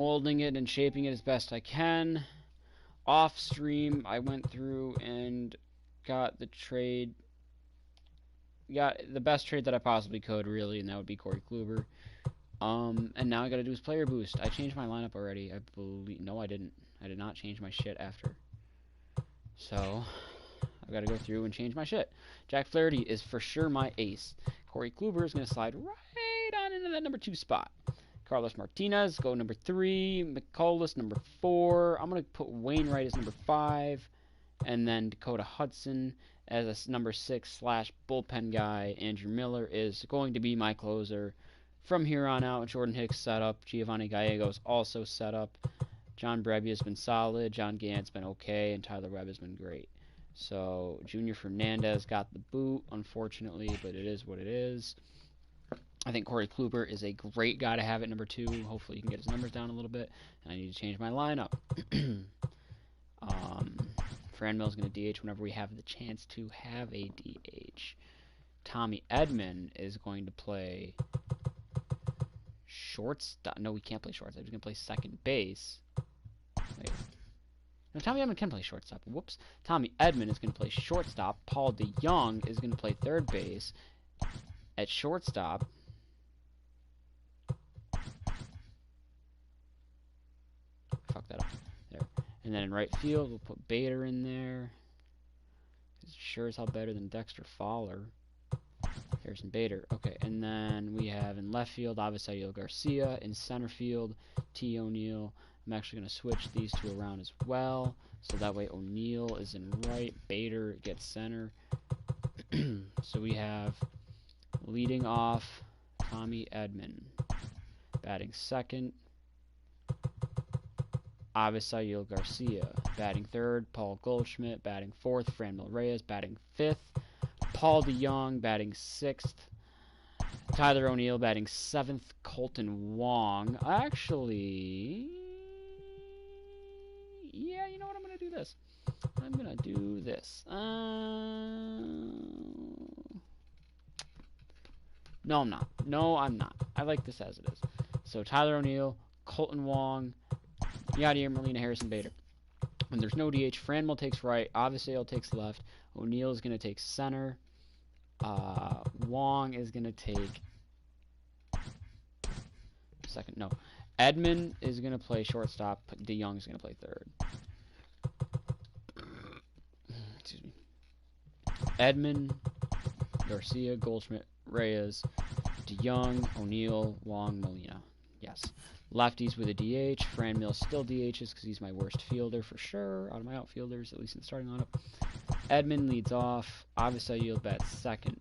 molding it and shaping it as best I can. Off stream, I went through and got the trade, got the best trade that I possibly could, really, and that would be Corey Kluber. And now I gotta do his player boost. I changed my lineup already, I believe. No, I didn't. I did not change my shit after. So, I've got to go through and change my shit. Jack Flaherty is for sure my ace. Corey Kluber is going to slide right on into that number 2 spot. Carlos Martinez, go number 3. McCullers, number 4. I'm going to put Wainwright as number 5. And then Dakota Hudson as a number 6 / bullpen guy. Andrew Miller is going to be my closer from here on out. Jordan Hicks set up. Giovanni Gallegos also set up. John Brebbia has been solid. John Gant's been okay. And Tyler Webb has been great. So, Junior Fernandez got the boot, unfortunately, but it is what it is. I think Corey Kluber is a great guy to have at number 2. Hopefully he can get his numbers down a little bit. And I need to change my lineup. Fran Mill's going to DH whenever we have the chance to have a DH. Tommy Edman is going to play shortstop. No, we can't play shortstop. He's going to play second base. Wait. No, Tommy Edman can play shortstop. Whoops. Tommy Edman is going to play shortstop. Paul DeYoung is going to play third base. At shortstop, fuck that up. There. And then in right field, we'll put Bader in there. He's sure as hell better than Dexter Fowler. Harrison Bader. Okay, and then we have in left field, Avisail Garcia. In center field, T. O'Neill. I'm actually going to switch these two around as well. So that way O'Neill is in right, Bader gets center. So we have leading off Tommy Edman. Batting second, Avisail Garcia. Batting third, Paul Goldschmidt. Batting fourth, Franmil Reyes. Batting fifth, Paul DeYoung. Batting sixth, Tyler O'Neill. Batting seventh, Colton Wong. Actually, yeah, you know what? I'm going to do this. I'm going to do this. No, I'm not. No, I'm not. I like this as it is. So, Tyler O'Neill, Colton Wong, Yadier Molina, Harrison Bader. When there's no DH, Franmil takes right, Avisail takes left, O'Neill is going to take center, Wong is going to take second. No, Edman is going to play shortstop, DeYoung is going to play third. Excuse me. Edman, Garcia, Goldschmidt, Reyes, DeYoung, O'Neill, Wong, Molina. Yes. Lefties with a DH. Franmil still DHs because he's my worst fielder for sure. Out of my outfielders, at least in the starting lineup. Edman leads off. Avisail bats second.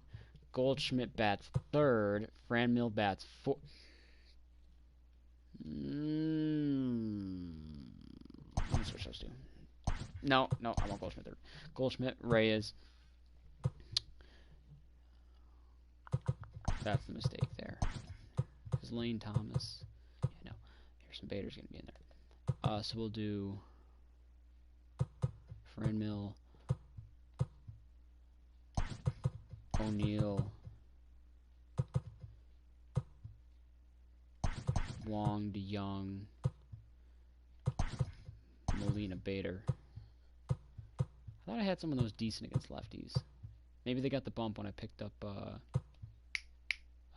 Goldschmidt bats third. Franmil bats fourth. Let me switch those two. No, I want Goldschmidt third. Goldschmidt, Reyes. That's the mistake there. Because Lane Thomas. Yeah, no. Harrison Bader's going to be in there. So we'll do Franmil, O'Neill, Wong, DeYoung, Molina, Bader. I thought I had some of those decent against lefties. Maybe they got the bump when I picked up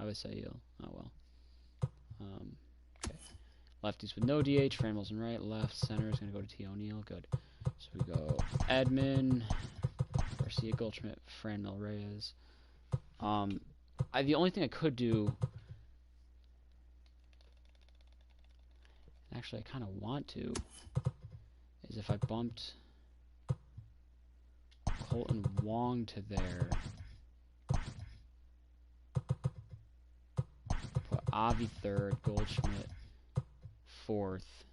Avisail. Oh well. Okay. Lefties with no DH. Franmil's in right. Left. Center is going to go to T. O'Neill. Good. So we go Edman, Garcia, Goldschmidt, Franmil, Reyes. The only thing I could do, actually I kind of want to, is if I bumped Colton Wong to there, put Avi third, Goldschmidt fourth,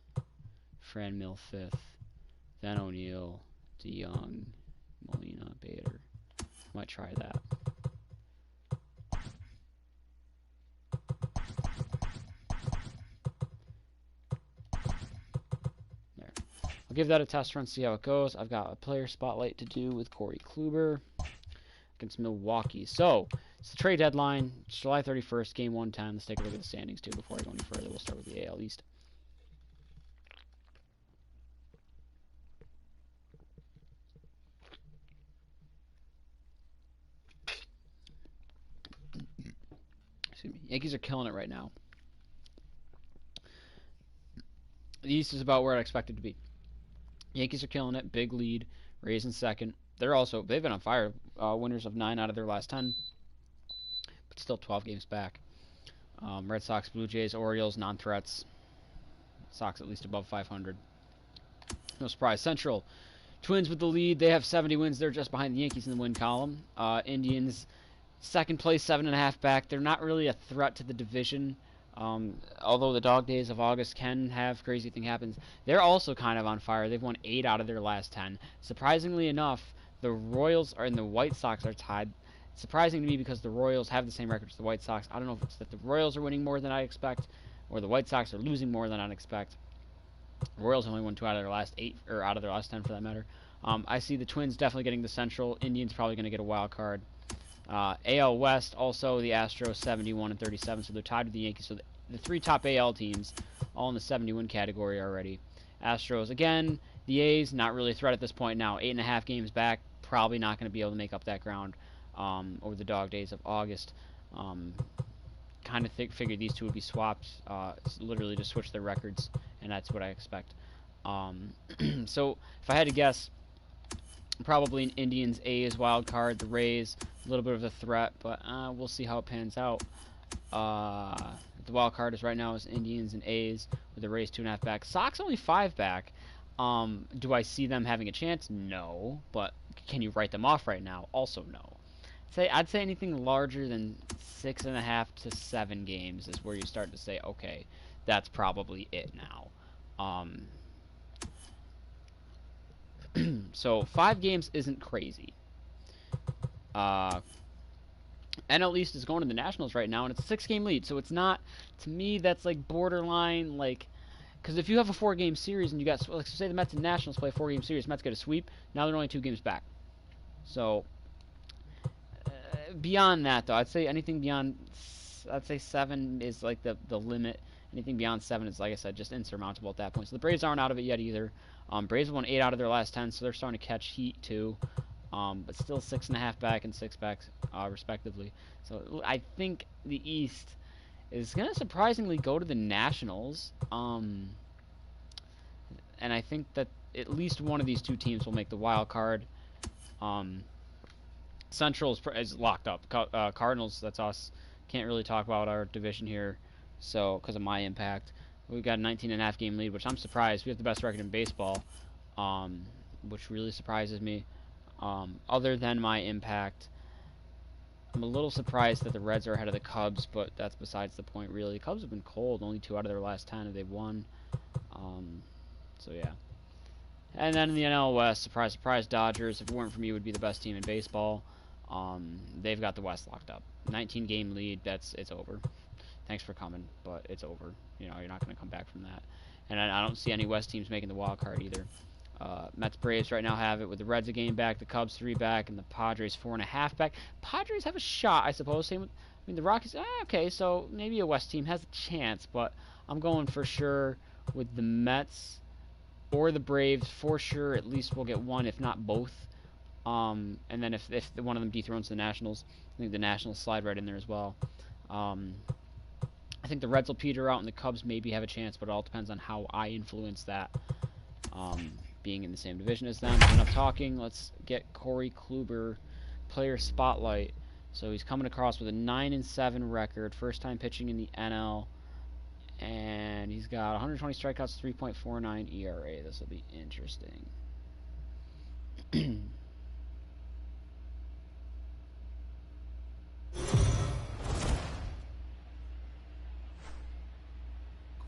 Franmil fifth, then O'Neill, DeYoung, Molina, Bader. Might try that. There. I'll give that a test run, see how it goes. I've got a player spotlight to do with Corey Kluber against Milwaukee. So, it's the trade deadline. It's July 31st, game 1 time. Let's take a look at the standings, too, before I go any further. We'll start with the AL East. Yankees are killing it right now. The East is about where I expect it to be. Yankees are killing it. Big lead. Rays in second. They've been on fire. Winners of 9 out of their last 10, but still 12 games back. Red Sox, Blue Jays, Orioles, non-threats. Sox at least above 500. No surprise. Central, Twins with the lead. They have 70 wins. They're just behind the Yankees in the win column. Indians, second place, 7.5 back. They're not really a threat to the division. Although the dog days of August can have crazy thing happens. They're also kind of on fire. They've won 8 out of their last 10. Surprisingly enough, the Royals and the White Sox are tied. Surprising to me because the Royals have the same record as the White Sox. I don't know if it's that the Royals are winning more than I expect or the White Sox are losing more than I expect. The Royals only won 2 out of their last 8, or out of their last 10 for that matter. I see the Twins definitely getting the Central. Indians probably going to get a wild card. AL West, also the Astros 71 and 37, so they're tied with the Yankees. So the 3 top AL teams all in the 70-win category already. Astros, again, the A's, not really a threat at this point now. 8.5 games back, probably not going to be able to make up that ground over the dog days of August. Kind of figured these two would be swapped, literally just switch their records, and that's what I expect. So if I had to guess, probably an Indians A's wild card. The Rays, a little bit of a threat, but we'll see how it pans out. The wild card is right now is Indians and A's with the Rays 2.5 back. Sox only 5 back. Do I see them having a chance? No, but can you write them off right now? Also no. I'd say anything larger than 6.5 to 7 games is where you start to say, okay, that's probably it now. So 5 games isn't crazy. NL East is going to the Nationals right now, and it's a 6-game lead, so it's not, to me, that's like borderline, like, because if you have a 4-game series and you got, like, say the Mets and Nationals play a 4-game series, Mets get a sweep, now they're only 2 games back. So beyond that, though, I'd say anything beyond, I'd say 7 is like the limit. Anything beyond 7 is, like I said, just insurmountable at that point. So the Braves aren't out of it yet either. Braves have won 8 out of their last 10, so they're starting to catch heat too. But still 6.5 back and 6 back, respectively. So I think the East is going to surprisingly go to the Nationals. And I think that at least one of these 2 teams will make the wild card. Central is locked up. Cardinals, that's us. Can't really talk about our division here, so because of my impact. We've got a 19.5 game lead, which I'm surprised. We have the best record in baseball, which really surprises me. Other than my impact, I'm a little surprised that the Reds are ahead of the Cubs, but that's besides the point, really. The Cubs have been cold. Only 2 out of their last 10 and they've won. So, yeah. And then in the NL West, surprise, surprise, Dodgers, if it weren't for me, would be the best team in baseball. They've got the West locked up. 19-game lead, it's over. Thanks for coming, but it's over. You know, you're not going to come back from that. And I don't see any West teams making the wild card either. Mets, Braves right now have it with the Reds a game back, the Cubs 3 back, and the Padres 4.5 back. Padres have a shot, I suppose. Same with, I mean, the Rockies. Okay, so maybe a West team has a chance, but I'm going for sure with the Mets or the Braves for sure. At least we'll get one, if not both. And then if one of them dethrones the Nationals, I think the Nationals slide right in there as well. I think the Reds will peter out and the Cubs maybe have a chance, but it all depends on how I influence that. Being in the same division as them. Enough talking. Let's get Corey Kluber player spotlight. So he's coming across with a 9-7 record, first time pitching in the NL, and he's got 120 strikeouts, 3.49 ERA. This will be interesting.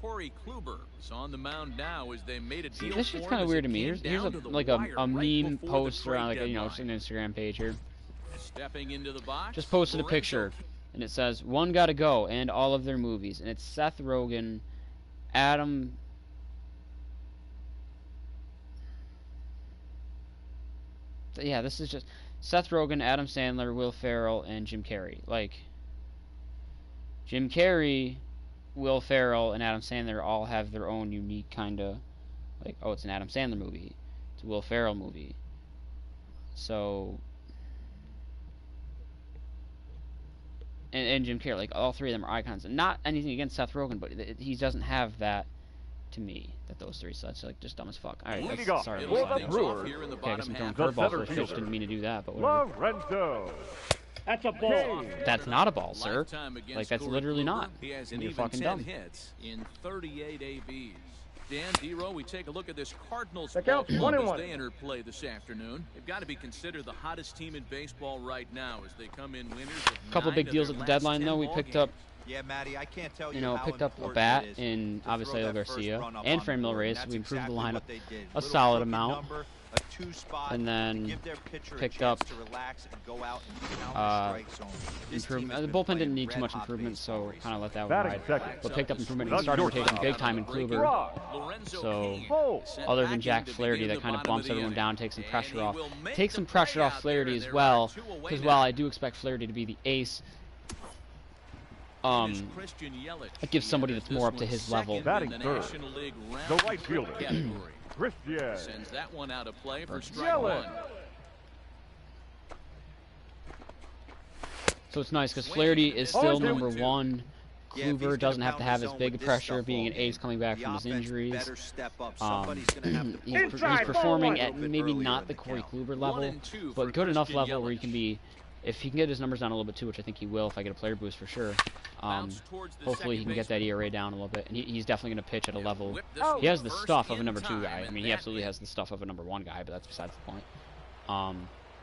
Corey Kluber is on the mound now as they made a deal. See, this shit's kind of weird to me. Here's a meme post around, like, you know, just an Instagram page here. Stepping into the box, just posted a picture, and it says "One Gotta Go" and all of their movies, and it's Seth Rogen, Adam. Yeah, this is just Seth Rogen, Adam Sandler, Will Ferrell, and Jim Carrey. Like, Jim Carrey, Will Ferrell, and Adam Sandler all have their own unique kind of, like, oh, it's an Adam Sandler movie, it's a Will Ferrell movie. So and Jim Carrey, like all three of them are icons. And not anything against Seth Rogen, but he doesn't have that to me. That those three, so that's like just dumb as fuck. All right, that's, sorry. It'll Okay, lead things off here in the I guess bottom I'm throwing half. curveballs for a pitch. Didn't mean to do that, but whatever. Lorenzo. That's a ball. That's not a ball, sir. Lifetime against Like that's Corey literally Kluber. not. He has an You're even fucking 10 dumb. hits in 38 ABs. Dan Dero, we take a look at this Cardinals Check ball out club 21. as they enter play this afternoon. They've got to be considered the hottest team in baseball right now as they come in winners of A couple 9 big of deals their at the last deadline 10 though. We ball picked games. up, Yeah, Matty, I can't tell you know, how picked up a important bat it is in to obviously throw El that first Garcia run up and on Franmil the board, Reyes. and We that's improved the exactly lineup what they did. a Little solid crooked amount. number, a 2-spot, And then to give their pitcher picked a chance up, to relax and go out and pound the strike zone. This team improvement. has The been bullpen playing didn't need too much red-hot improvement, baseball so kind of let that one Batting ride. second. But picked up improvement in Not starting your rotation time. big time in Kluber. Lorenzo So, Cain Oh. sent other back than Jack in to Flaherty, begin that the kind of bottom bumps the everyone inning. down, takes some And pressure he off. will make Takes the some pressure play off out there, Flaherty and as there well, are 2 away because now. while I do expect Flaherty to be the ace, It is Christian Yelich. it gives somebody He that's enters more this up to one his level. second Batting in the third. National League round The right trip fielder. category. Christian. Sends that one out of play for strike Yelich. 1. So it's nice because Flaherty is still Oh, number dude. one. Yeah, if he's Kluber gonna doesn't have to pound have the as zone big a with this pressure, stuff being all an ace game, coming back the from his offense injuries. better step up. Somebody's gonna have to pull He's the trigger performing a at little bit maybe earlier not in the Corey count. Kluber 1 level, and 2 but for good enough Christian level where he Yelich. can be, if he can get his numbers down a little bit too, which I think he will if I get a player boost for sure. Bounce towards the Hopefully he second can get that baseman. ERA down a little bit, and he's definitely going to pitch at a level. Whip this He one has the first stuff of a in number 2 time, guy. I and mean, he that absolutely is has the stuff of a number 1 guy, but that's besides the point.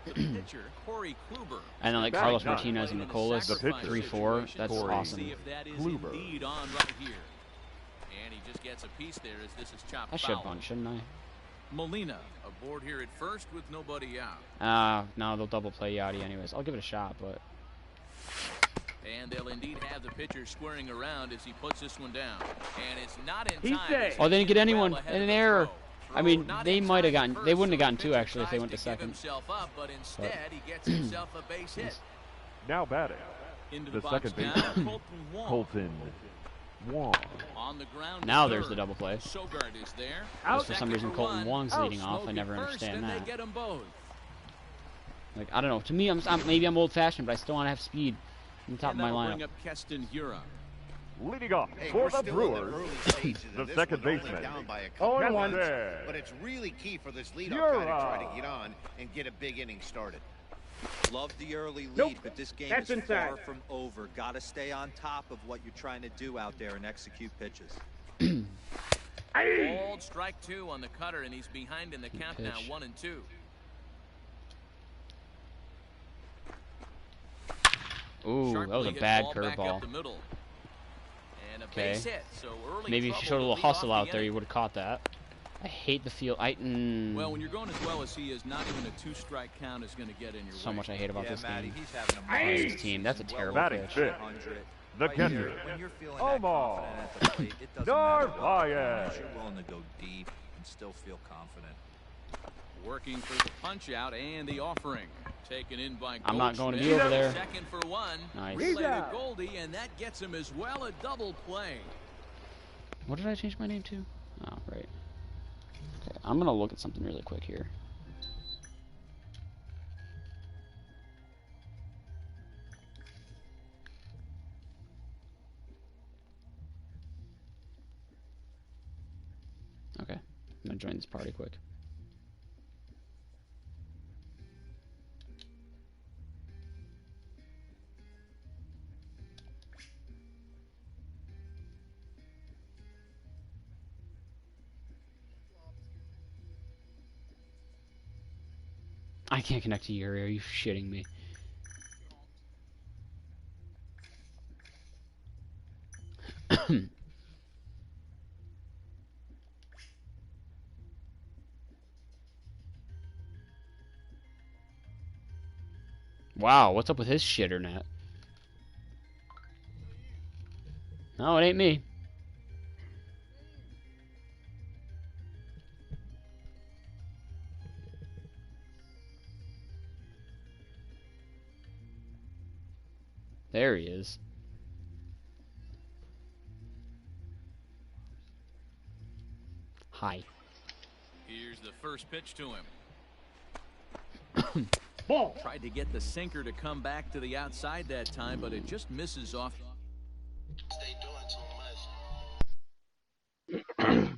the pitcher, Corey Kluber. And then like Batting Carlos nine. Martinez and Playing in a Nicolas, sacrifice 3-4. That's Corey. awesome. See if that is Kluber. indeed on right here. And he just gets a piece there as this is chopped I should foul. bunt, shouldn't I? Molina aboard here at first with nobody out. No, they'll double play Yachty anyways. I'll give it a shot, but And they'll indeed have the pitcher squaring around as he puts this one down. And it's not in He's time. safe. as oh, they didn't get well anyone. ahead An of the error. throw. I mean, Not they in might have time gotten. at They first, wouldn't have so gotten the 2 pitcher actually if they tries went to to give second. himself up, but instead he gets himself a base hit. Now batting. Into The the box second now, baseman. Colton Wong. Colton Wong. On the ground. Now to there's third. the double play. Sogard is there. Just for some Second reason for Colton one. Wong's leading off. I Smokey never first, understand and that. They get them both. Like I don't know. To me, maybe I'm old-fashioned, but I still want to have speed on the top And of my that'll bring lineup. up Keston Hura. Leading off Hey, for we're the still in Brewers. early stages of The this second one, only baseman. down by a Oh, couple and of one runs, there. but it's really key for this leadoff You're guy to try out. to get on and get a big inning started. Love the early lead, Nope. but this game That's is inside. far from over. Got to stay on top of what you're trying to do out there and execute pitches. Balled strike 2 on the cutter, and he's behind in the count now, pitch. 1 and 2. Ooh, that was Sharply a hit bad ball back up curveball. the middle. And a Okay. base hit, so early Maybe if you trouble showed a to little lead hustle off out the there, you inning. would have caught that. I hate the field. Well, when you're going as well as he is, not even a 2-strike count is going to get in your So way. much I hate about Yeah, this Matty, game. he's having a Hey! monster This team, that's a season, terrible well Batting over fifth. 100. The Right catcher. here, when you're feeling that Omar. confident at the plate, it doesn't matter what Narvaez. you're willing to go deep and still feel confident. Working for the punch out and the offering. Taken in by I'm not going to be Goldschmidt. over there. Second for 1. Nice. Play to Rebound. Goldie, and that gets him as well a double play. What did I change my name to? Oh, right. Okay, I'm gonna look at something really quick here. Okay, I'm gonna join this party quick. I can't connect to Yuri. Are you shitting me? Wow, what's up with his shitternet? No, it ain't me. There he is. Hi. Here's the first pitch to him. Ball. Tried to get the sinker to come back to the outside that time, but it just misses off. They doing too much.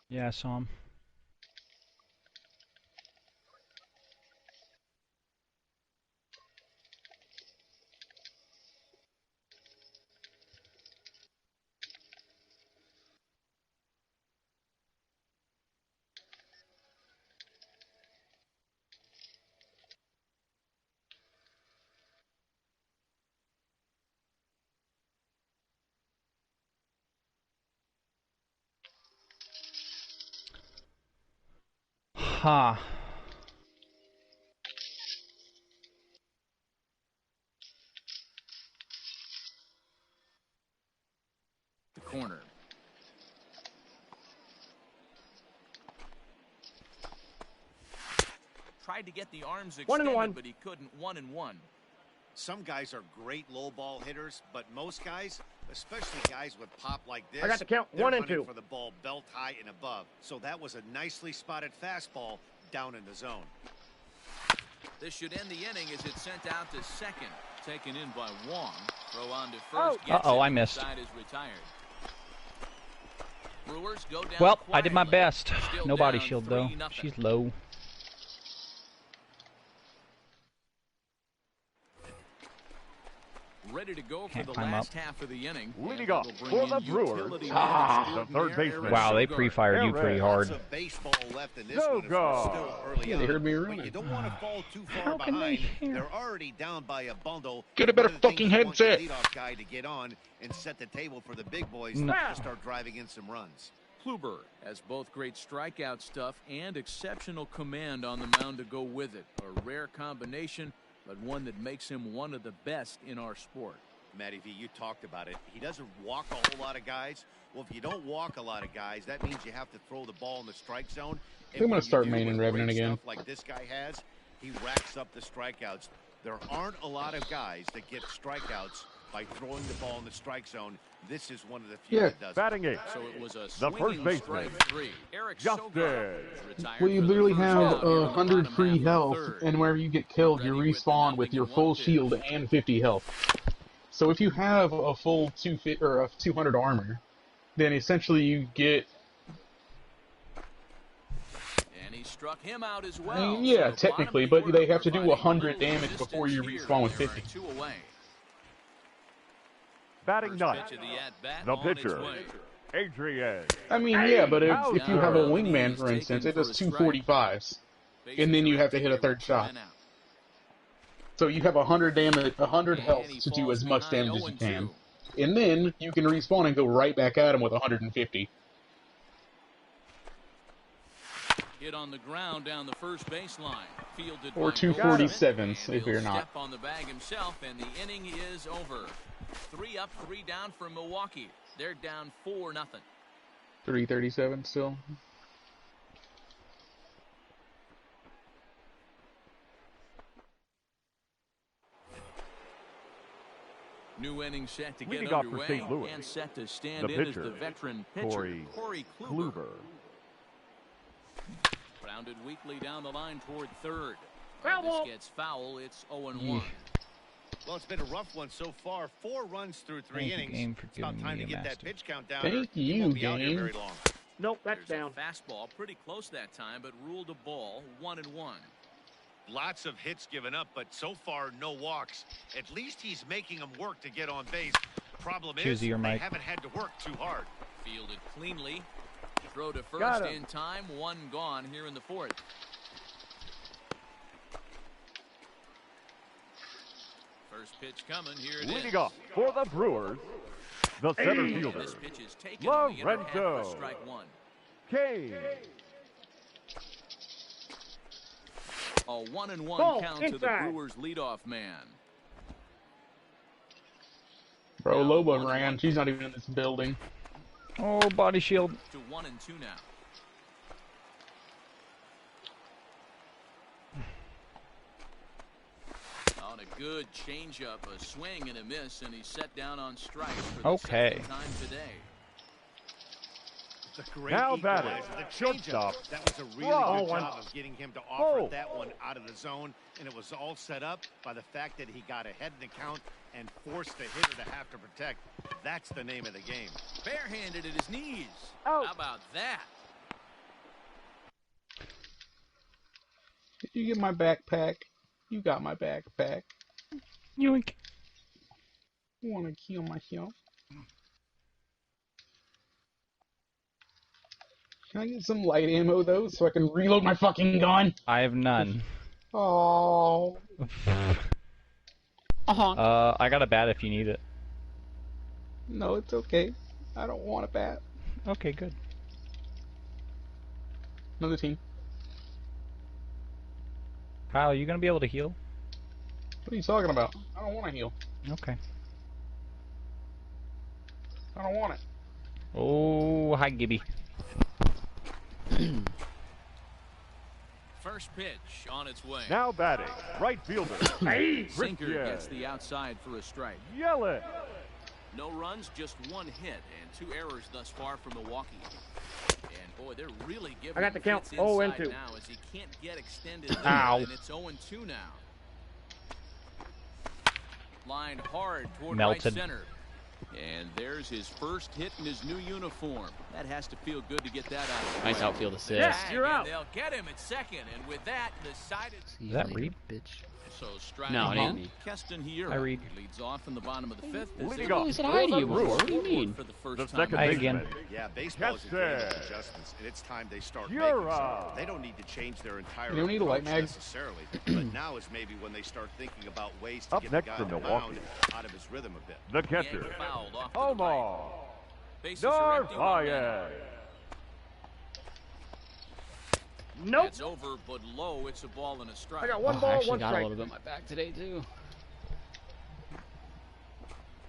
Yeah, I saw him. Ha. The corner. Tried to get the arms extended, but he couldn't. 1-1. Some guys are great low ball hitters, but most guys, especially guys with pop like this, I got the count. they're 1 and running 2 for the ball belt high and above. So that was a nicely spotted fastball down in the zone. This should end the inning as it's sent out to second. Taken in by Wong. Throw on to first. Uh-oh, I missed. Side is retired. Brewers go down Well, I did my quietly. best. Still No body down shield, though. 3-0. She's low. Ready to go for Can't the climb last up. half of the inning. Leading And off that'll for bring the in Brewers. utility Ah, man the third extraordinaire baseman. Wow, they Sogard. pre-fired you pretty hard. Lots of baseball left in this No one. It's go. still early Yeah, they on, heard me but running. you don't want to fall too far How can they behind. hear? They're already down by a bundle. Get a better One of the things fucking you want your headset. leadoff guy to get on and set the table for the big boys No. to start driving in some runs. Kluber has both great strikeout stuff and exceptional command on the mound to go with it. A rare combination, but one that makes him one of the best in our sport. Matty V, you talked about it. He doesn't walk a whole lot of guys. Well, if you don't walk a lot of guys, that means you have to throw the ball in the strike zone. I'm gonna when you start do main with and Revenant great again. stuff like this guy has, he racks up the strikeouts. There aren't a lot of guys that get strikeouts by throwing the ball in the strike zone. This is one of the few Yeah. that does. Batting eighth. So it was a The swinging first baseman, strike three. Eric Justin. Sogard is retired Well, you for the literally first have out here in the 100 bottom free half of the health, third. and whenever you get killed, you Ready with the respawn nothing with your and full 1-2. shield and 50 health. So if you have a full 200 armor, then essentially you get. And he struck him out as I well. mean, yeah, So the bottom technically, of the but order they have to do providing 100 little damage before you resistance respawn here. with There are 50. 2 away. Batting First ninth, pitch of the at-bat the on its pitcher, way. Adrian. I mean, yeah, but if you have a Down. wingman, He's for instance, taken it does for a strike. 245s, Bases and then you are have to hit a empty, third shot. men out. So you have 100 damage, 100 And health he to do falls as much behind damage as you can. 0-2. And then you can respawn and go right back at him with 150. Hit on the ground down the first baseline. Fielded Or by 247s Goldschmidt, if and you're he'll not. Step on the bag himself, and the inning is over. 3 up, 3 down for Milwaukee. They're down 4-0. 337 still. New inning set to get Leading off for underway St. Louis, and set to stand the in pitcher, as the veteran pitcher, Corey Kluber. Kluber. Grounded weakly down the line toward third. Foul This ball. gets foul. It's 0-1. Well, it's been a rough one so far. 4 runs through 3 Thank you, innings. Game, for It's about giving time me to a get that master. pitch count down. Thank or he you, won't be out here Game. very long. Nope, that's There's down. a fastball, pretty close that time, but ruled a ball. 1-1. Lots of hits given up, but so far no walks. At least he's making them work to get on base. Problem is, Choosy your they mic. haven't had to work too hard. Fielded cleanly. Throw to Got first him. in time. 1 gone here in the 4th. First pitch coming. Here it is. Leading off for the Brewers, the center And fielder, this pitch is taken on the inner half for Lorenzo. strike 1. Kane. A 1-1 Ball count to the inside. Brewers leadoff man. Bro, Now Loba 1-1. ran. She's not even in this building. Oh, body shield. To 1-2 now. On a good changeup, a swing and a miss, and he's set down on strikes for the Okay. second time today. The great Now equalizer, batting, the shortstop. changeup. That was a really Whoa. good job of getting him to offer Whoa. that one out of the zone, and it was all set up by the fact that he got ahead in the count and forced the hitter to have to protect. That's the name of the game. Barehanded at his knees. Out. How about that? Did you get my backpack? You got my backpack. Yoink. You wanna kill myself? Can I get some light ammo though, so I can reload my fucking gun? I have none. Oh. I got a bat if you need it. No, it's okay. I don't want a bat. Okay, good. Another team. Kyle, are you gonna be able to heal? What are you talking about? I don't want to heal. Okay. I don't want it. Oh, hi, Gibby. First pitch on its way. Now batting, right fielder. Sinker Richard. gets the outside for a strike. Yell it. No runs, just one hit, and 2 errors thus far for Milwaukee. And boy, they're really giving I got the him count. fits 0-2. inside now as he can't get extended lead, Ow. and it's 0-2 now. Lined hard toward Melted. right center. And there's his first hit in his new uniform. That has to feel good to get that out of the Nice way. outfield assist. Yes, you're And out. they'll get him at second, and with that, decided. Is that Reed? Bitch. So striding No, it ain't in, me. Keston here. Hi, Reed. He leads off in the bottom of the 5th. as Leading they off I said hi to you for the before. What do you Brewers. mean? for the The first time. second Hi baseman. again. Yeah, baseball's a game of Yes, sir. adjustments, and it's time they start You're making some. up. They don't need to change their entire You don't need a light approach mag. necessarily, but now is maybe when they start thinking about ways to Up get next the guy for on the Milwaukee. mound out of his rhythm a bit. The Yankee catcher. fouled off to the right. Omar. Bases are empty, one man. Narvaez. Nope. It's over, but low. It's a ball and a strike. I got Oh, one I ball, actually one got a strike. little bit in my back today too.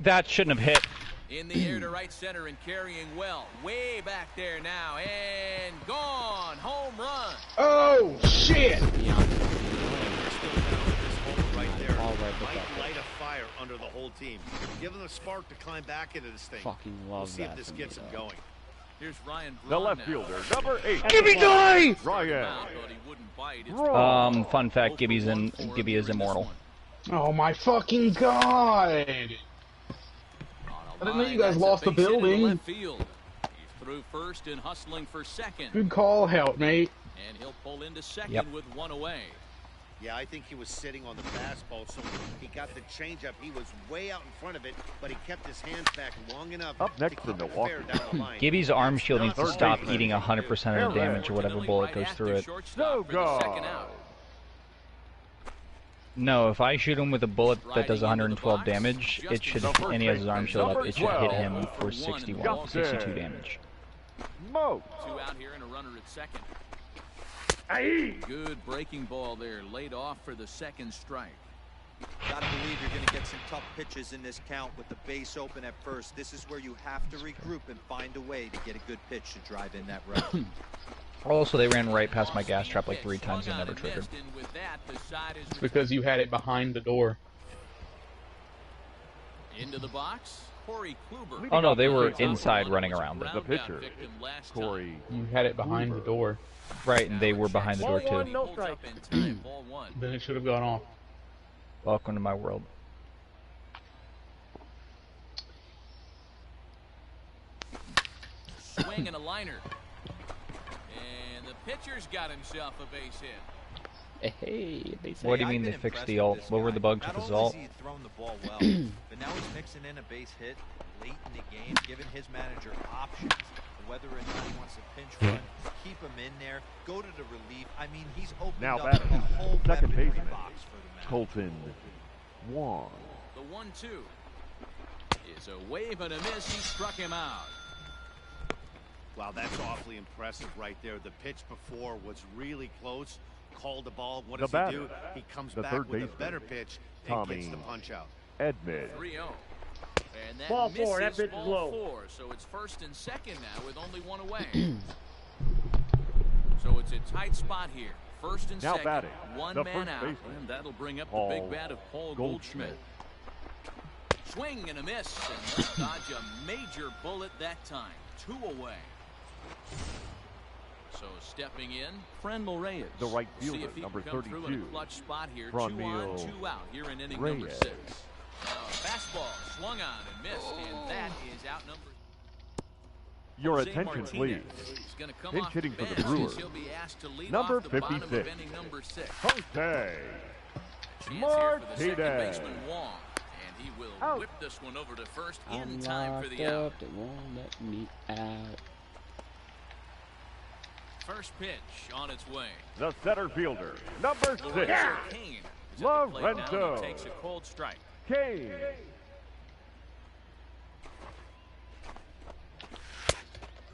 That shouldn't have hit. In the air to right center and carrying well. Way back there now. And gone. Home run. Oh shit! Beyond. Still down with this hole right there. All right, but Might that- light a fire under the whole team. Give them a spark to climb back into this thing. Fucking We'll love see that. if this for gets me, them though. going. Here's Ryan The Braun left now. fielder, number 8. Gibby die! Ryan. But he wouldn't bite. It's Braun. Fun fact: 0 for Gibby 1 for is him this immortal. one. Oh my fucking god! On a I didn't know you line, guys that's a lost the base hit into building. left field. He's through first and hustling for second. Good call, help, mate. And he'll pull into second Yep. with 1 away. Yeah, I think he was sitting on the fastball, so he got the changeup. He was way out in front of it, but he kept his hands back long enough Up next to for keep it Milwaukee. fair down the line. Gibby's arm shield needs to Third stop baseman. eating 100% of the damage or whatever Milling bullet right goes at through the it. shortstop for the second Go. out. No, if I shoot him with a bullet that does Riding into the 112 box, damage, it should, Number and he has his arm shield up, number it should hit 12. him For for one 61, in 62 the damage. Smoke. 2 out here and a runner at second. Aye. Good breaking ball there, laid off for the second strike. Gotta believe you're gonna get some tough pitches in this count with the base open at first. This is where you have to regroup and find a way to get a good pitch to drive in that run. Also, they ran right past my gas trap like 3 times and never triggered. It's because you had it behind the door. Into the box, Corey Kluber. Oh no, they were inside running around it. The pitcher, Corey. You had it behind the door. Right, and they were behind the door Ball one, too. no strike. Ball 1. Then it should have gone off. Welcome to my world. Swing and a liner. And the pitcher's got himself a base hit. Hey, base What do you I've mean been they fixed impressed the with alt? this What were guy. the bugs Not with his only alt? has he thrown the ball well, but now he's mixing in a base hit late in the game, giving his manager options. Whether or not he wants to pinch run, keep him in there, go to the relief. I mean, he's opened Now up batting, a whole second weaponry baseman, box for the man. Colton. 1. The 1-2 is a wave and a miss. He struck him out. Wow, that's awfully impressive right there. The pitch before was really close. Called the ball. What The does batter, he do? He comes the back third with a baseman, better pitch and Tommy gets the punch out. Edmund. 3-0. And that Ball 4, that misses, pitch is ball low. 4. So it's first and second now with only 1 away. So it's a tight spot here. first and Now second. batting, One the man first out, baseman, and that'll bring up the Paul big bat of Paul Goldschmidt. Swing and a miss, and they'll dodge a major bullet that time. 2 away. So stepping in, Frenmel Reyes. The right See fielder, if he number can come through in a 32. clutch spot here. 2 Frenmel on, 2 out here in inning Reyes. number 6. Fastball swung on and missed, and that is outnumbered. Your Jose attention, Martinez please. is gonna come Pinch off hitting the for the bench Brewers. as he'll be asked to lead Number off the bottom of 56. inning number 6. Jose Chance here for the second Martinez. baseman Wong, and he will Out. whip this one over to first in I'm time for locked the out. up, they won't let me out. First pitch on its way. The center fielder, number 6. Lorenzo Cain is at the plate now, and Lorenzo. he takes a cold strike. Kane.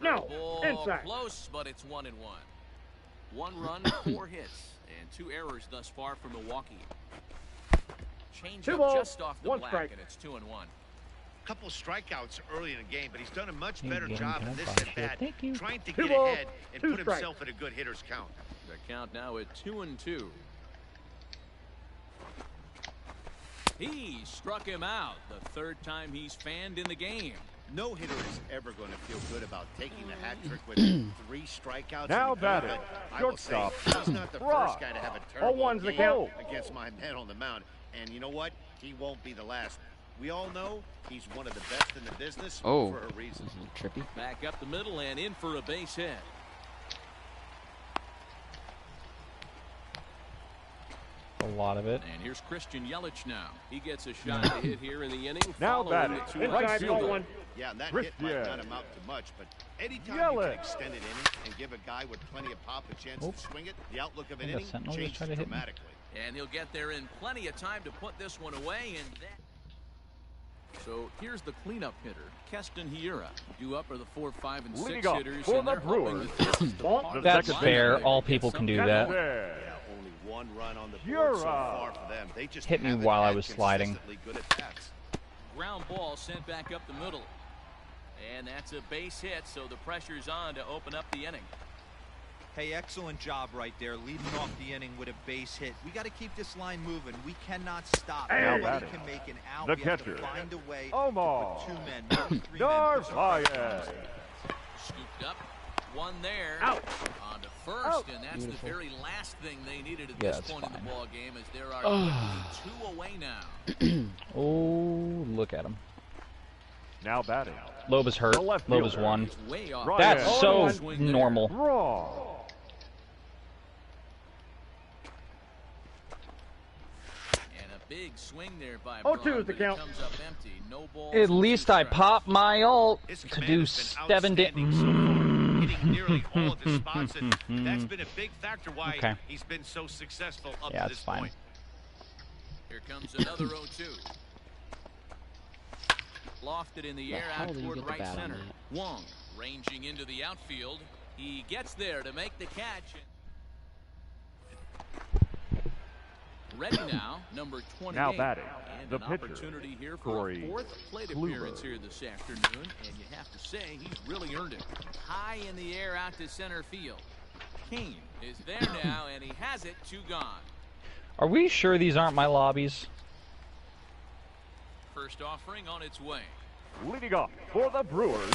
No, Ball inside. close, but it's 1-1. 1 run, 4 hits, and 2 errors thus far for Milwaukee. Change 2 up balls, just off the 1 black, strike. and it's 2-1. Couple strikeouts early in the game, but he's done a much Hey, better game, job can in I this buy at shit? bat, Thank you. trying to 2 get balls, ahead and 2 put strikes. himself at a good hitter's count. The count now at 2-2. He struck him out the 3rd time he's fanned in the game. No hitter is ever going to feel good about taking the hat trick with 3 strikeouts. Now in the batting, game, but I will say, shortstop, he's not the Rock. first guy to have a All terrible ones the game count. against my man on the mound. And you know what? He won't be the last. We all know he's one of the best in the business Oh, for a reason. this is trippy. Back up the middle and in for a base hit. A lot of it. And here's Christian Yelich now. He gets a shot to hit here in the inning. Now following batting, the 2 right Inside, fielder. ball 1. Yeah, and that hit might Christian. not amount to much, but anytime you Yelich. can extend an inning and give a guy with plenty of pop a chance Oop. to swing it, the outlook of an think a inning sentinel just changes tried to hit me. dramatically. And he'll get there in plenty of time to put this one away. And that. So here's the cleanup hitter, Keston Hiura. Due up are the 4, 5, and 6 Leading off hitters. for And the they're hoping Brewers. that this is the Ball. part of That's the line fair. where they All get people can do something that. going. There. Yeah, only 1 run on the board so far for them. They just Hit me haven't while I had was sliding. consistently good at bats. Ground ball sent back up the middle. And that's a base hit, so the pressure's on to open up the inning. Hey, excellent job right there, leading off the inning with a base hit. We got to keep this line moving. We cannot stop. Now Nobody batting, can make an out. the we have catcher, to find a way Omar to put 2 men, maybe 3 men. Narvaez. Scooped up. One there. Out. On to first, Out. and that's Beautiful. the very last thing they needed at Yeah, this that's point in fine. the ball game, as there are quickly 2 away now. Oh, look at him. Now batting, Loeb is hurt. The left Loeb is fielder. 1. He's way off. Right. That's Yeah. so Swing there. normal. Raw. And a big swing there by 0-2 Braun, is the but it count. comes up empty. No balls, At no least 2 I strikes. popped my ult His to command do has been 7 outstanding so far, hitting nearly all of his damage. spots, and that's been a big factor why Okay. he's been so successful up Yeah, to it's this fine. point. Here comes another 0-2. Lofted in the The air hell out did you toward get the right bat on center. that? Wong ranging into the outfield. He gets there to make the catch. Ready now, number 28. Now batting, and the an pitcher, opportunity here for Corey a 4th plate Kluber. appearance here this afternoon, and you have to say he's really earned it. High in the air out to center field. Kane is there now, and he has it 2 gone. Are we sure these aren't my lobbies? First offering on its way. Leading off for the Brewers,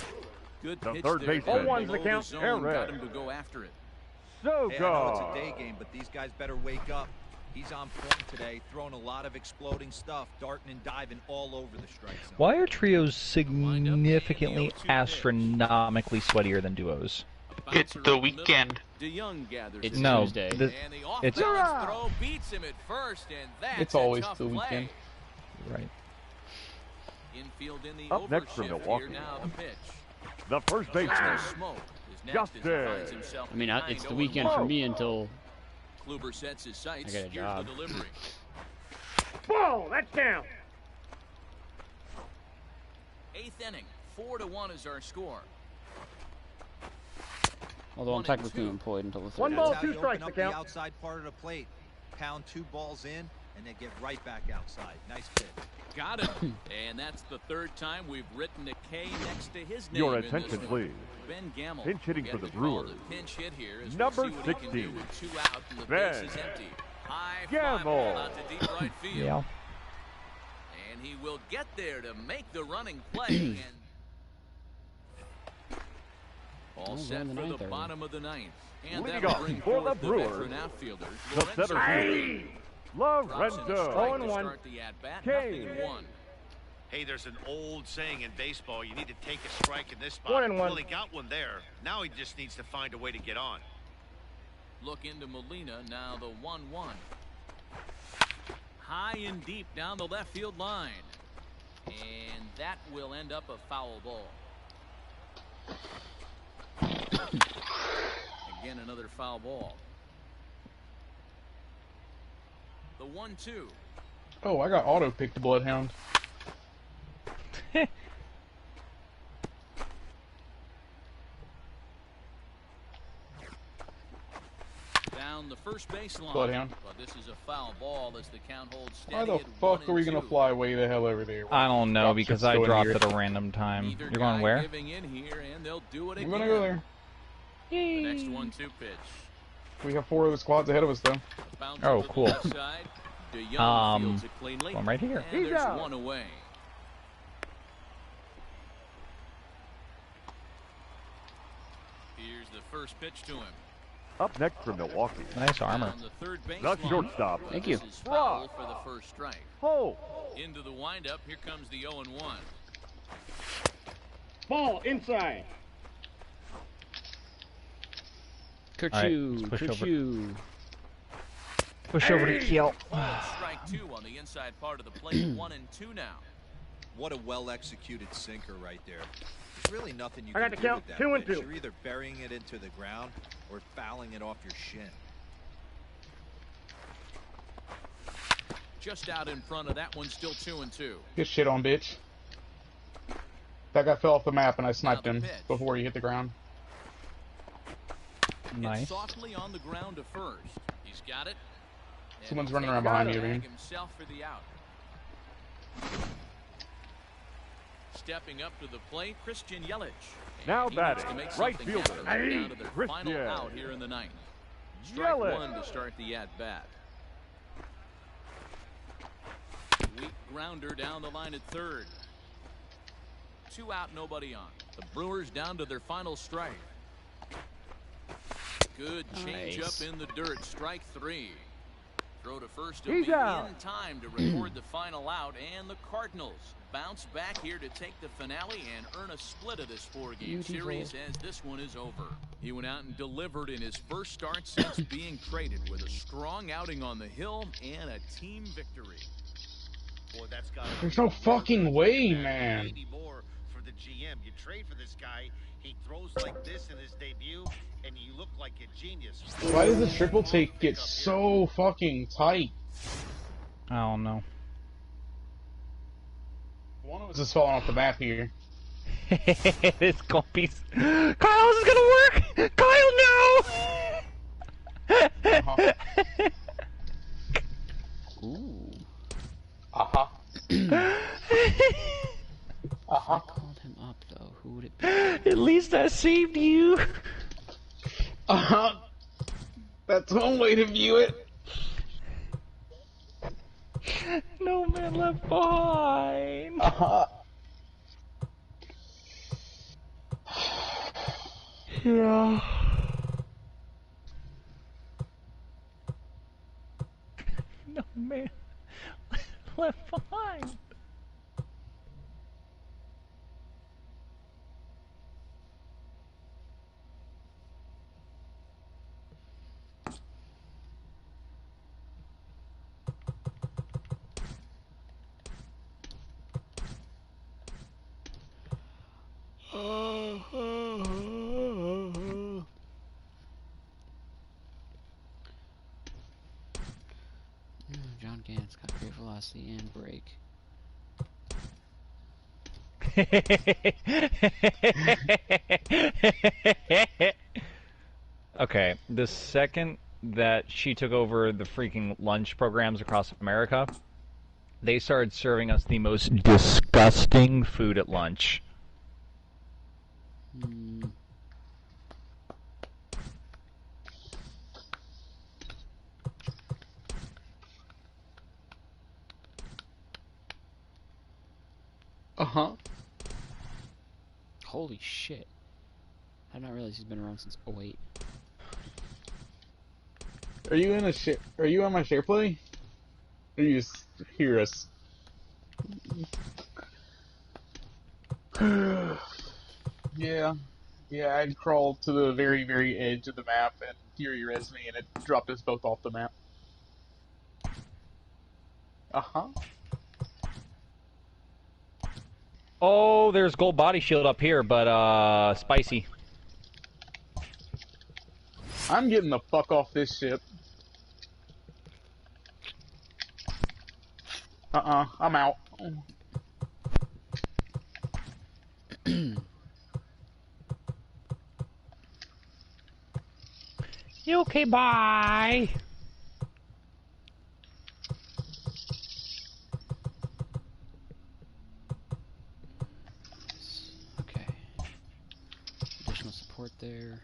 Good The pitch third there. baseman. Below 0-1's the count. zone, Eric. got him to go after it. Hey, I know it's a Soga. day game, but these guys better wake up. He's on point today, throwing a lot of exploding stuff, darting and diving all over the strike zone. Why are trios significantly astronomically sweatier than duos? It's the weekend. DeYoung gathers It's it. No, Tuesday. the- And the off it's- balance throw beats him at first, and that's It's a always tough the play. weekend. Right. Infield in the Up next for overshift Milwaukee. here now the pitch. The first No baseman, smoke is next as he Justin. finds himself I mean, behind it's the 0-1. weekend for me until Kluber sets his sights. I got a Here's job. the delivery. Ball. That's down. 8th inning, 4-1 is our score. although I'm 1-2. technically employed until the One 3rd. ball, That's how 2 you open strikes up to count. the outside part of the plate. pound 2 balls in, and then get right back outside. Nice pitch. Got it. And that's the 3rd time we've written a K next to his name. Your in attention, this one. please. Ben Gamble. Pinch hitting for the Brewers. Pinch hit here as Number we'll see what he can do 16. with 2 out and the Ben base is empty. High fly Gamble. ball out to deep right field. Yeah. And he will get there to make the running play. And all Oh, set we're in the for the ninth already. bottom of the 9th. And Leading that'll off bring for the forth the Brewers, veteran outfielders. the center fielder, Lorenzo. 0-1. The at-bat, Kane. 0-1. Hey, there's an old saying in baseball, you need to take a strike in this spot. 1-1. Well, he got one there. Now he just needs to find a way to get on. Look into Molina, now the 1-1. High and deep down the left field line. And that will end up a foul ball. Again, another foul ball. The 1-2. Oh, I got auto-picked the Bloodhound. Down the first baseline. Bloodhound. But this is a foul ball as the count holds steady. Why the at fuck are we 1-2. gonna fly way the hell over there? I don't know, Drop because shit's I going dropped here. at a random time. Neither You're going guy where? Giving in here, and they'll do it I'm again. gonna go there. The next 1-2 pitch. We have 4 other squads ahead of us, though. Bounce Oh, over the cool. left side. DeYoung fields it cleanly. I'm right here. And He's there's out. 1 away. Here's the first pitch to him. Up next from Milwaukee, Nice armor. Down the third base the line. shortstop. Thank you. This is foul for the first strike. Ho! Into the windup. Here comes the 0-1. Ball inside. Kerchoo, let's push over. kerchoo. Push over to kill. Strike 2 on the inside part of the plate. 1-2 now. What a well-executed sinker right there. There's really nothing you I can got the do count. with that 2-2. pitch. You're either burying it into the ground or fouling it off your shin. Just out in front of that one, still 2-2. Get shit on, bitch. That guy fell off the map and I sniped Now the him pitch. before he hit the ground. Nice. It's softly on the ground to first. He's got it. And Someone's he'll running take around it behind to you, tag man. himself for the out. Stepping up to the plate, Christian Yelich. And Now he batting, needs to make right something fielder, happen. They're down to their final Christian out here in the 9th. Strike Yelich. 1 to start the at-bat. Weak grounder down the line at third. 2 out, nobody on. The Brewers down to their final strike. Good change Nice. up in the dirt. Strike 3. Throw to first to He's be out. in time to record the final out, and the Cardinals bounce back here to take the finale and earn a split of this 4-game Beautiful. series as this one is over. He went out and delivered in his first start since being traded with a strong outing on the hill and a team victory. Boy, that's got. There's no fucking way, man. Maybe more for the GM. You trade for this guy. He throws like this in his debut, and you look like a genius. Why does the triple take get so fucking tight? I don't know. One of us is falling off the map here. This Kyle, this is gonna work! Kyle, no! Uh-huh. Ooh. Uh-huh. Uh-huh. Called him up though. Who would it be? At least I saved you. Uh-huh. That's one way to view it. No man left behind. Uh-huh. Yeah. No man left behind. John Gant's got great velocity and break. Okay, the second that she took over the freaking lunch programs across America, they started serving us the most disgusting food at lunch. Uh-huh. Holy shit. I did not realize he's been around since '08. Are you in a share? Are you on my share play? Or you just hear us? Yeah. Yeah, I'd crawled to the very, very edge of the map, and Fury res me, and it dropped us both off the map. Uh-huh. Oh, there's gold body shield up here, but spicy. I'm getting the fuck off this ship. I'm out. You okay, bye. Okay. Additional support there.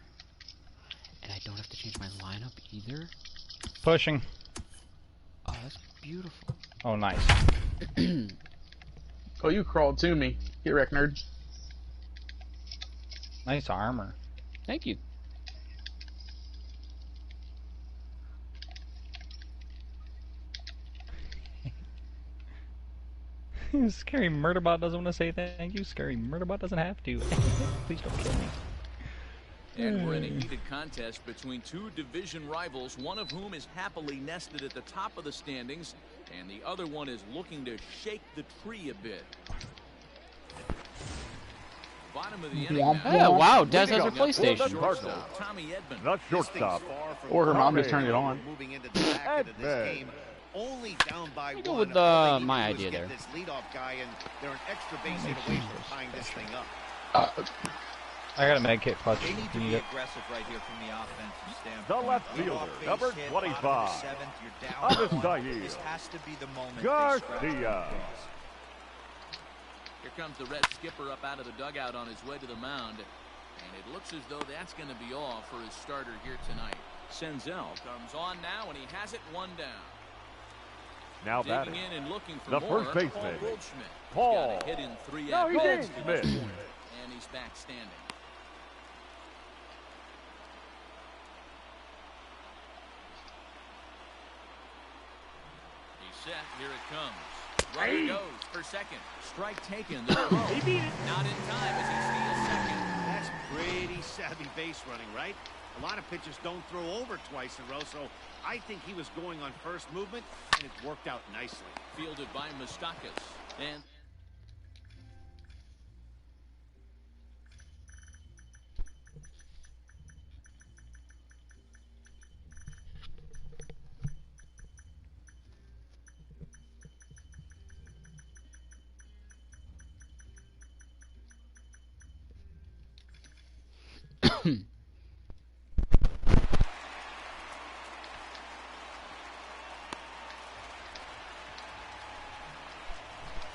And I don't have to change my lineup either. Pushing. Oh, that's beautiful. Oh, nice. Oh, you crawled to me. Get wrecked, nerd. Nice armor. Thank you. Scary Murderbot doesn't want to say thank you. Scary Murderbot doesn't have to. Please don't kill me. And we're in a heated contest between two division rivals, one of whom is happily nested at the top of the standings, and the other one is looking to shake the tree a bit. Bottom of the inning now. Oh, wow, Des has her Leading off PlayStation. for the Cardinals. Tommy Edman. Not shortstop. Or her mom just turned it on. Moving into the back end of this Edman. game, only down by go one. with, All they need my to do is idea get there. This leadoff guy, and they're an extra base hit away from tying this thing up. I got a med kit clutch. They need to You need be it. aggressive right here from the offensive standpoint. The left Lead fielder, off base number hit, 25. bottom of the seventh, you're down by one. This Abisail. has to be the moment they Garcia. scratch the base. Here comes the Red skipper up out of the dugout on his way to the mound. And it looks as though that's going to be all for his starter here tonight. Senzel comes on now, and he has it one down. Now Digging batting. in and looking for The more. first baseman. Paul Goldschmidt. He's Paul. got a hit in 3 Now he's at-bats in. to this Smith. point, and he's back standing. He's set. Here it comes. Runner goes for second. Strike taken. The throw. He beat it. Not in time as he steals second. That's pretty savvy base running, right? A lot of pitchers don't throw over twice in a row, so I think he was going on first movement, and it worked out nicely. Fielded by Moustakas. And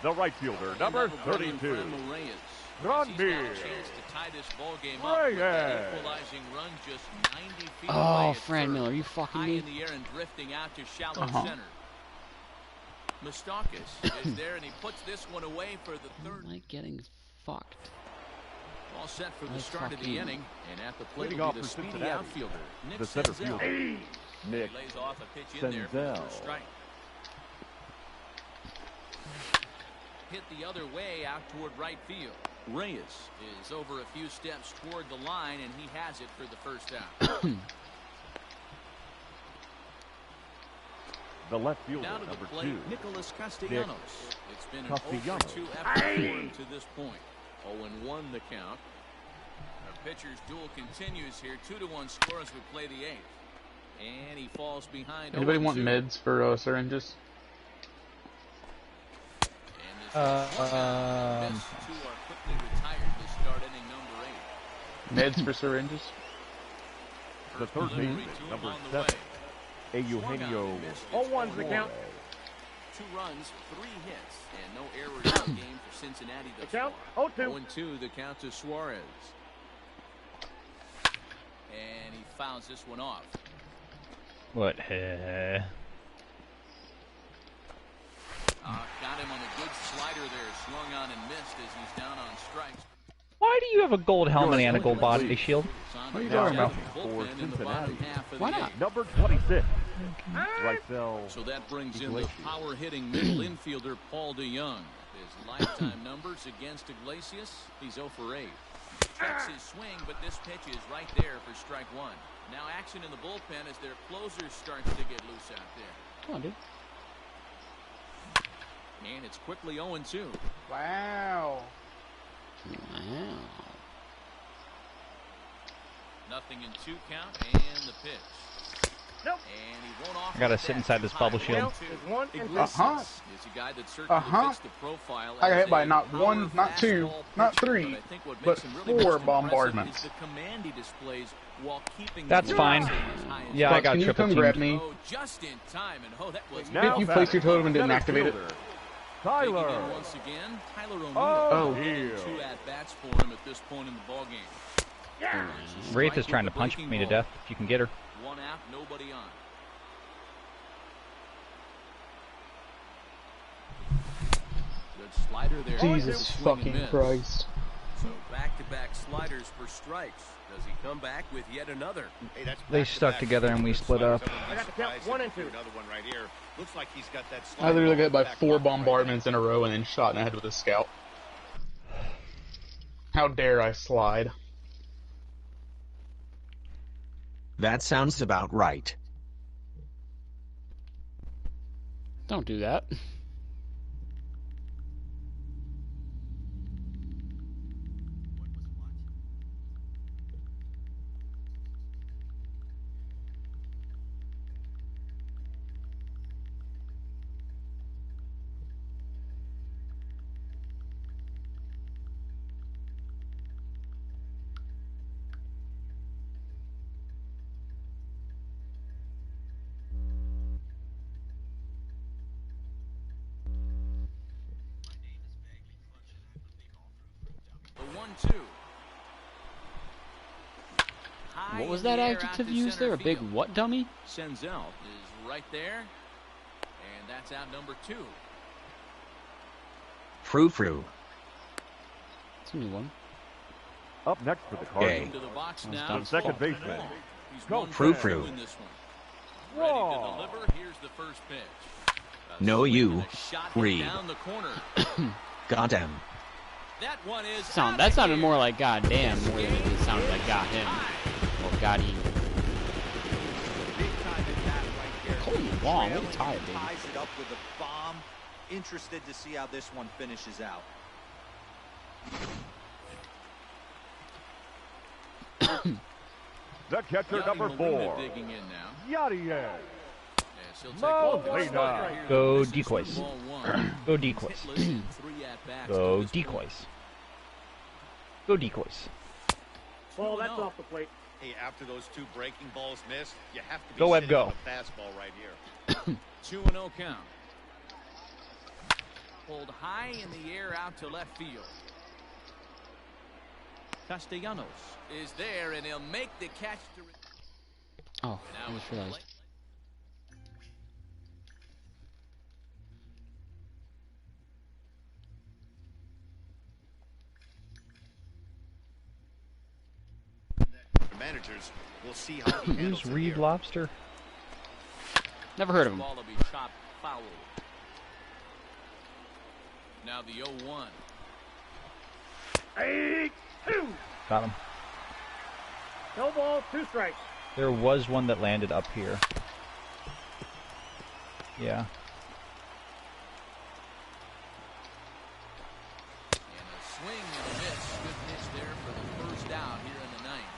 The right fielder, number 32. Reyes. Run He's got a here. chance to tie this ball game up with that equalizing run just 90 feet away Oh, at Fran third. Miller, you fucking High me. in the air and drifting out to shallow Uh-huh. center. Moustakas is there, and he puts this one away for the third. I'm like getting fucked. All set for the Like start of the fucking- inning, and at the plate Leading will off be the for speedy Cincinnati, outfielder, Nick the center Senzel. fielder, Nick He lays off a pitch in there for the Senzel. first strike. Hit the other way out toward right field. Reyes is over a few steps toward the line, and he has it for the first out. The left fielder, Down to the number plate, 2. Nicholas Castellanos. It's been an Castellanos. 0-2 effort for him to this point. 0-1 the count. The pitcher's duel continues here. 2-1 score as we play the 8th. And he falls behind. Anybody want 0-2. meds for syringes? And this is missed. 2 are quickly retired to start inning number 8. Meds for syringes? The third Delivery baseman, to him number on the 7. way. Eugenio. Oh, 0-1's the count. 2 runs, 3 hits, and no errors in the game for Cincinnati thus count, far. 0-2. 0-2, the count to Suarez. And he fouls this one off. What? Got him on a good slider there, swung on and missed as he's down on strikes. Why do you have a gold helmet and a gold body shield? What are you talking about? For Cincinnati. Why not? Number 26. Rysel. So that brings in the power-hitting middle infielder Paul DeYoung. His lifetime numbers against Iglesias, he's 0 for 8. Checks his swing, but this pitch is right there for strike 1. Now action in the bullpen as their closer starts to get loose out there. Come on, dude. And it's quickly 0-2. Wow. Wow. Nothing in 2 count, and the pitch. Nope. And he won't offer I gotta that sit inside this bubble shield. Count is 1 and 2. Uh-huh. Is a guy that certainly fits the profile. I got as hit by a not power 1, not 2, fastball not pitcher, 3, but I think what but makes him really 4 most impressive bombardments. is the command he displays while keeping That's the fine. velocity as high as Yeah, I got Can you triple come grab teamed. me? Oh, just in time, and that was Now you placed your totem and didn't center activate it? fielder, Taking Tyler. in once again, Tyler O'Neill. Oh, 2 at-bats for him at this point in the ballgame. Yeah. Wraith is trying to punch me to death. If you can get her. 1 out, nobody on. Good slider there. Jesus Swing and fucking miss. Christ. So back-to-back sliders for strikes. Does he come back with yet another? Hey, that's They back-to-back stuck together and we good split sliders. up. I wouldn't be I got the count, surprised 1 if and 2. Another one right here. Looks like he's got that I literally got hit by back 4 pocket right bombardments in a row and then shot in the head with a scout. How dare I slide? That sounds about right. Don't do that. The 1-2. What was that adjective used there? A big what dummy? Senzel is right there. And that's out number 2. Frou-frou. It's a new one. Up next for the Cardinals. Into the box That's now. done. The second baseman. He's Go. 1 for Frou-frou. 2 in this one. Ready to deliver. Here's the first pitch. A No, swing you. and a shot hit Read. down the corner. Goddamn. That one is That sounded more like goddamn more than it sounded like got him. Or got him. Big time at bat right there. Holy long, what a tie, baby. Ties it up with a bomb. Interested to see how this one finishes out. The catcher, Yadi number Molina 4. digging in now. Yadier. Yes, he'll take Molina. Go This is decoys. ball 1. Go decoys. Hitless in 3 at-bats Go to this point. decoys. Go decoys. Ball, that's off the plate. Hey, after those 2 breaking balls missed, you have to be Go, Webb, sitting go. on a fastball right here. 2-0 count. Pulled high in the air out to left field. Castellanos is there, and he'll make the catch to. Oh, I Now just it's realized. The managers will see how he handles Who's it Reed here. Lobster? Never heard of him. Ball will be chopped foul. Now the 0-1. 8-2. Got him. No ball, 2 strikes. There was one that landed up here. Yeah. And a swing and a miss. Good pitch there for the first out here in the 9th.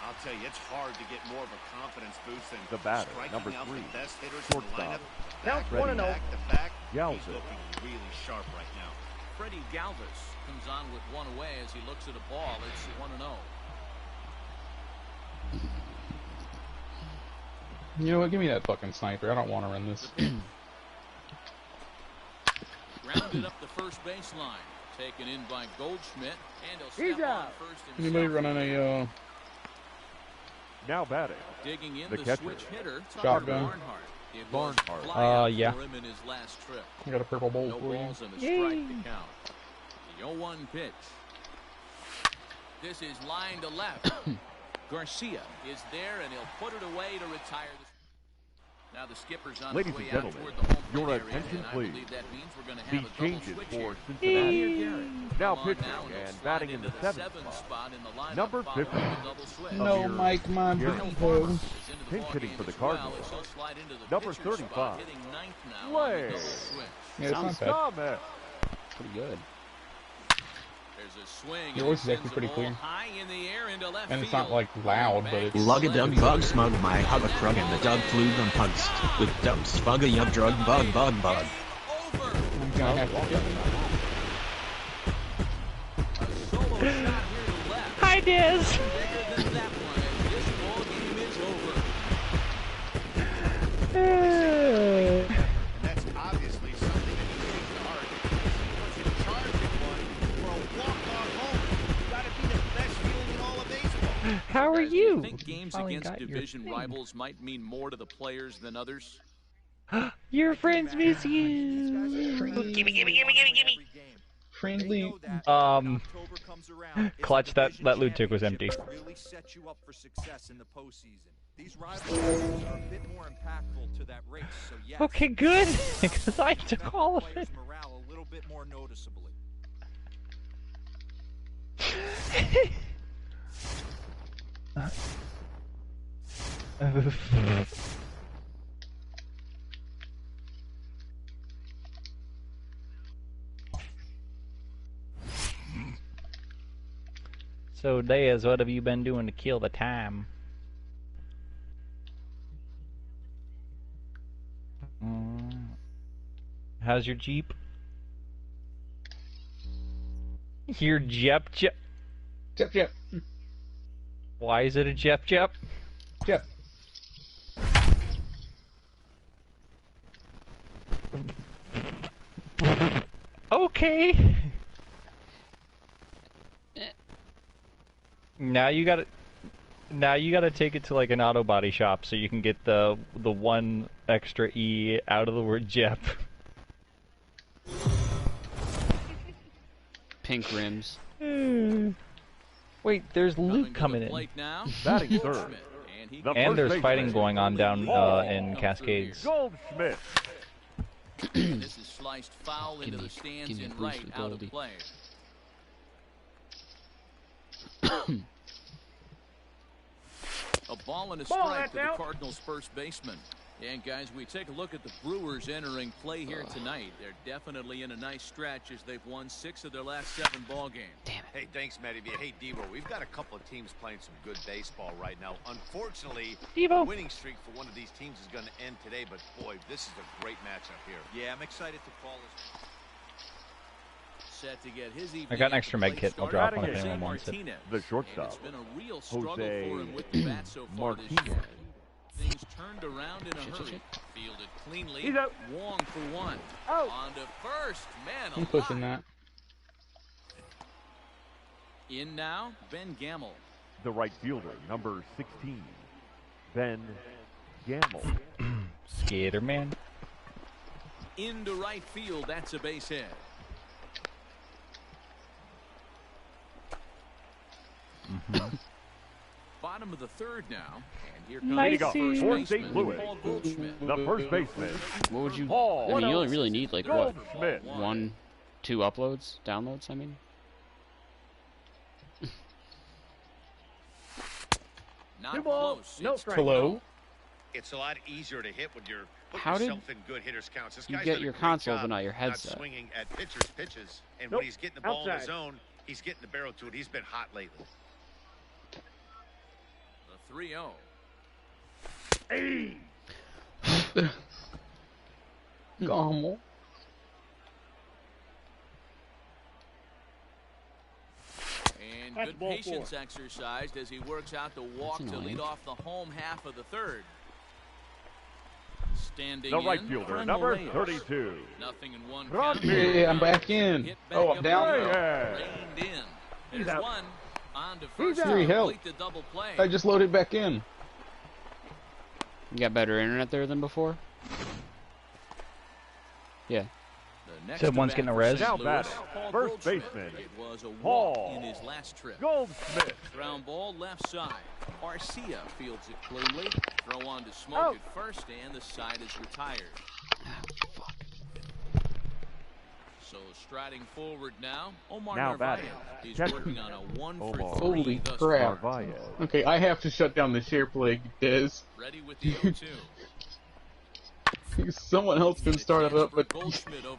I'll tell you, it's hard to get more of a confidence boost than The batter, striking number out 3. the best hitters in the Shortstop. lineup. Count Back, 1-0. back to back. Galvin. He's looking really sharp right now. Freddie Galvis comes on with 1 away as he looks at a ball. It's 1-0. You know what? Give me that fucking sniper. I don't want to run this. Rounded up the first baseline. Taken in by Goldschmidt. And he'll step on first himself. Anybody running a Now batting. Digging in The the catcher. switch hitter. Shotgun. Barnhart. It was fly out yeah. for him in his last trip. I got a purple bowl No for you. balls and a strike to count. The 0-1 pitch. This is line to left. Garcia is there, and he'll put it away to retire. Now the skipper's on Ladies his way and out gentlemen, toward the home your plate area, attention, and I please. believe that means we're going to These have a double changes switch for here. Cincinnati. Now Come on pitching now, he'll and slide batting in into the seventh seventh spot. in the lineup Number following 50. the double switch. No, Here, Mike, my Gary. people. Is into the Pinch ball hitting game for the as well, Cardinals. as he'll slide into the Number pitcher's spot, 35. hitting ninth now on the Play. double switch. Yeah, it's not bad. Thomas. Pretty good. There's a swing. Your voice is and he actually sends pretty the ball clear. high in the air into left And it's not field. like loud, but it's Lug a dug bug smug my hug a krug and the dug flew them pugs with dub spug a yub drug bug bug bug. Over. I'm gonna have to. A solo shot here to left. Hi, Diz. Bigger than that one, and this ball game is over. And that's obviously something that you take to heart. Once you charge at one for a walk-off home, you got to be the best field in all of baseball. How are Guys, do you you? think games Finally against got your division thing. rivals might mean more to the players than others? Your friends miss you. Friendly. Clutch, that loot tick was empty. Really set you up for success in the postseason. These rivalries are a bit more impactful to that race. So yes, Okay, good. Because I took all of players' it. morale a little bit more noticeably. So, Diaz, what have you been doing to kill the time? How's your Jeep? Your Jep Jep? Jep, Jep. Why is it a Jep Jep? Jep. Okay. Now you gotta take it to like an auto body shop so you can get the one extra E out of the word Jep. Pink rims. Wait, there's loot coming in. Batting third. The And first there's baseman. fighting going on down in Cascades. Goldschmidt. This is sliced foul into the stands give me a in boost right, with out of Goldie. play. A ball and a Ball, strike to that's the out. Cardinals' first baseman. And guys, we take a look at the Brewers entering play here tonight. They're definitely in a nice stretch as they've won 6 of their last 7 ball games. Damn it. Hey, thanks, Matty. Hey, Devo, we've got a couple of teams playing some good baseball right now. Unfortunately, Devo. the winning streak for one of these teams is going to end today, but boy, this is a great matchup here. Yeah, I'm excited to call this. Set to get his I got an extra med kit. I'll drop one if Batting anyone wants it. Martinez. The shortstop, And it's been a real struggle Jose for him with the bat so far this Martinez. year. Things turned around in a Shit, hurry. shit, Fielded cleanly. He's out. Wong for 1. Out. On to first. Man I'm pushing alive. that. In now, Ben Gamel. The right fielder, number 16, Ben Gamble. Skater man. Into right field. That's a base hit. Bottom of the third now. And here comes Nice. the first Fourth baseman, St. Louis. Paul Goldschmidt. The first baseman, What would you? Paul I mean, you only really need like what? Goldschmidt. 1, 2 uploads, downloads. I mean. Not Two ball, close. no It's strike. Hello? It's a lot easier to hit when you're putting How did yourself in good hitters counts. This you guy's get done a your great console, job but not your not headset? swinging at pitchers' pitches, and Nope. when he's getting the ball in his Outside. zone, he's getting the barrel to it. He's been hot lately. The 3-0. Hey. Gommel. And That's good ball patience exercised as he works out the walk That's to annoying. lead off the home half of the third. Standing The right in, fielder, Fran number Morales. 32. Nothing in one Run count. me. Yeah, I'm back in. Hit back Oh, I'm up down. the field. Yeah. Reined in. He's There's out. one. On to first out. to Help. complete the double play. I just loaded back in. You got better internet there than before? Yeah. The next Said one's to bat getting a for res. St. Now Louis, batting, Paul first Goldschmidt. baseman, It was a walk Paul in his last trip. Goldsmith. Ground ball left side. Garcia fields it cleanly. Throw on to Smoke at first, and the side is retired. Fuck. So striding forward now, Omar Now Narvaez. batting, He's catcher, working on a 1 for 3 Omar. Holy thus crap. far. Narvaez. Okay, I have to shut down the share play, Des. Ready with the 0-2. Someone else can start it up, but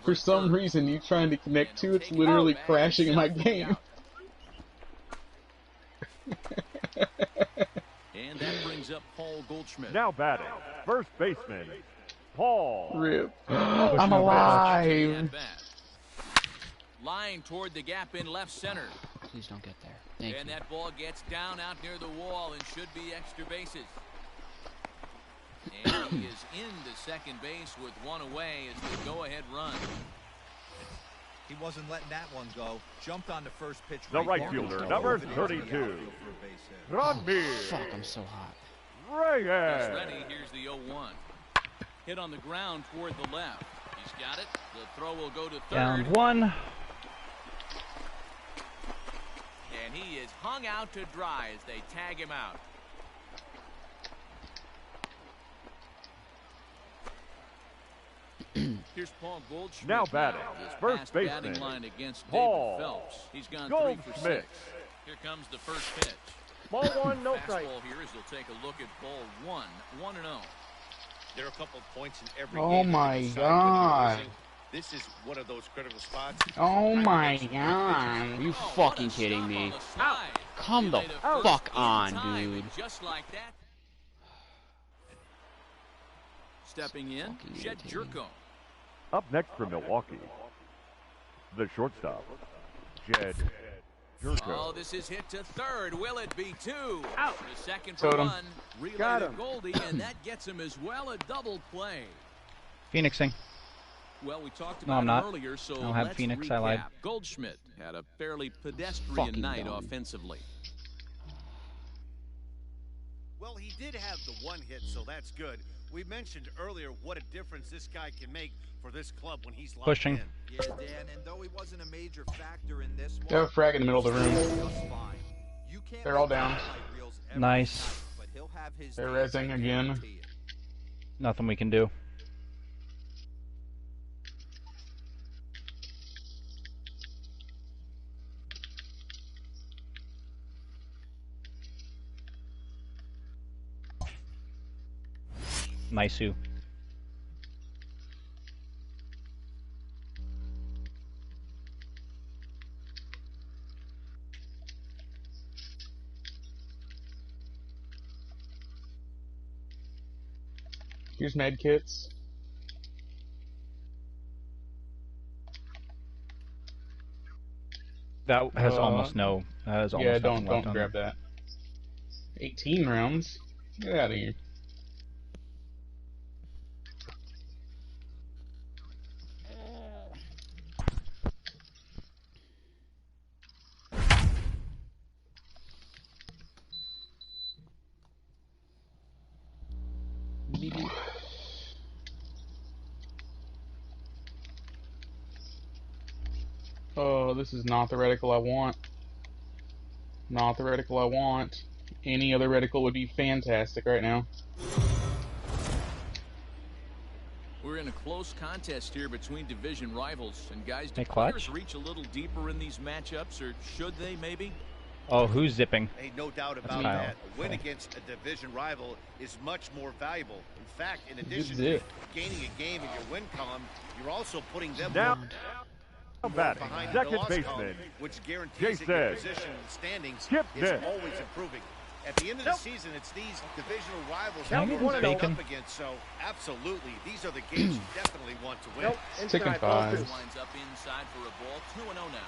for some reason you trying to connect to it's literally crashing my game. And that brings up Paul Goldschmidt. Now batting, first baseman, Paul. Rip. I'm alive. At bat. Line toward the gap in left center. Please don't get there. Thank And you. that ball gets down out near the wall and should be extra bases. And he is into second base with one away as the go-ahead run. He wasn't letting that one go. Jumped on the first pitch. The right there. fielder, Dove number over the outfield 32. for a base hit. Run me. Fuck, I'm so hot. He's Reyes. ready. Here's the 0-1. Hit on the ground toward the left. He's got it. The throw will go to third. Down one. And he is hung out to dry as they tag him out. Here's Paul Goldschmidt. Now batting, His first past baseman, batting line against Paul David Phelps. He's gone 3 for 6. Goldschmidt. Here comes the first pitch. Ball one, no strike. Fastball here as they'll take a look at ball 1, 1-0. There are a couple of points in every Oh game. my that you decide God. when you're losing. This is one of those critical spots. Oh my god. You Oh, fucking what a kidding stop me? on the slide. Come He the made a first fuck in on, time, dude. and just like that. Stepping in, Fucking Jed irritating. Jerko. Up next for Milwaukee, the shortstop, Jed Oh, Jerko. this is hit to third. Will it be 2? Out. The second for Totem. 1. Relay Got to him. Goldie, and that gets him as well a double play. Phoenixing. Well, we talked No, about I'm not. him earlier, so I don't have let's Phoenix, recap. I lied. Goldschmidt had a fairly pedestrian Fucking night dumb. offensively. Well, he did have the one hit, so that's good. We mentioned earlier what a difference this guy can make for this club when he's locked Pushing. in. Yeah, Dan, and though he wasn't a major factor in this They have a one, frag in the middle of the room. just fine. You can't They're all make down. highlight reels every Nice. night, but he'll have his They're days, I rezzing again. guarantee you. Nothing we can do. Nice-oo. Here's med kits. That has Uh, almost no. That has almost Yeah, nothing don't left on grab that. 18 rounds? Get out of here. Oh, this is not the reticle I want. Not the reticle I want. Any other reticle would be fantastic right now. We're in a close contest here between division rivals. And guys, do Hey, Clutch. players reach a little deeper in these matchups, or should they maybe? Oh, who's zipping? Hey, no doubt about Kyle. that. A win Okay. against a division rival is much more valuable. In fact, in Good addition to zip. gaining a game in your win column, you're also putting them Now more batting, behind the second loss baseman, column, which guarantees Jay that your says, position in the standings Skip is this. always improving. At the end of the season, it's these divisional rivals Can I that get you're this going bacon? up against. So, absolutely, these are the games you definitely want to win. Chicken thighs. Lines up inside for a ball, 2-0 now.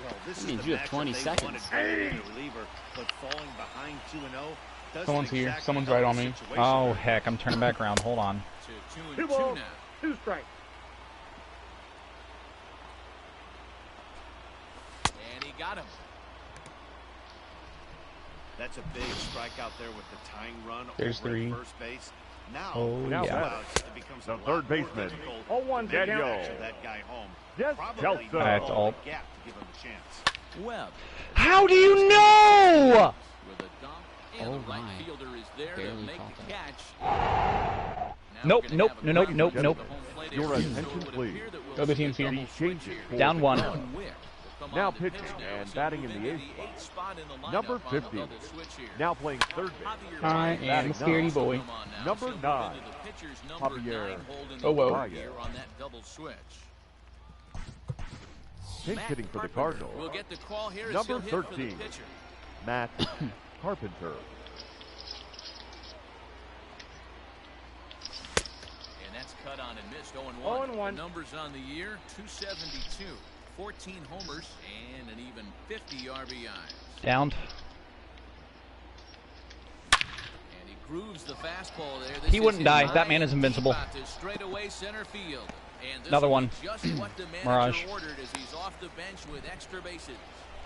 Well, this That is means the you have matchup 20 they seconds. wanted going into the reliever, but falling behind 2-0, Does Someone's things here. exactly Someone's help right the on me. situation. Oh, heck, I'm turning back around. Hold on. To 2 2 and 2 balls, now. 2 strikes. And he got him. That's a big strike out there with the tying run There's over at 3. first base. Now, Oh, Now yeah. batting. it becomes The a lot third more baseman. difficult 0-1 to to Daniel. capture that guy home. Yes, Probably Kelso. need I have to all ult. the gap to give him a chance. Webb. How do you know? With a dump, and Oh the right my. fielder is there to Barely make caught the that. catch. Now Nope, we're gonna nope, have a nope, ground nope, ball nope. to the home plate Your area, so attention, it would please. appear that we'll The other see a team's here. double He switch changes here. for Down the 1. Cardinals. Owen Wick will come Now on to pitch pitching now, and so batting move in the into eighth the eighth spot in the lineup Number on the 50. double switch here. Now playing third base. Javier I Baez am a Batting scaredy ninth. boy. come on now. Number He'll move 9. into the pitcher's number Javier 9 holding Oh, the well. board here on that double switch. Pinch Matt hitting for the Carpenter Cardinals. will get the call here as Number he'll hit for the 13. pitcher. Matt Carpenter. And that's cut on and missed. 0-1. 0-1. The numbers on the year, 272. 14 homers and an even 50 RBIs. Downed. And he grooves the fastball there. This He wouldn't is die. his That man is line invincible. deep out to straightaway center field. And this Another will be one. Just what the manager Mirage. ordered as he's off the bench with extra bases.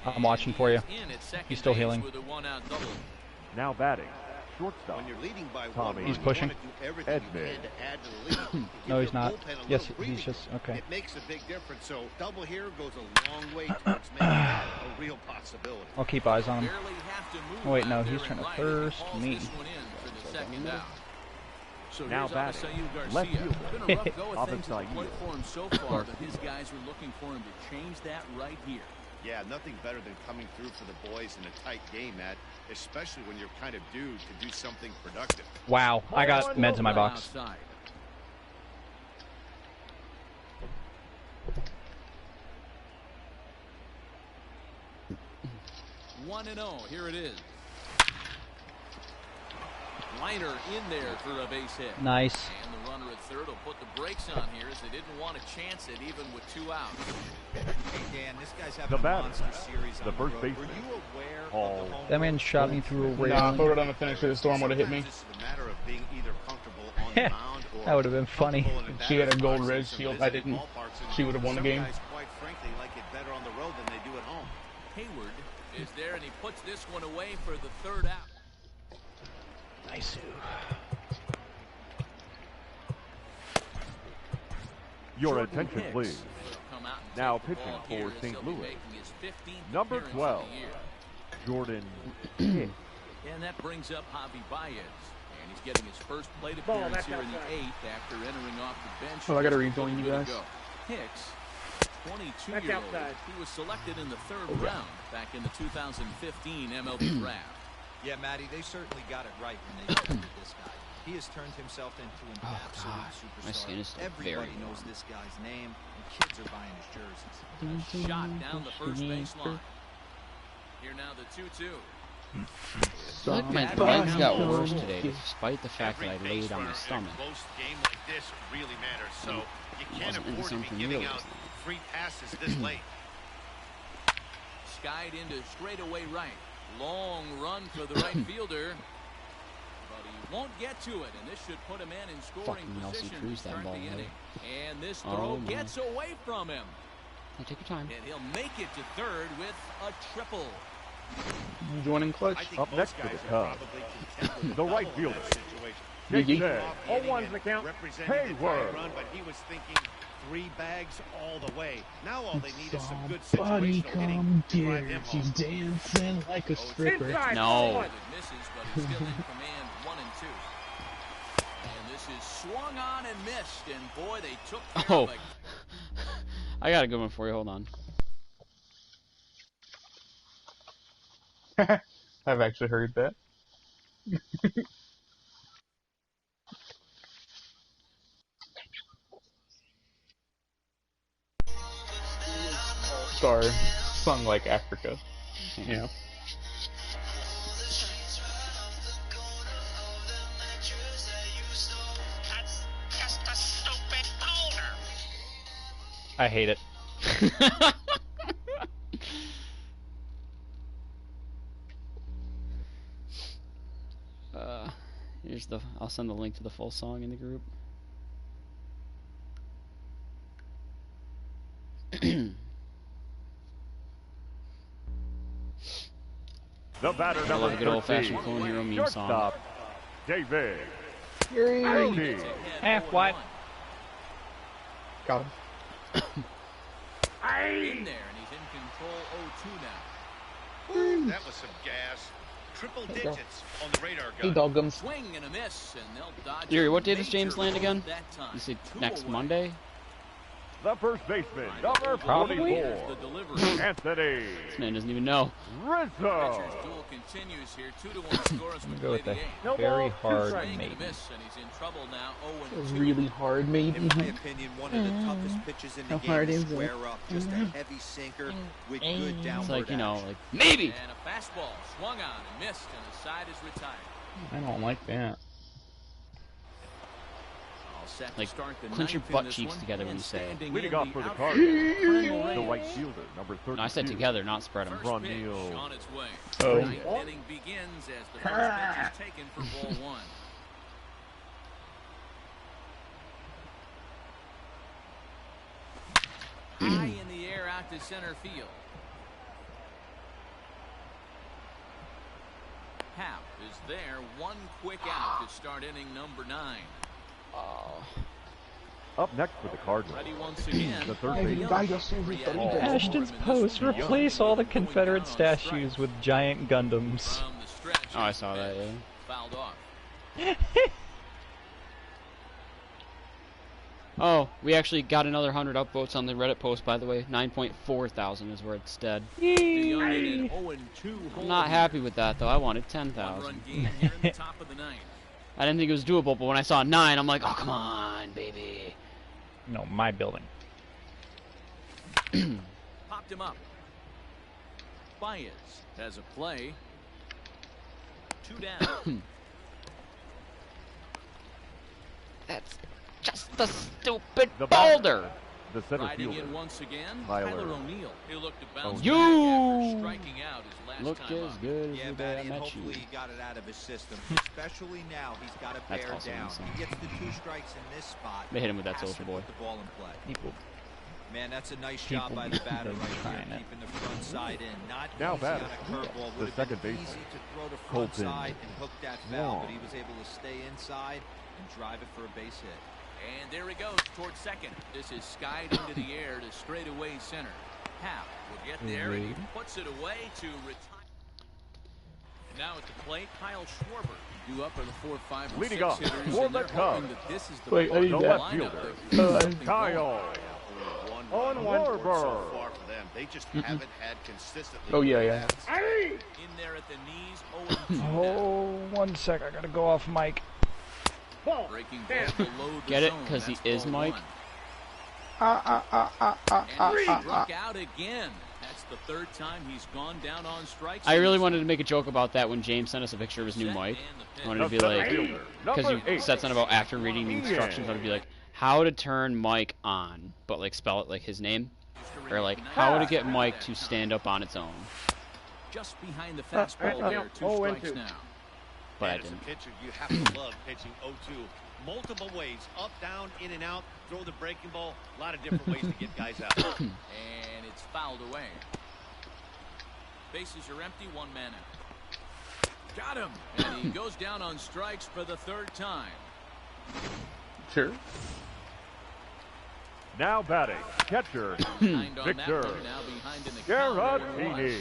I'm watching for you. And in at second He's still base healing. with a one-out double. Now batting. Shortstop. When you're leading by Tommy. one He's run, pushing. you want to do everything you Edmund. can to add to the lead. Give No, he's your not. bullpen a Yes, little breathing he's just room. okay. It makes a big difference. So double here goes a long way towards making that a real possibility. I'll keep eyes on him. Barely have to move Oh, wait, no, out he's there trying in to right if he first hauls me. this one in for the second out. So Now here's batting. Avisail Garcia. Left fielder. It's been a rough go of things at the Avisail. plate for him so far, but his guys are looking for him to change that right here. Yeah, nothing better than coming through for the boys in a tight game, Matt, especially when you're kind of due to do something productive. Wow, I got meds in my box. Outside. One and 0. Here it is. Liner in there for a base hit. Nice. And the runner at third will put the brakes on here as they didn't want to chance it even with 2 outs. Hey, Dan, this guy's having The a batter. monster series The on first road. baseman. Were you aware Paul. of the home That man run shot me through a Nah, railing. throw it on the finisher. The storm would have hit me. Sometimes it's a matter of being either comfortable on the mound or That would have been funny. comfortable in a She had a batter's gold box in red some shield. I visiting didn't. ballparks, and She would have won the some game. guys, quite frankly, like it better on the road than they do at home. Hayward is there and he puts this one away for the third out. Nice. Your Jordan attention, Hicks please. will come out and Now take the pitching ball for here as St. he'll be Louis. making his 15th Number appearance of 12. the year. Jordan Hicks. And that brings up Javi Baez. And he's getting his first plate Ball, appearance that's here in the outside. 8th after entering off the bench. Oh, I gotta Just a rejoin you little bit guys. ago. Hicks, That's 22-year-old. outside. He was selected in the 3rd round back in the 2015 MLB draft. Yeah, Matty, they certainly got it right when they drafted this guy. He has turned himself into an Oh, absolute God. My skin superstar. is still Everybody very knows warm. this guy's name, and kids are buying his jerseys. Shot down the first baseline. Here now the 2-2. I feel like my legs got worse today, despite the fact that I laid on my stomach. Close game like this really matters, so you can't Wasn't in afford to something be giving real out this time. free passes this late. Skied into straightaway right. Long run for the right fielder. But he won't get to it, and this should put him in scoring Fucking Nelson position Cruz to that start ball, the hey. inning. And this Oh, throw my. gets away from him. Hey, take your time. And he'll make it to third with a triple. Joining I clutch. think Up most next for guys the are Cubs. probably content with a The right double in that fielder. situation. Gigi. Jason. Off Oh, hitting one's and the count. representing the Hayward. tying run, but he was thinking 3 bags all the way. Now all they need is some good Somebody situational hitting come to drive here. him She's home. dancing like a stripper. Inside. No. 1. It misses, but he's still in command 1 and 2. And this is swung on and missed, and boy, they took care Oh. of it. I got a good one for you. Hold on. I've actually heard that. Star sung like Africa. Yeah. I hate it. Here's the. I'll send the link to the full song in the group. The batter I number love a good old-fashioned 13, Clone Hero meme song. shortstop, David. Yuri. What? Got him. In there, and he's in control 0-2 now. Ooh, that was some gas. Triple digits on the radar Hey, gun. Doggums. Swing and a miss, and they'll dodge. Yuri, a what day does major James land again? blow that time. You said 2 next away. Monday? The first baseman, number Probably. 44, The delivery. Anthony This man doesn't even know. Rizzo. Pitcher's duel continues here. 2-1 score as I'm we gonna go play with the the eighth. very hard Swing and a maybe. miss, and he's in trouble now. 0-2. Really hard, maybe. In my opinion, one of the toughest pitches in the How game hard to is it? square up. Just a heavy sinker with good downward It's like, you know, action. like, maybe! And a fastball swung on and missed, and the side is retired. I don't like that. All set to Like, start the clench your ninth in butt this cheeks one. together when And you say it. standing Leading in off the for the outfield, Cardinals, Cardinals. the right fielder, number 32. No, I said together, not spread them. First Ron pitch Neal. on its way. Oh. Ninth inning begins as the first pitch is taken for ball one. High in the air out to center field. Hap is there. One quick out to start inning number 9. Up next for the Cardinals, Ready once again. the third Ay, baseman, vaya, soy Rosarito. Ashton's post. Replace all the Confederate statues with giant Gundams. From the stretch, Oh, I saw that, yeah. fouled off. Oh, we actually got another 100 upvotes on the Reddit post, by the way. 9.4 thousand is where it's dead. The young in an 0-2 I'm not happy with that, though. I wanted One-run 10,000. game here in the top of the ninth. I didn't think it was doable, but when I saw 9, I'm like, oh, come on, baby. No, my building. Popped him up. Baez has a play. 2 down. That's just a stupid The batter. boulder. the center Riding fielder. in once again, Tyler. Tyler O'Neill. He looked to bounce You back after striking out his last look time as up. good as Yeah, the day I Matty, and met hopefully you. he got it out of his system. Especially now, he's got to That's bear also down. insane. He gets the 2 strikes in this spot. They hit him with that has Soldier to Boy. put the ball in play. People. Man, that's a nice People job by the batter been right here, trying it. keeping the front side in. Not Now easy on batting, a curveball. the Would have second been baseman, easy to throw to front Colton side and hook that foul, Wong. but he was able to stay inside and drive it for a base hit. And there he goes towards second. This is skied into the air to straightaway center. Hap will get there and he puts it away to retire. And now at the plate, Kyle Schwarber. Due up are the 4, 5, and Leading 6 off hitters, for and the they're hoping Cubs. that this is the Wait, part I of the need that. lineup Fielder. that can get something Kyle. going. One On so Warburg. far for them. They just haven't had consistently. Oh, yeah, good yeah. bats. In there at the knees, 0-2 now. Oh, 1 sec. I gotta go off mic. Breaking ball below the Get it? zone. 'Cause he That's is ball Mike? one. And he struck out again. That's the 3rd time he's gone down on strikes. I really wanted to make a joke about that when James sent us a picture of his new mic. I wanted to be The like, center fielder, because number you 8. said something about after reading the instructions, I would be like, how to turn Mike on, but like spell it like his name, or like how to get Mike to stand up on its own. Just behind the fastball there. 2 strikes now. But I And as a didn't. pitcher, you have to love pitching 0-2. Multiple ways, up, down, in and out, throw the breaking ball. A lot of different ways to get guys out. And it's fouled away. Bases are empty, 1 man out. Got him. And he goes down on strikes for the 3rd time. Sure. Now batting, catcher, Behind on that Victor one, now behind in the count, 0-1. Garatini.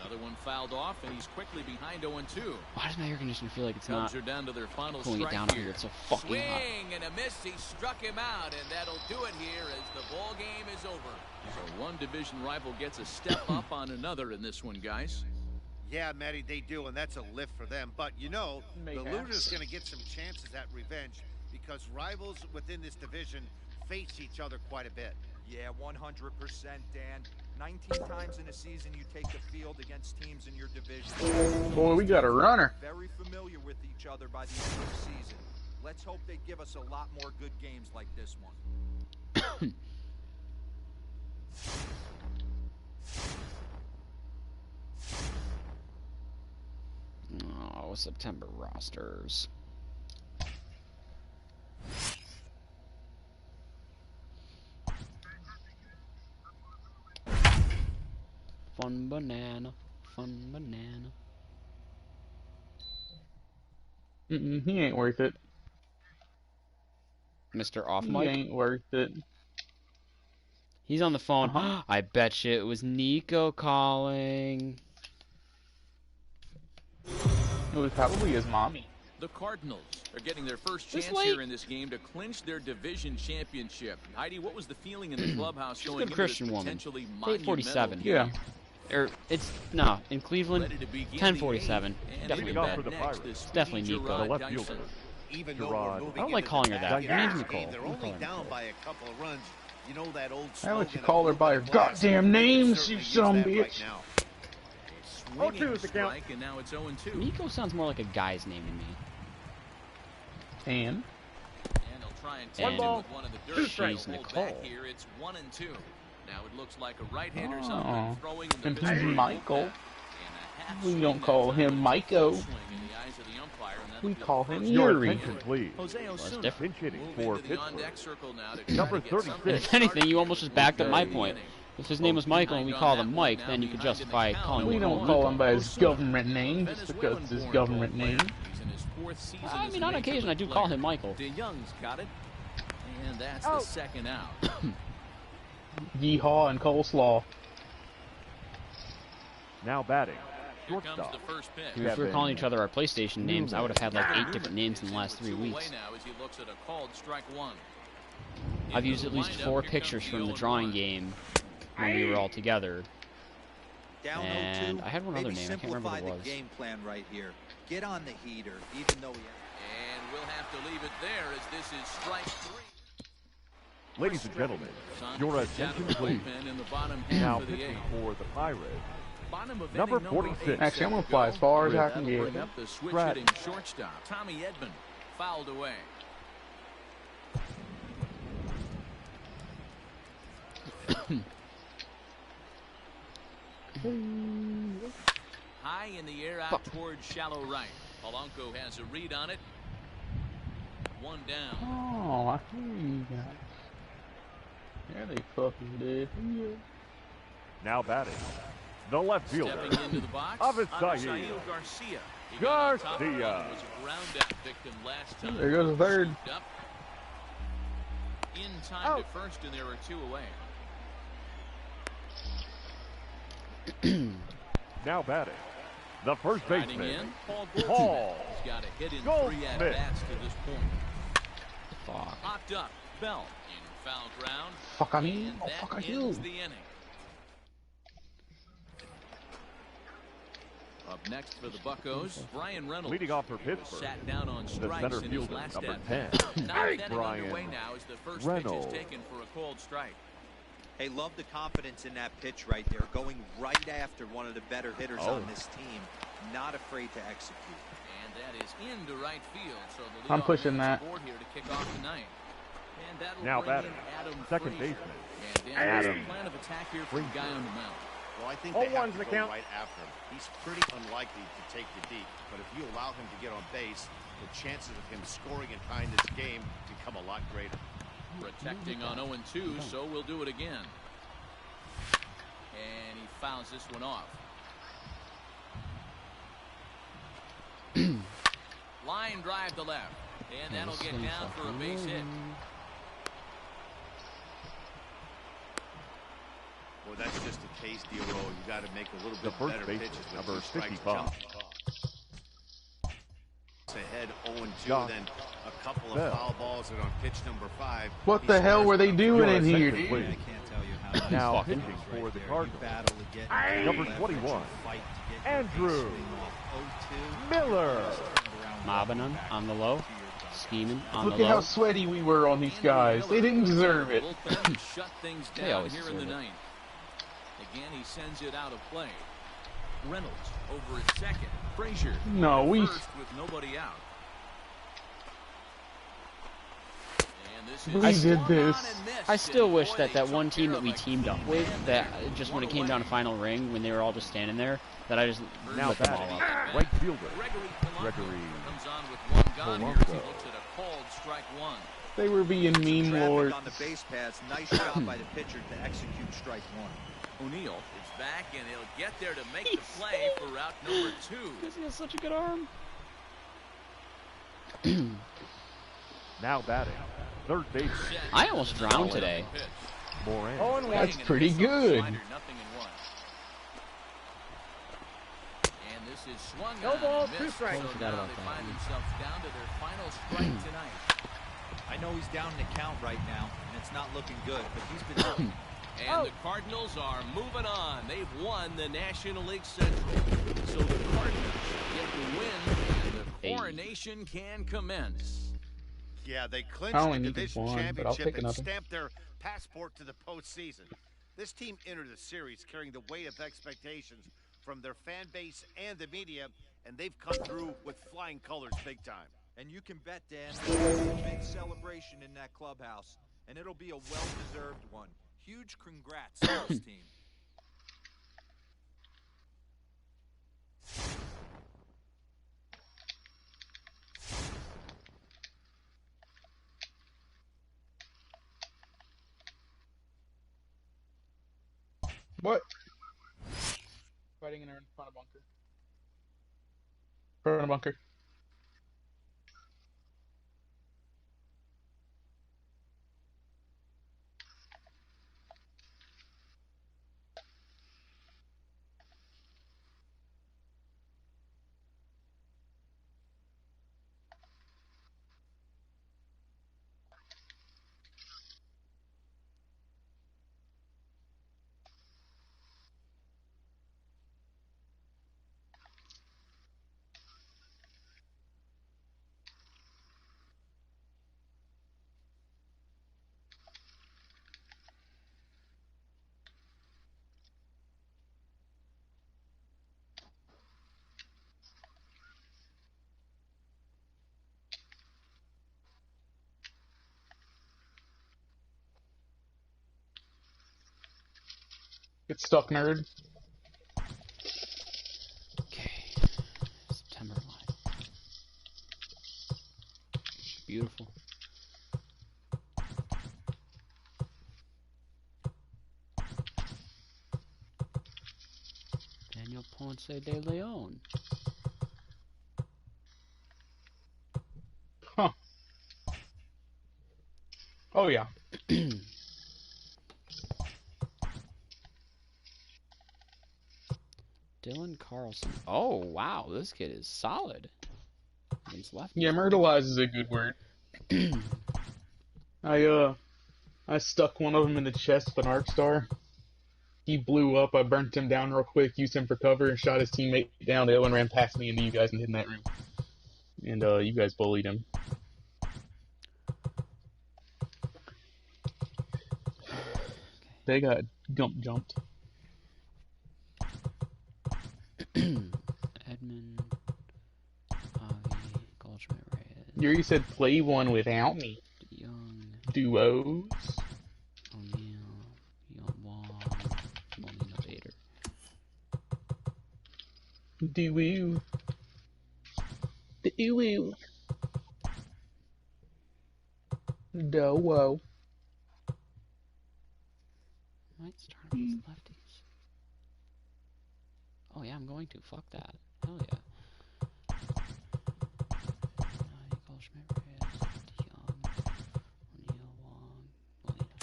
Another one fouled off, and he's quickly behind 0-2. Why does my air conditioner feel like it's Cubs not are down to their final cooling it strike down here. here? It's so fucking Swing hot. and a miss. He struck him out, and that'll do it here as the ball game is over. So one division rival gets a step up on another in this one, guys. Yeah, Matty, they do, and that's a lift for them. But, you know, the Mayhaps. loser's going to get some chances at revenge because rivals within this division face each other quite a bit. Yeah, 100%, Dan. 19 times in a season you take the field against teams in your division. Boy, we got a runner. Very familiar with each other by the end of the season. Let's hope they give us a lot more good games like this one. go. September rosters. Fun banana. Fun banana. He ain't worth it. Mr. Off He Mic? ain't worth it. He's on the phone. I bet you it was Nico calling. It was probably his mommy. The Cardinals are getting their first chance here in this game to clinch their division championship. Heidi, what was the feeling in the clubhouse She's a going good into Christian this woman. potentially 847. Yeah. Or it's no in Cleveland. 1047. Definitely Leading off bad. for the Pirates. It's definitely Nico. The left fielder. Even Gerard. though we're moving I don't like into calling the her that. back Your name's end of the Nicole. game, They're I'm only calling her down Nicole. by a couple of runs. You know that old I'll let slogan you of call her move by the her glass. goddamn They name, could you certainly use son that bitch. right now. Swinging 0-2 is the count. strike, and now it's 0-2. Nico sounds more like a guy's name to me. And And he'll try and tend One it ball, with one of the two dirt. strikes. Hold Nicole. back here. It's 1-2. Now it looks like a right-hander's up Oh. and throwing in the And he's Pittsburgh Michael. bullpen. And a half we swing don't that call time him with a full Maiko. swing in the eyes of the umpire, and that'll We be the call first him Your Yuri. attention, please. Jose Osuna different. Pinch hitting move for into the on-deck Pittsburgh. circle now to try Number to get 36. If anything, you almost just backed up my something point. in the inning. If his name was Michael and we called him Mike, then you could justify calling We him don't call him by his government name just because it's his government name. He's in his fourth season I as mean, a on major occasion I league do player. call him Michael. DeYoung's got it, and that's the second out. Yeehaw and coleslaw. Now batting. Here comes Shortstop. the first pitch. If we were calling each other our PlayStation names, I would have had like 8 different names in the last 3 Two away weeks. now as he looks at a called strike one. I've used at least 4 pictures from the drawing game when we were all together. Down And 0-2, I had one other maybe name. I can't remember simplify what it was. the game plan right here. Get on the heater, even though he. And we'll have to leave it there as this is strike three. Ladies and gentlemen, Saunders your is out attention, of the please. bullpen in the bottom half Now of the pitching eighth. for the Pirates. Bottom of Number inning 46. 8, Actually, I'm gonna set fly go. as far as I That'll can get. bring up the switch Brad. hitting shortstop. Tommy Edman fouled away. High in the air out towards shallow right. Polanco has a read on it. One down. Oh, I hear you guys. Yeah, they fucking did. Now batting. The left fielder. Stepping into the box, Avisail. Avisail Garcia. He got on top of it and Garcia. was a ground out victim last time. There goes the third. Scooped up. In time to first, and there are 2 away. Now batting. The first Riding baseman. in, Paul Goldschmidt. Paul He's got a hit in 3 Goldschmidt. at-bats to this point. Fuck. Popped up. Bell in foul ground. Fuck I mean, And oh that fuck I ends do. the inning. Up next for the Buccos, Brian Reynolds. Leading off for Pittsburgh. Sat down on The strikes center in his fielder, last number at-bat. 10. Ninth inning Brian underway now as the first Reynolds. pitch is taken for a called strike. Hey, love the confidence in that pitch right there. Going right after one of the better hitters on this team. Not afraid to execute. And that is into right field. So the I'm leadoff pushing man that. is aboard here to kick off the ninth. And that'll Now bring batting. in Adam Second Frazier. baseman. And Dan, what's the plan of attack here for the guy on the mound? Well, I think they have 0-1's to the go count. right after him. He's pretty unlikely to take the deep, but if you allow him to get on base, the chances of him scoring and tying this game become a lot greater. Protecting on 0-2, so we'll do it again. And he fouls this one off. Line drive to left. And that'll get down for a base hit. Well, that's just a case, D'Aro. You got to make a little The bit first better baseman, pitches. with number two strikes 55. jump. Ahead 0-2, Josh then a couple of Bell. foul balls and on pitch number 5. What the hell were they doing in here, attention, dude? please. I can't tell you how much Now fucking pitching right for the there. Cardinals. You battle to get Number leverage 21, and fight to get your Andrew base swing off 0-2. Miller. Mobbing him on the low. Scheming on Look the at how low. sweaty we were on these guys. They didn't deserve it. Bullpen shut things They down always here in the deserve it. ninth. Again, he sends it out of play. Reynolds over at second. Frazier No, we. first with nobody out. And We did this. I still wish that that one team that we teamed up with, that just when it came down to final ring, when they were all just standing there, that I just Now lit them all batting, up. right fielder. Gregory Gregory comes on with one gone here as he Polanco. looks at a cold strike one. They were being meme Traffic lords. on the base paths. Nice job by the pitcher to execute strike one. O'Neill is back, and he'll get there to make the play for route number 2. Because he has such a good arm. Now batting, third base. I almost drowned today. Moran. That's pretty good. And this is swung No on ball, and 2 missed. strikes. So Forgot now about they that. find themselves down to their final strike tonight. I know he's down in the count right now, and it's not looking good, but he's been... And the Cardinals are moving on. They've won the National League Central. So the Cardinals get the win, and the coronation can commence. Yeah, they clinched I only the need division one, but I'll championship take and another. stamped their passport to the postseason. This team entered the series carrying the weight of expectations from their fan base and the media, and they've come through with flying colors big time. And you can bet, Dan, there'll be a big celebration in that clubhouse, and it'll be a well-deserved one. Huge congrats to this team. What? Fighting in front of bunker. Front of bunker. Get stuck, nerd. Okay. September line. Beautiful. Daniel Ponce de Leon. Huh. Oh, yeah. Dylan Carlson. Oh, wow. This kid is solid. He's left. Yeah, myrtleize is a good word. I stuck one of them in the chest with an arc star. He blew up. I burnt him down real quick, used him for cover, and shot his teammate down. The other one ran past me into you guys and hid in that room. And you guys bullied him. They got jumped. Edmund, Avi, Goldschmidt, Reyes, Yuri said play one without me. Young, Duos. O'Neill, Young Wong, Molina Bader. Duo. Duo. Duo. Might start with lefties. Oh yeah, I'm going to. Fuck that. Hell yeah. Goldschmidt, Reyes, DeYoung, O'Neill, Wong, Molina.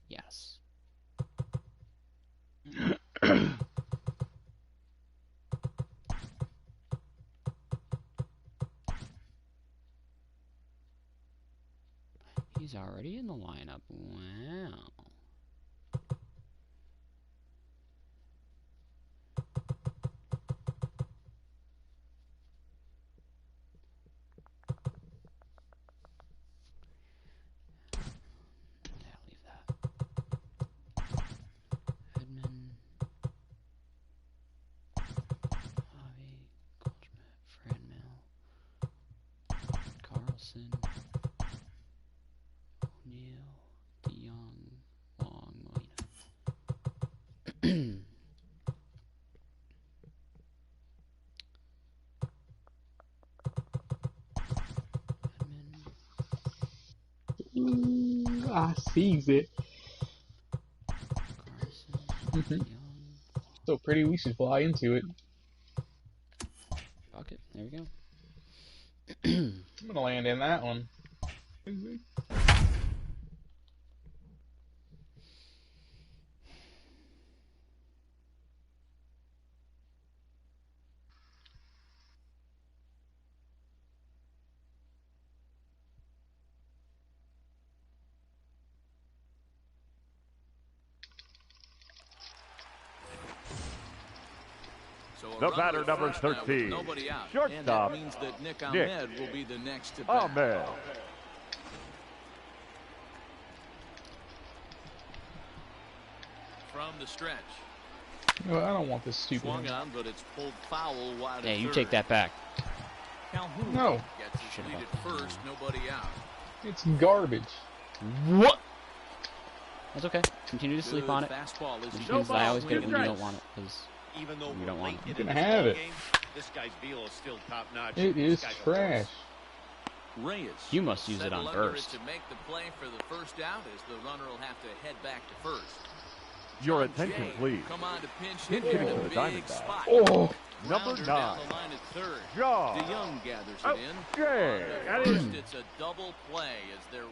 Yes. He's already in the lineup. Wow. Yeah, leave that. Edmund, Avi, Goldschmidt, Franmil, Carlson, I sees it. So pretty, we should fly into it. Fuck it. There we go. I'm gonna land in that one. The batter, number 13. Shortstop, and that means that Nick Ahmed will be the next to bat. Ahmed. From the stretch. Well, I don't want this stupid Swung one. on, but it's pulled foul wide. Hey, you take that back. Calhoun No. gets his lead at first, nobody out. It's garbage. What? That's okay. Continue to sleep Good on it. fastball as he Which goes means I always get it when you strikes. don't want it, because Even though you don't want it. You can have it. This guy's velo is still top notch. It is This guy's a trash. Reyes. You must use it settle on under burst. to make the play for the first out as the runner will have to head back to first. Your John attention, Jay please. Come on to pinch Pinch hit hitting in for a the big Diamondbacks. spot. Oh, Number Grounder down 9. the line at third. Jaw. DeYoung gathers Oh, it in. Jay. On to first, it's a double play as they're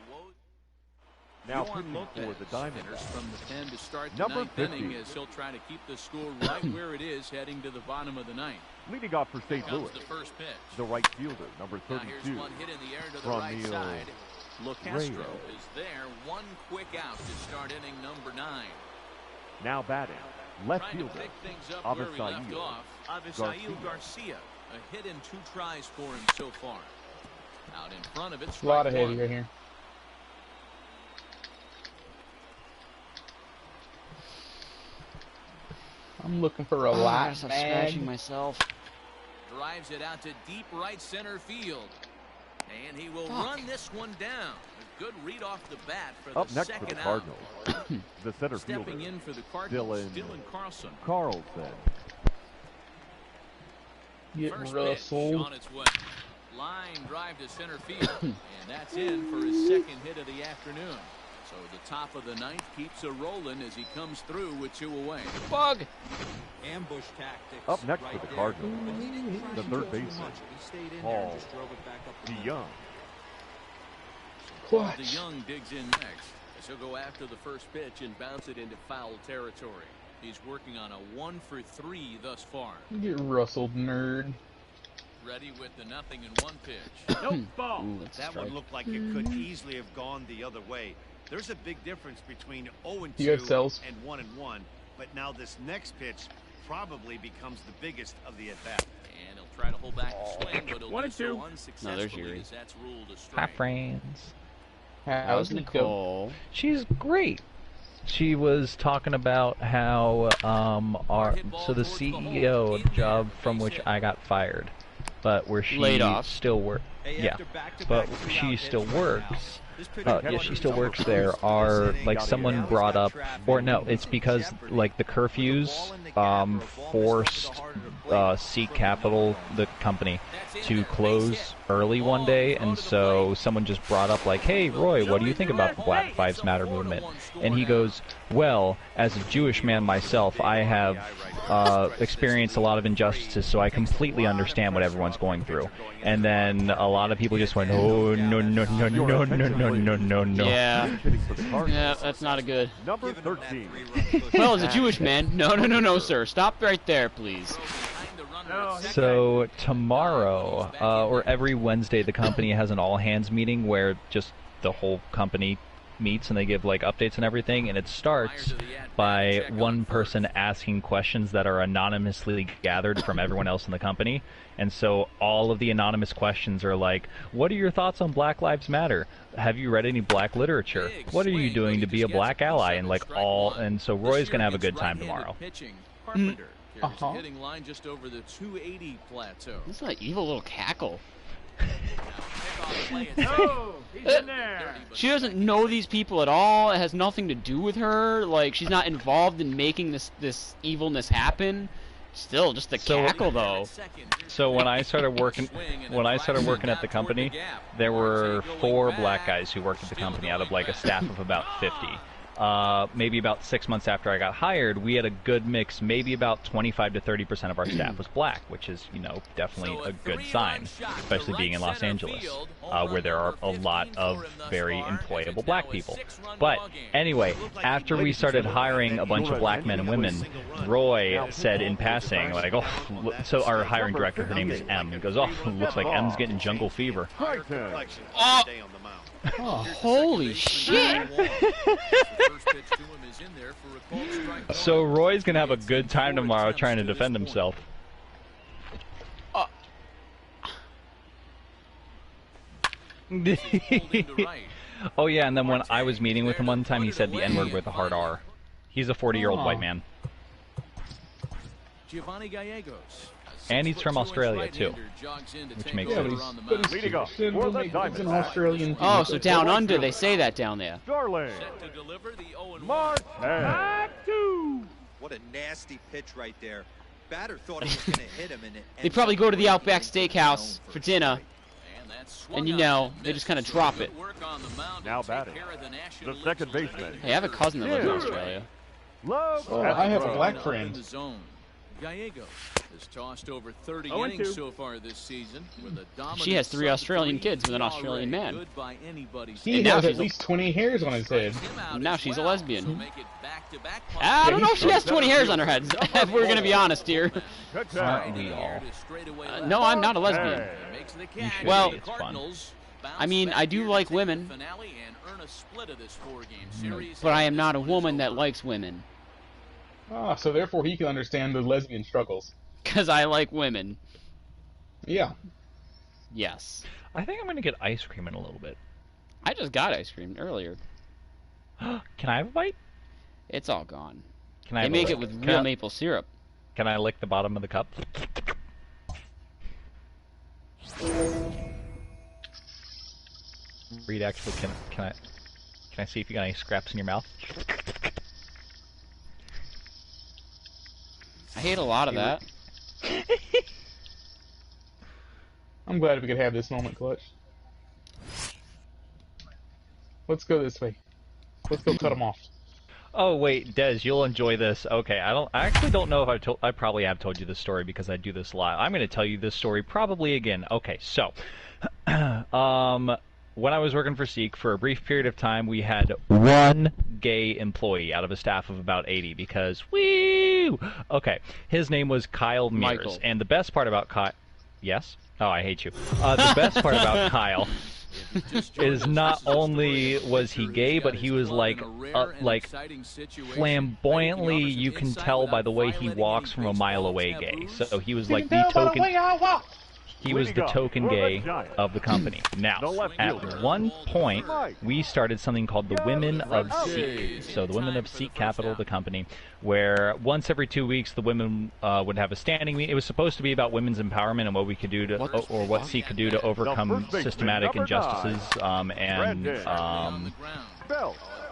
Now Yohan pitching Lopez for the enters Diamondbacks. from the pen to start the Number ninth 50. inning as he'll try to keep the score right where it is heading to the bottom of the ninth. Leading off for Here St. comes Louis, the first pitch. the right fielder, number Now here's 32. one hit in the air to the From right Neil side. LeCastro Reyes. is there. One quick out to start inning number 9. Now batting, left Trying to fielder, pick things up where he left Avisail off. Avisail Garcia. A hit and 2 tries for him so far. Out in front of it, a lot strike of heavy one. right here. I'm looking for a light I'm bag. scratching myself. Drives it out to deep right center field. And he will Fuck. run this one down. A good read off the bat for the up next for second the out. Cardinals, the center Stepping fielder, in for the Cardinals, Dylan Dylan Carlson. Carlson. Getting First pitch rustled. on its way. Line drive to center field. And that's in for his second hit of the afternoon. So the top of the ninth keeps a rolling as he comes through with 2 away. Bug! Ambush tactics. Up next right for the there. Cardinals, But he didn't try the to third do too baseman, much. He stayed in there Paul and just drove it back up the middle. DeYoung. Clutch. DeYoung digs in next as he'll go after the first pitch and bounce it into foul territory. He's working on a 1 for 3 thus far. Get rustled, nerd. Ready with the 0-1 pitch. No ball. Ooh, that's a That one strike. looked like it could easily have gone the other way. There's a big difference between 0-2 You have cells? and 1-1, but now this next pitch probably becomes the biggest of the at-bat. And he'll try to hold back the swing, but he'll 1 do and 2. so No, there's unsuccessfully Yuri. as that's ruled a Hi, strike. friends. That was Nicole. She's great. She was talking about how the CEO of the job from which I got fired, but where she Laid off. still works. Hey, Yeah, after back-to-back but two-out she hits still from the works. mound, this pitcher Yeah, got she under still double works cruise there. this Are inning. like Now someone he's brought got up, traffic. or no? It's He's because jeopardy. like the curfews forced Seek Capital, the company, to close early one day, and so someone just brought up like, "Hey, Roy, what do you think about the Black Lives Matter movement?" And he goes, "Well, as a Jewish man myself, I have experienced a lot of injustices, so I completely understand what everyone's going through." And then a lot of people just went, "Oh, no, no, no, no, no, no, no, no, no." Yeah. Hitting for the Cardinals, Yeah, that's not a good. number Giving him that 13. three-run push. Well, as a Jewish man, no, sir. Stop right there, please. So tomorrow, or every Wednesday, the company has an all-hands meeting where just the whole company meets and they give like updates and everything, and it starts by one person asking questions that are anonymously gathered from everyone else in the company. And so all of the anonymous questions are like, what are your thoughts on Black Lives Matter? Have you read any black literature? What are you doing to be a black ally? And like all, and so Roy's gonna have a good time tomorrow. Carpenter carries Uh-huh. a hitting line just over the 280 plateau. That's an evil little cackle. Oh, he's in there. She doesn't know these people at all. It has nothing to do with her. Like, she's not involved in making this evilness happen. Still, just the cackle though. So when I started working at the company, there were 4 black guys who worked at the company out of like a staff of about 50. Maybe about 6 months after I got hired, we had a good mix. Maybe about 25 to 30% of our staff was black, which is, you know, definitely a good sign, especially being in Los Angeles, where there are a lot of very employable black people. But anyway, after we started hiring a bunch of black men and women, Roy said in passing, like, oh, so our hiring director, her name is M, he goes, oh, looks like M's getting jungle fever. Oh! Oh, holy shit! So Roy's gonna have a good time tomorrow trying to defend himself. Oh yeah, and then when I was meeting with him one time, he said the N-word with a hard R. He's a 40-year-old white man. And he's from Australia, too. Which makes sense. Leading off for the Diamondbacks. An Australian. Oh, so down under, they say that down there. Starling. Martin. What a nasty pitch right there. Batter thought he was going to hit him, and They probably go to the Outback Steakhouse for dinner, and you know, they just kind of drop it. Now batting. The second baseman. Hey, I have a cousin that lives in Australia. Oh, I have a black friend. Gallego has tossed over 30 innings so far this season with a dominant. She has 3 Australian kids with an Australian man. He has at least 20 hairs on his head. Now she's a lesbian. I don't know if she has 20 hairs on her head, if we're going to be honest here. Aren't we all? No, I'm not a lesbian. Well, it's fun. I mean, I do like women, but I am not a woman that likes women. Ah, so therefore he can understand the lesbian struggles. Because I like women. Yeah. Yes. I think I'm going to get ice cream in a little bit. I just got ice cream earlier. Can I have a bite? It's all gone. Can I They make it with real maple syrup. Can I lick the bottom of the cup? Reed, actually, can I see if you got any scraps in your mouth? I hate a lot of that. I'm glad we could have this moment, Clutch. Let's go this way. Let's go cut him off. Oh wait, Des, you'll enjoy this. Okay, I actually don't know if I probably have told you this story because I do this a lot. I'm going to tell you this story probably again. Okay, so when I was working for Seek for a brief period of time, we had one gay employee out of a staff of about 80 because woo. Okay, his name was Kyle Mears, Michael. and the best part about Kyle, yes. Oh, I hate you. The best part about Kyle is not only was he gay, but he was like flamboyantly, you can tell by the way he walks from a mile away gay. So he was like the token. He was the token gay of the company. Now, at one point, we started something called the Women of Seek. So the Women of Seek Capital, the company, where once every 2 weeks the women would have a standing meeting. It was supposed to be about women's empowerment and what we could do to, or what Seek could do to overcome systematic injustices and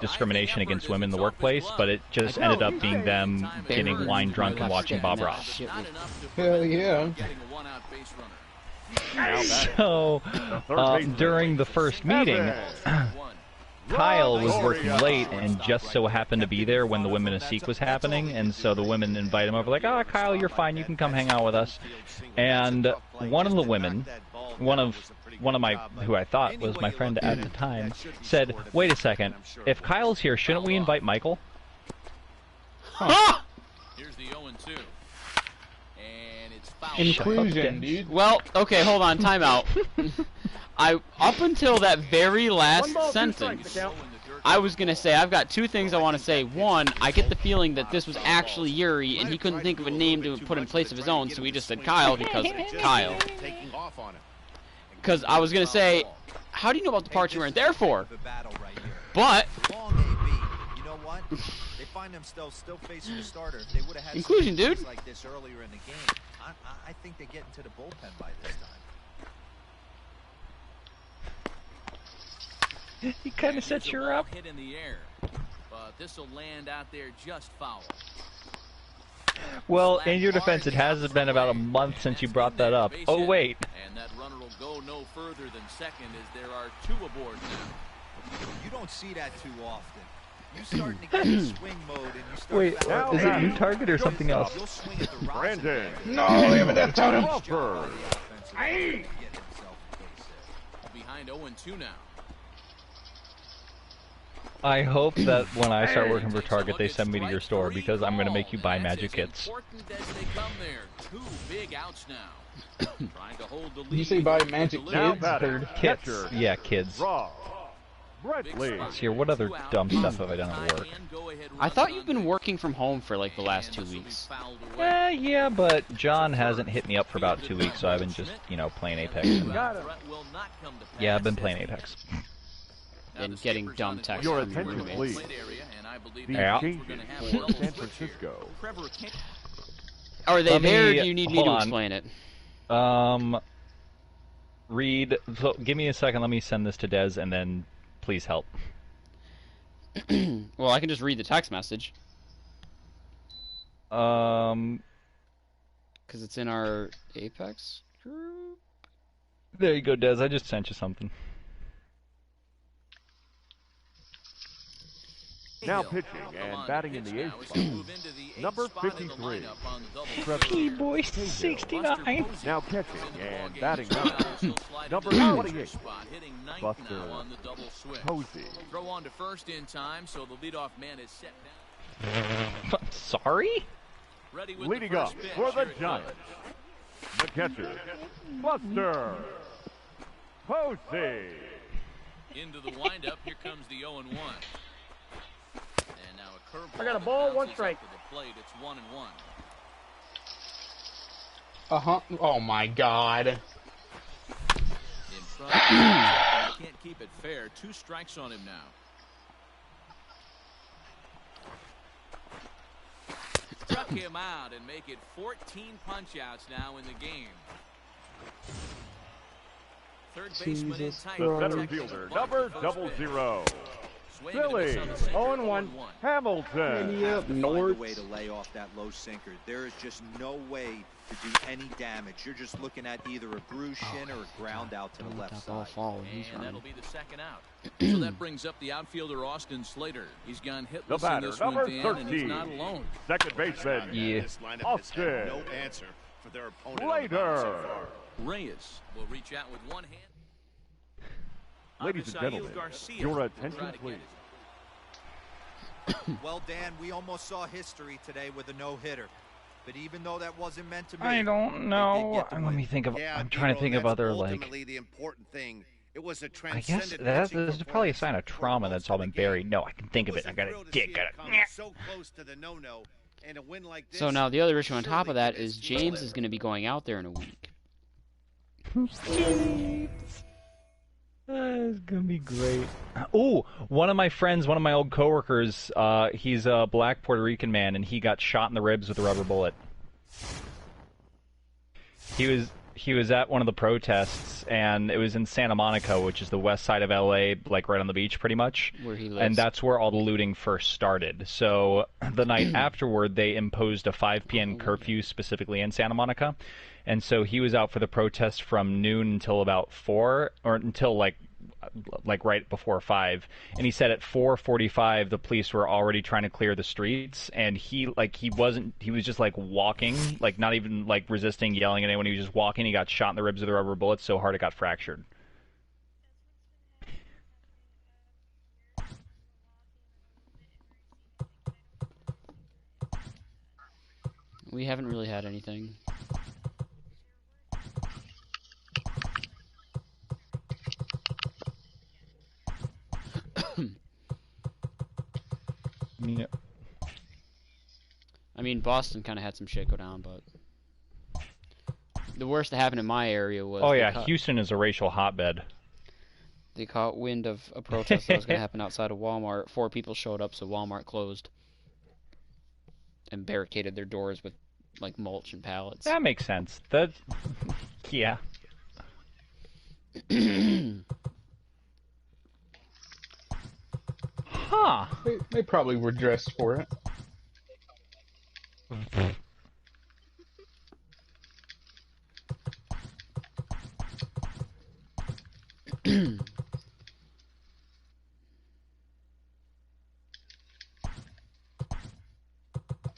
discrimination against women in the workplace, but it just ended up being them getting wine drunk and watching Bob Ross. Hell yeah. So, during the first meeting, Kyle was working late and just so happened to be there when the Women of Seek was happening, and so the women invited him over, like, "Ah, Kyle, you're fine, you can come hang out with us." And one of the women, one of my, who I thought was my friend at the time, said, "Wait a second, if Kyle's here, shouldn't we invite Michael?" Huh. Here's the 0-2. Inclusion, dude. Well, okay, hold on, timeout. Up until that very last sentence, I was gonna say I've got 2 things I want to say. One, I get the feeling that this was actually Yuri, and he couldn't think of a name to put in place of his own, so he just said Kyle because Kyle. Because I was gonna say, how do you know about the parts you weren't there for? But they find themselves still facing the starter. If they would have had inclusion, dude. Like this earlier in the game, I think they get into the bullpen by this time. He kind of sets you up. Hit in the air, but this will land out there just foul. Well, in your defense, it has been about a month since you brought that up. Oh, wait. And that runner will go no further than second as there are 2 aboard now. You don't see that too often. You starting to get in swing mode and you start. Wait, is it new target or something else? You'll swing at the Brandon. No, leave it at totem. Crawford. Behind 0-2 now. I hope that when I start working for Target, they send me to your store because I'm going to make you buy magic kits. Two big outs now. Trying to hold the lead. Did you say buy magic Now kids? batting. Third. Kits. Yeah, kids. Draw. Brett Lee. Here, what other dumb stuff have I done at work? I thought you've been working from home for like the last 2 weeks. Yeah, but John hasn't hit me up for about 2 weeks, so I've been just, you know, playing Apex. And, yeah, I've been playing Apex. And getting dumb texts Your from your attention, roommates. please. The Yeah. changes for San Francisco. Are they Let there, or me- do you need me hold to on. explain it? Read. So, give me a second. Let me send this to Dez, and then please help. Well, I can just read the text message. Because it's in our Apex group. There you go, Dez. I just sent you something. Now pitching and batting in the 8th spot. Number 53. Boy 69. Now catching and batting number 28. Buster Posey. Throw on to first in time, so the leadoff man is set down. Sorry? Ready with Leading the up first pitch. for the Giants. The catcher, Buster Posey. Into the windup, here comes the 0-1. And now a curveball. I got a ball, one strike. To the plate, it's 1-1. Oh my God. In front, he can't keep it fair. 2 strikes on him now. Struck him out and make it 14 punch-outs now in the game. Third baseman in tight. The center fielder, number 00. Philly, 0-1. Hamilton. Yep, Find a North. way to lay off that low sinker. There is just no way to do any damage. You're just looking at either a bruised shin or a ground out to the Don't let left that ball side. fall. He's And that'll running. be the second out. So that brings up the outfielder Austin Slater. He's gone hitless The batter, in this number one, Dan, and he's 13. not alone. Second baseman, Yeah. This lineup has Austin. had no answer for their opponent on the mound so Slater. far. Reyes will reach out with one hand. Ladies and Abisail gentlemen, Garcia your will attention, try to get please. it. Well, Dan, we almost saw history today with a no-hitter. But even though that wasn't meant to be, I don't they did know. get the Let win. me think of. Yeah, I'm trying to Dero, think of that's other like. ultimately the important thing. It was a I guess transcendent that's pitching this is probably a performance sign of for trauma most that's of all the been game. buried. No, I can think of was it. I a got thrill a to dick. see Got it come it. so close to the no-no, and a win like this So now the other issue on top of certainly that gives is Philly James is going to be going out there in a week. It's gonna be great. Oh, one of my friends, one of my old coworkers, he's a black Puerto Rican man, and he got shot in the ribs with a rubber bullet. He was at one of the protests, and it was in Santa Monica, which is the west side of LA, like right on the beach, pretty much. Where he lives. And that's where all the looting first started. So the night afterward, they imposed a 5 p.m. curfew specifically in Santa Monica. And so he was out for the protest from noon until about 4, or until like right before 5. And he said at 4:45 the police were already trying to clear the streets, and he was just like walking, like not even like resisting yelling at anyone. He was just walking. He got shot in the ribs with a rubber bullet so hard it got fractured. We haven't really had anything. Yeah. I mean, Boston kind of had some shit go down, but the worst that happened in my area was Oh yeah, Houston is a racial hotbed. they caught wind of a protest that was going to happen outside of Walmart. 4 people showed up, so Walmart closed and barricaded their doors with like mulch and pallets. That makes sense. That, yeah. Huh. They probably were dressed for it.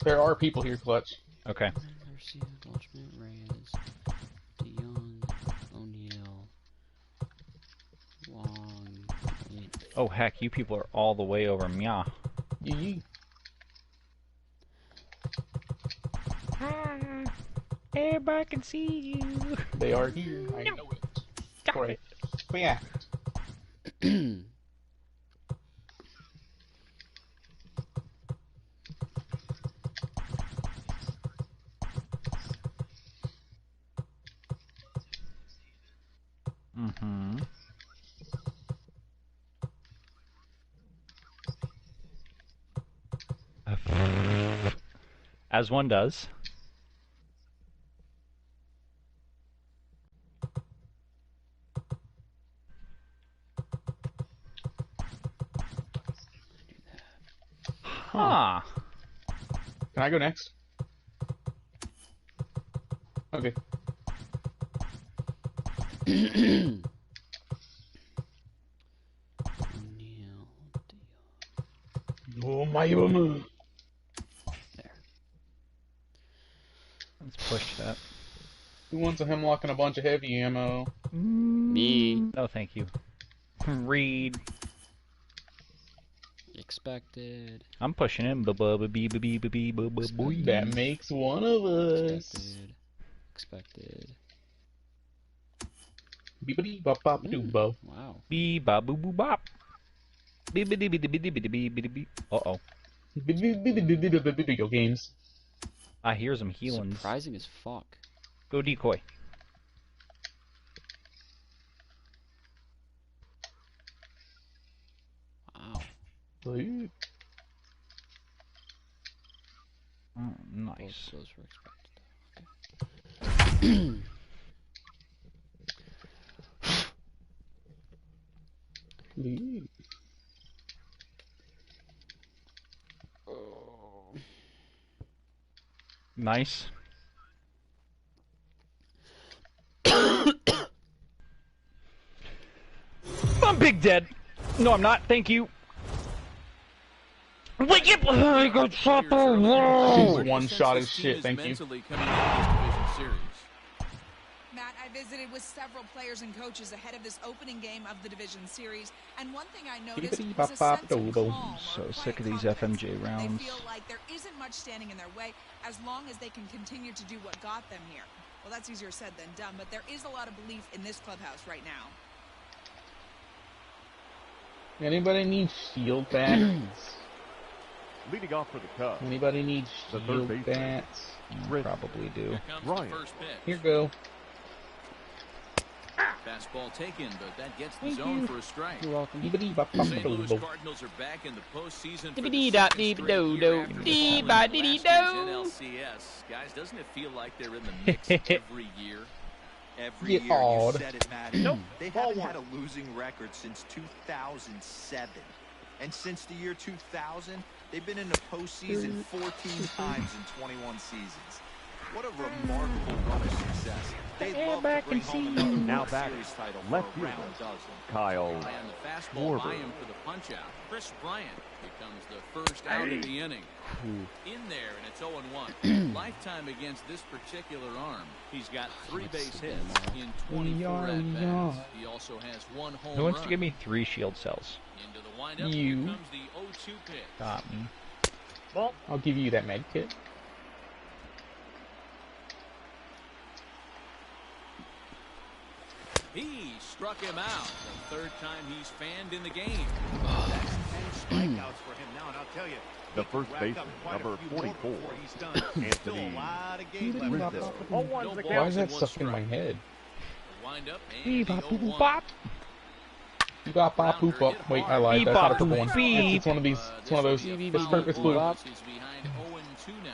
There are people here, Clutch. Okay. Garcia, Goldschmidt, Reyes, DeYoung, O'Neal, Long. Oh heck, you people are all the way over Mya. Yee. Hi. Everybody can see you. They are here. I know it. Right. But yeah. Mm-hmm. As one does. Huh. Can I go next? Okay. O'Neal, Oh my mama. There. Let's push that. Who wants a hemlock and a bunch of heavy ammo? Me. No, thank you. Reed. Expected. I'm pushing him. That makes one of us. Expected. Beepity bop bop doo bo. Wow. Bee ba boo boo bop. Uh-oh. Video games. I hear some healings. Surprising as fuck. Go decoy. Wow. Dude. Oh, nice. Those were expected. Okay. Dude. Oh. Nice. I'm big dead. No, I'm not. Thank you. Wait, yep. I got shot. She's one shot as shit. Thank you. Matt, I visited with several players and coaches ahead of this opening game of the division series, and one thing I noticed was a sense of calm. So sick of these FMJ rounds. They feel like there isn't much standing in their way as long as they can continue to do what got them here. Well, that's easier said than done, but there is a lot of belief in this clubhouse right now. Anybody need shield bats? Leading off for the Cubs. Anybody need The third shield baseman. bats? Probably do. Ryan. Here go. Fastball taken, but that gets the zone for a strike. You're welcome. St. Louis Cardinals are back in the postseason for the Dee-ba-dee-da, second straight dee-ba-do-do, year after dee-ba-dee-dee-do. falling last year's NLCS. Guys, doesn't it feel like they're in the mix every year? Every Get year, odd. you said it, Matt. Nope. They Ball haven't one. had a losing record since 2007. And since the year 2000, they've been in the postseason 14 times in 21 seasons. What a remarkable run of success. They'd love to bring home another Now World batting, Series title for left a round fielder, dozen. Kyle And the fastball by Schwarber. him for the punch-out. Chris Bryant becomes the first out of the inning. In there, and it's 0-1. Lifetime against this particular arm. He's got 3 base hits in 24 at-bats. He also has 1 home Who wants run. to give me 3 shield cells? Into the windup, You. here comes the 0-2 pitch. Got me. Well, I'll give you that med kit. He struck him out. The 3rd time he's fanned in the game. That's 10 strikeouts for him now, and I'll tell you, The first baseman, number 44, Anthony Rizzo. 0-1's the Why count. is that stuck in my head? The windup and Beep the bop boop 0-1. bop. You got bop poop up. Wait, I lied. That's not a purple one. It's one of these. It's one of those. It's purple. It's blue. This is behind 0-2 now.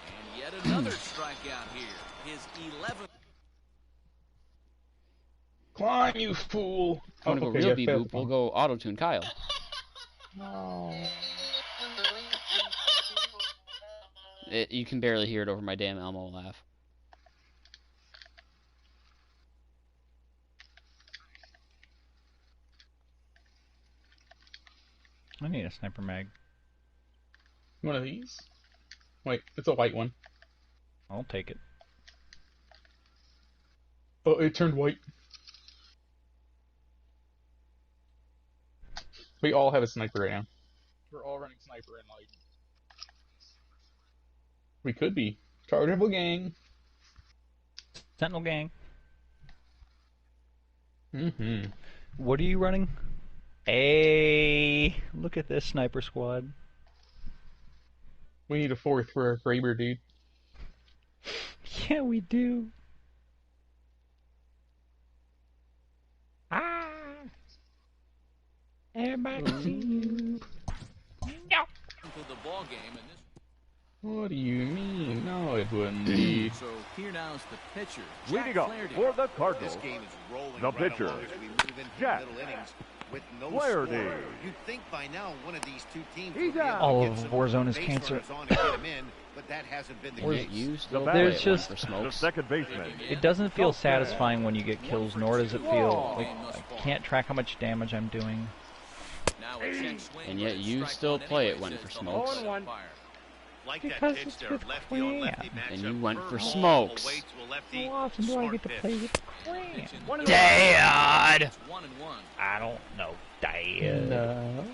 And yet another strikeout here. His 11th. Climb, you fool! If you want to go real yeah, beep failed boop, we'll one. go auto-tune Kyle. No. You can barely hear it over my damn Elmo laugh. I need a sniper mag. One of these? Wait, it's a white one. I'll take it. Oh, it turned white. We all have a sniper right now. We're all running sniper and like. We could be. Chargeable gang. Sentinel gang. Mm-hmm. What are you running? Hey, look at this sniper squad. We need a 4th for a Kraber, dude. Yeah, we do. Ah! Everybody see you. No. To the ball game, and this. What do you mean? No, it wouldn't be. So here now is the pitcher. Leading up for the Cardinals, This game is rolling the right pitcher, along as we move into Jack the middle innings with no Flaherty. score. You'd think by now one of these two teams He's would be able out. to All get of some Warzone is base cancer. runners on and get 'em in, but that hasn't been the Or is case. it you The still batter, play There's it just- for the smokes? second baseman. It doesn't feel Okay. satisfying when you get kills, nor does it feel like I can't track how much damage I'm doing. Now a check swing, And yet but it's you strike still one play it anyway, when says for the smokes. umpire. 0-1. Like Because that pitch it's there, with lefty on lefty Cram. matchup. And you went for Curveball smokes. away to a lefty. How often do I Smart get to pitch. play with Cram? Pitch in the 1-1. Dad! It's 1-1. I don't know, Dad. No.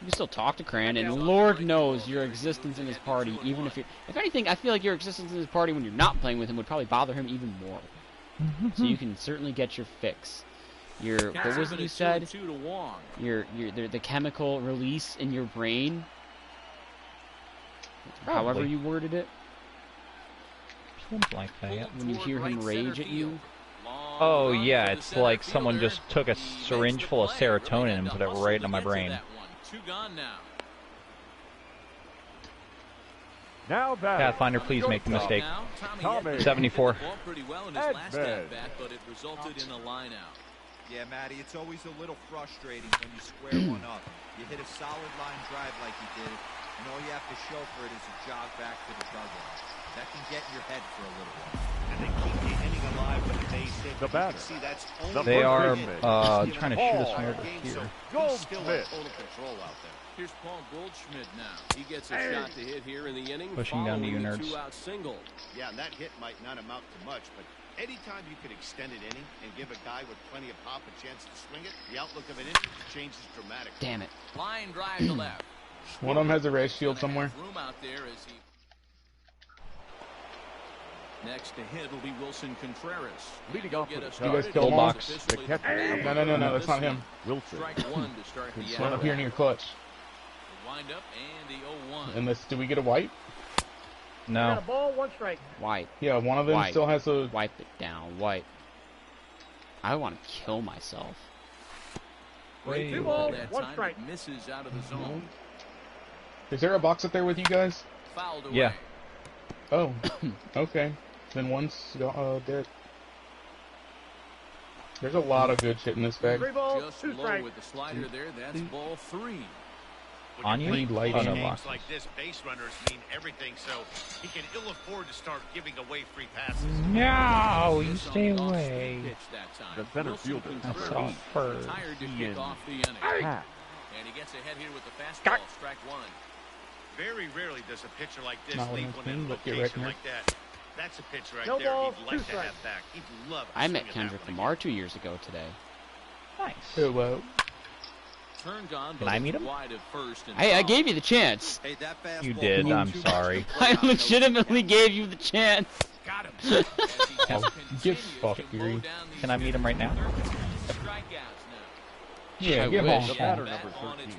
You can still talk to Cran, and Lord knows your existence in his party, even if you're... If anything, I feel like your existence in his party when you're not playing with him would probably bother him even more. So you can certainly get your fix. Your... What was it you said? 2-2 to Wong. The chemical release in your brain? However Probably. you worded it. Something like that. When you hear him rage at you. Oh yeah, it's like someone just took a syringe full of serotonin and put it right into my brain. Two gone now. Now back. Pathfinder, please make the mistake. Now, Tommy. 74. Ball pretty well in his last at bat, but it resulted in a line out. Yeah, Matty, it's always a little frustrating when you square one up. You hit a solid line drive like you did, and all you have to show for it is a jog back to the dugout. That can get in your head for a little while. And they keep the inning alive with a base hit. The but you can batter. see that's The only They first are baseman. trying to shoot us Ball. from over game, here. so Gold he's still in Smith. total control out there. Here's Paul Goldschmidt now. He gets a shot to hit here in the inning. Pushing down to you following nerds. two-out single. Yeah, and that hit might not amount to much, but anytime you can extend an inning and give a guy with plenty of pop a chance to swing it, the outlook of an inning changes dramatically. Damn it. Line drive to left. One of them has a red shield somewhere. Room out there as he... Next to hit will be Wilson Contreras. Leading off Get with us the You guys started. kill He's box. officially The catcher. the No, that's not him. Wilson. Strike one to start the One up here at-bat. near clutch. The windup and the 0-1. Unless, do we get a wipe? Got No. a ball, 1 strike. Wipe. Yeah, one of them Wipe. still has a... Wipe it down. Wipe. I want to kill myself. Great Two ball balls, that 1 time, strike. but misses out of the zone. Is there a box up there with you guys? Fouled away. Yeah. Oh, okay. Then one's dead. There's a lot of good shit in this bag. 3 balls, Just 2 low strikes. with the slider there. That's ball 3. On you? Need light Oh, in no it. box. Like this, base runners mean everything, so he can ill afford to start giving away free passes. No, you Miss on stay the off-speed away. pitch that time. The center Wilson fielder. I Contreras saw first. retired to Ian. kick off the inning. Pat. And he gets ahead here with the fastball. Strike one. Very rarely does a pitcher like this Not leave when one in a look at location Reckner. like that. That's a pitch right No there balls, he'd 2 like to strikes. have back. He'd love to I met swing at that Kendrick one Lamar 2 years ago today. Nice. Oh, well. Turned on, Can I meet it's him? wide at first and Hey, I foul. gave you the chance. Hey, that fastball You did, blew I'm too much sorry. to play I out. legitimately gave you the chance. Got him. Oh, get fucked, Erie. Can I meet him right now? Yeah, I give wish. The him. batter number 13.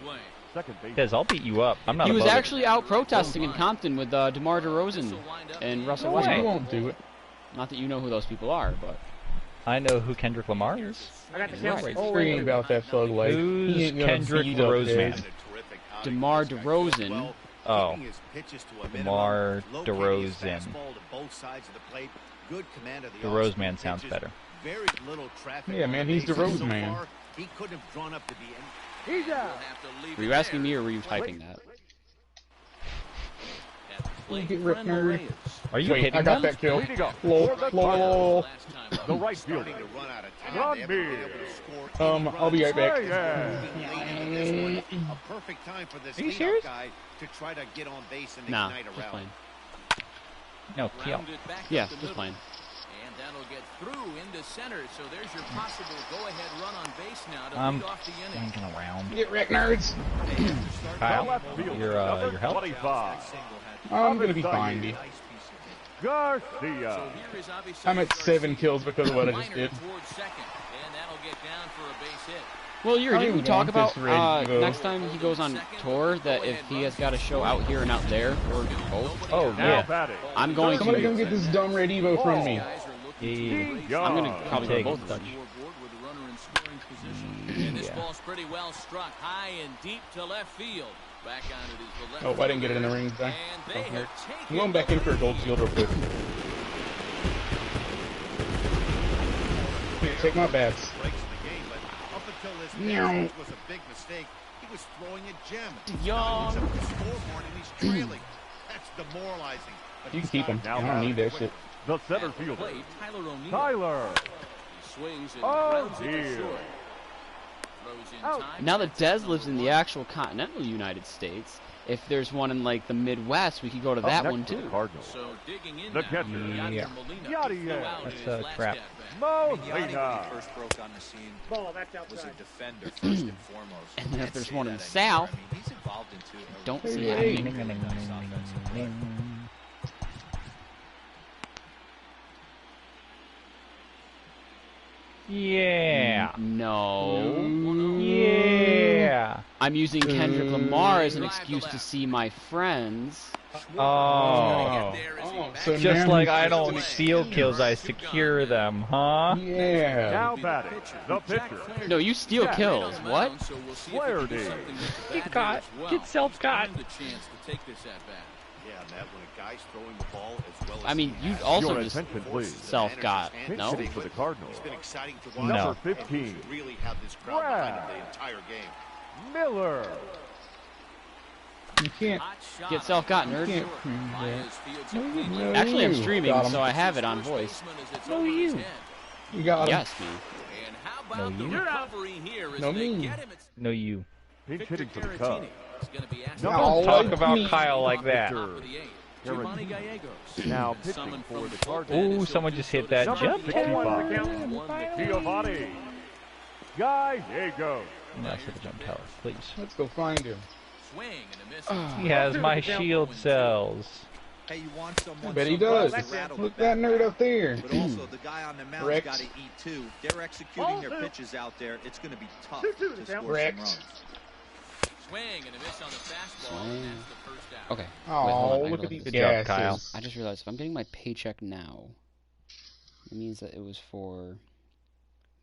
Second base. Because I'll beat you up. I'm not He was above it. actually out protesting in Compton with DeMar DeRozan and Russell No way. He Westbrook. won't do it. Not that you know who those people are, but I know who Kendrick Lamar is. I got the Right. count. Oh, worrying about that thug life. Who's He ain't gonna Kendrick beat up Roseman? his- DeMar DeRozan. Oh. DeMar DeRozan. DeRozan. The Rose Man sounds better. Very little traffic. Yeah, on man, the he's the bases Rose so Man. far. He couldn't have drawn up to be any. He's out. Were you asking me or were you typing that? plate, Get Rick Fernando nerd. Reyes. Are you Wait, hitting I got them? that kill. Leading off Lol, for the lol. Last time The right Starting fielder. to run out of time. Run They haven't been me. able to score any I'll be runs. right back. Moving late into this one. A perfect time for this Are you leadoff serious? guy to try to get on base and Nah, ignite a just rally. playing. No, kill. Grounded back Yeah, up the just middle. playing. And that'll get through into center. So there's your possible go-ahead run on base now to I'm lead off the inning. hanging around. Get wrecked, nerds. Kyle, The left fielder, your number help? 25. I'm gonna be fine, dude. Garcia. So here is Avisail I'm at 7 kills because of what I just did. towards second, and that'll get down for a base hit. Well, Yuri, I didn't we don't talk want about this red Evo. next time he goes on tour that if he has got a show out here and out there or both, Oh, Now yeah. batting. I'm going Somebody to. come get this dumb red Evo from me. Yeah. I'm gonna probably go Take both it. of them. Scoreboard with a runner in scoring position. And this Yeah. ball's pretty well struck high and deep to left field. Back on it is the left. Oh, I didn't get it in the ring, did I? And they Okay. have taken I'm going back in for a gold shield real quick. Here, take my bats. Breaks in the game, but up until this Meow. pass, which was a big mistake, he was throwing a gem. Yawn. Now he's up the scoreboard and he's trailing. That's demoralizing. But You he's can keep him. gotta I don't need that quick. shit. The center At the fielder. plate, Tyler O'Neill. Tyler. He swings and Oh, grounds it to dear. short. Throws in Out. time. Now that Dez lives in the actual continental United States, if there's one in like the Midwest, we could go to Up that next one for the too. Cardinals. So digging in The now, catcher. Yadier Yeah. Molina. Yadier. He flew out in That's, his last crap. at-bat. Mo Yachty, when Molina. he first broke on the scene, Ball, that's was a outside. defender first and foremost. And then if Can't there's say one in that the anymore. South, I mean, he's involved into a don't really see Hey. happening. nice offensive play. Yeah. No. Yeah. I'm using Kendrick Lamar as an excuse to see my friends. Oh. So Just now like he's I just don't an steal kills, I secure them, huh? Yeah. Now batting. The pitcher. No, you steal Yeah. kills. What? Flaherty. Get caught. Get self-caught. The chance to take this at bat. Yeah, Matt, when a guy's throwing the ball as well as I mean, he you has, also Your just attention, please. self-got. Pinch No? hitting for the Cardinals. It's been exciting to watch. No. Number 15. And really have this crowd behind him the entire game. Miller. You can't. Hot shot. Get self-got, nerd. Can't prove that. Myers fields it cleanly. No, Actually, I'm you. streaming, Got him. so I have it on First voice. baseman as it's No, over his you. head. You got him. Yes, me. And how about No, the you. recovery here as No, they me. get him? It's No, you. Pinch Victor hitting for the Caratini Cubs. is going to be asked No. to Don't Oh, talk like about me. Kyle like that. top of the eighth. Giovanni Gallegos. Now And pitching summoned for from the the Cardinals. bullpen Ooh, as someone he'll just do hit so that to Number jump. 61. Giovanni. Giovanni. Gallegos. That's for the jump tower, please. Let's go find him. Swing and a miss. He has my shield cells. Hey, you want someone? I bet he sometimes does. to rattle Look the that bat. nerd up there. But also, the guy on the mound's Wrecked. got to eat too. They're executing their pitches out there. It's going to be tough to score some Wrecked. runs. Swing and a miss on the fastball. Swing. And that's the first out. Okay. Oh, Wait, hold on, I look gotta at these Good job, gases. Kyle. I just realized if I'm getting my paycheck now, it means that it was for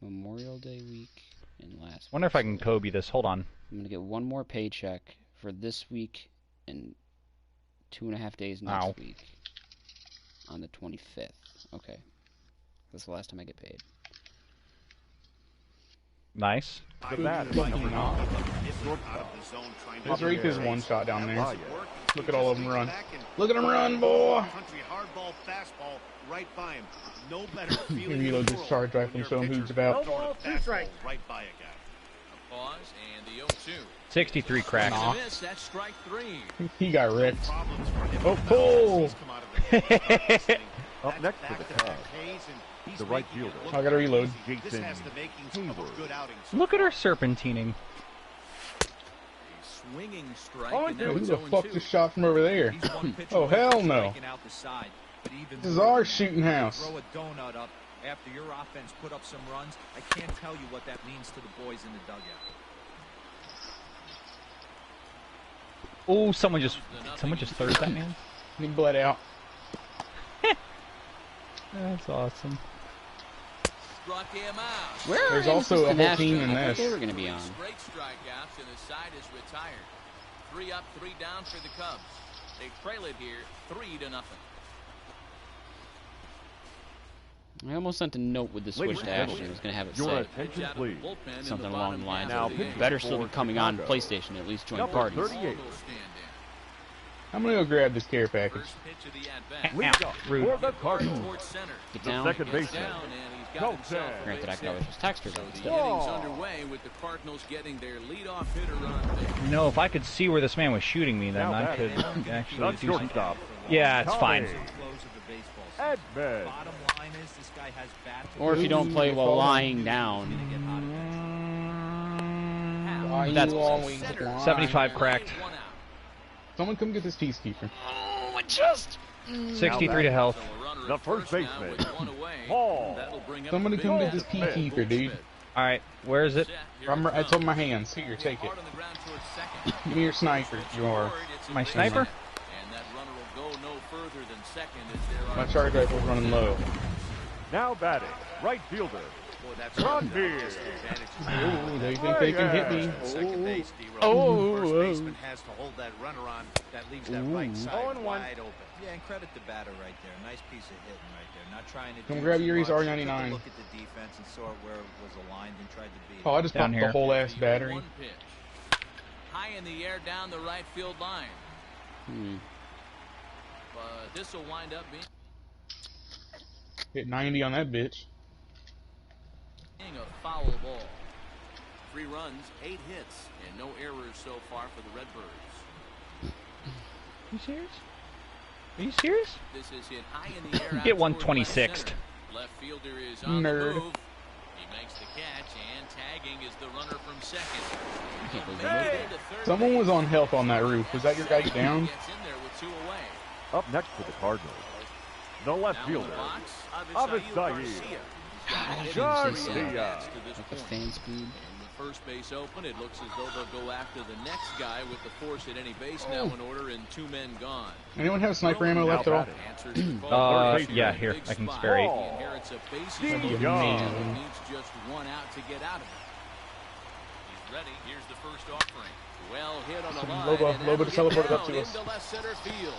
Memorial Day week and last Wonder if I can Kobe this. Hold on. I'm gonna get one more paycheck for this week and 2.5 days next Ow. week on the 25th. Okay, that's the last time I get paid. Nice. The bat. Fucking not. Out of the zone trying to Let's rate this one shot down there. Oh, Look at all of them run. Look at them run, boy. Country hardball fastball right by him. No better feeling Reload in the this world charge rifle when and show your him who he's pitcher about. throwing a No ball, two fastball strikes. right by a guy. A pause and the 0-2. 63 crack. And Nah. a miss. That's strike three. He got wrecked. Problems for him. Oh, pull. He's come out of the Up next for the back-to-back Cubs. Ks, and he's The right making it fielder. look I gotta reload. easy. This Jason has the makings of a Hayward. good outing. so Look at far. her serpentining. A swinging strike. Oh, and dude, now Who it's the fuck 0-2. just shot from over there? He's one pitch Oh, away hell from no. striking out the side. But even This is more our than that, shooting house. Throw a donut up after your offense put up some runs. I can't tell you what that means to the boys in the dugout. Oh, someone just third that man. He bled out. That's awesome. Struck him out. Where There's is also the a whole team Nationals? in I thought this. they were gonna be on. Straight strikeouts and the side is retired. 3 up, 3 down for the Cubs. They trail it here 3-0. I almost sent a note with the switch to Ashley. I was gonna have it Your say attention, please. something along the lines Now of pitching better still be for coming on Chicago. PlayStation, at least join Number parties. 38. I'm gonna go grab this care package. First pitch of the at-bat. Lead up Rude. for the Cardinals. Towards center. Get The down. second baseman. Down, and he's got himself a Granted, I base could always hit. just text her So that the instead. inning's underway with the Cardinals getting their leadoff hitter on base. No, if I could see where this man was shooting me, then Now I batting. could actually The do something. shortstop. Yeah, it's fine. Close of the baseball At season. bed. Bottom line is this guy has bat. Or if you don't play while lying down. That's That's 75 cracked. 1 out. Someone come get this peacekeeper. Oh, it just. 63 to health. So a runner The at first now baseman. with 1 away. Paul. That'll bring up Somebody the come big get this man. peacekeeper, dude. All right, where is it? Set, here it It's on comes. my hands. Here, take it. Hard on the ground towards second. Give me your sniper. Your It's a My base sniper? hit. And that runner will go no further than second as there are my charge rifle's running low. Now batting. Right fielder. Boy, that's Run here. Oh, they think they can hit me. Second base, D-Row. Oh. First baseman has to hold that runner on. That leaves that right side 0-1. wide open. Yeah, and credit the batter right there. Nice piece of hitting right there. Not trying to Come do grab too Yuri's much. R99. Took a look at the defense and saw where it was aligned and tried to beat it. Oh, I just Down popped here. the whole ass battery. 1 pitch. High in the air down the right field line. But this will wind up being Hit 90 on that bitch. a foul ball. 3 runs, 8 hits, and no errors so far for the Redbirds. You serious? Are you serious? This is hit high in the air. Get out toward 126th. left center. Left fielder is on Nerd. the move. He makes the catch, and tagging is the runner from second. can't believe Hey! Into third Someone was base. on health on that roof. Was that your guy down? Gets in there with 2 away. Up next for the Cardinals. The left Now in the fielder. box, Avisail. Garcia. Garcia. Like a fan speed. And the first base open, it looks as though they'll go after the next guy with the force at any base now in order and 2 men gone. Anyone have sniper ammo left at all? Answers the call. Yeah, here, I can spare 8. He inherits a bases Steve loaded Young. lead and needs just 1 out to get out of it. He's ready. Here's the first offering. Well hit on the line. Loba- and Loba that'll just get teleported up down to us. into left center field.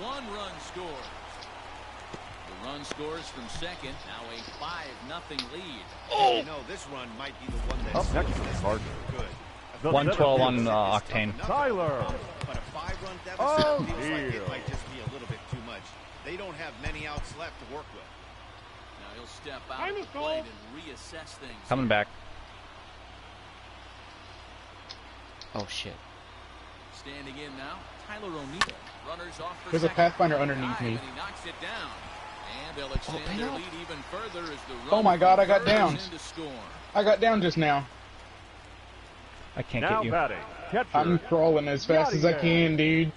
1 run scores. The run scores from second. Now a 5-0 lead. You know, this run might be the one that's Up next for the Cardinals. good. The 112 on center Octane. fielder. Tyler. But a 5-run deficit Oh, feels like dear. it might just be a little bit too much. They don't have many outs left to work with. Now he'll step out of the plate and reassess things. Coming back. Oh shit. Standing in now, Tyler O'Neill. Runners off for There's a second. Pathfinder underneath Dive, me. and he knocks it down. And they'll extend their lead even further as the Oh my God, I got runners downed. in to score. I got down just now. I can't Now get you. batting. Catcher. I'm crawling as fast as I can, dude.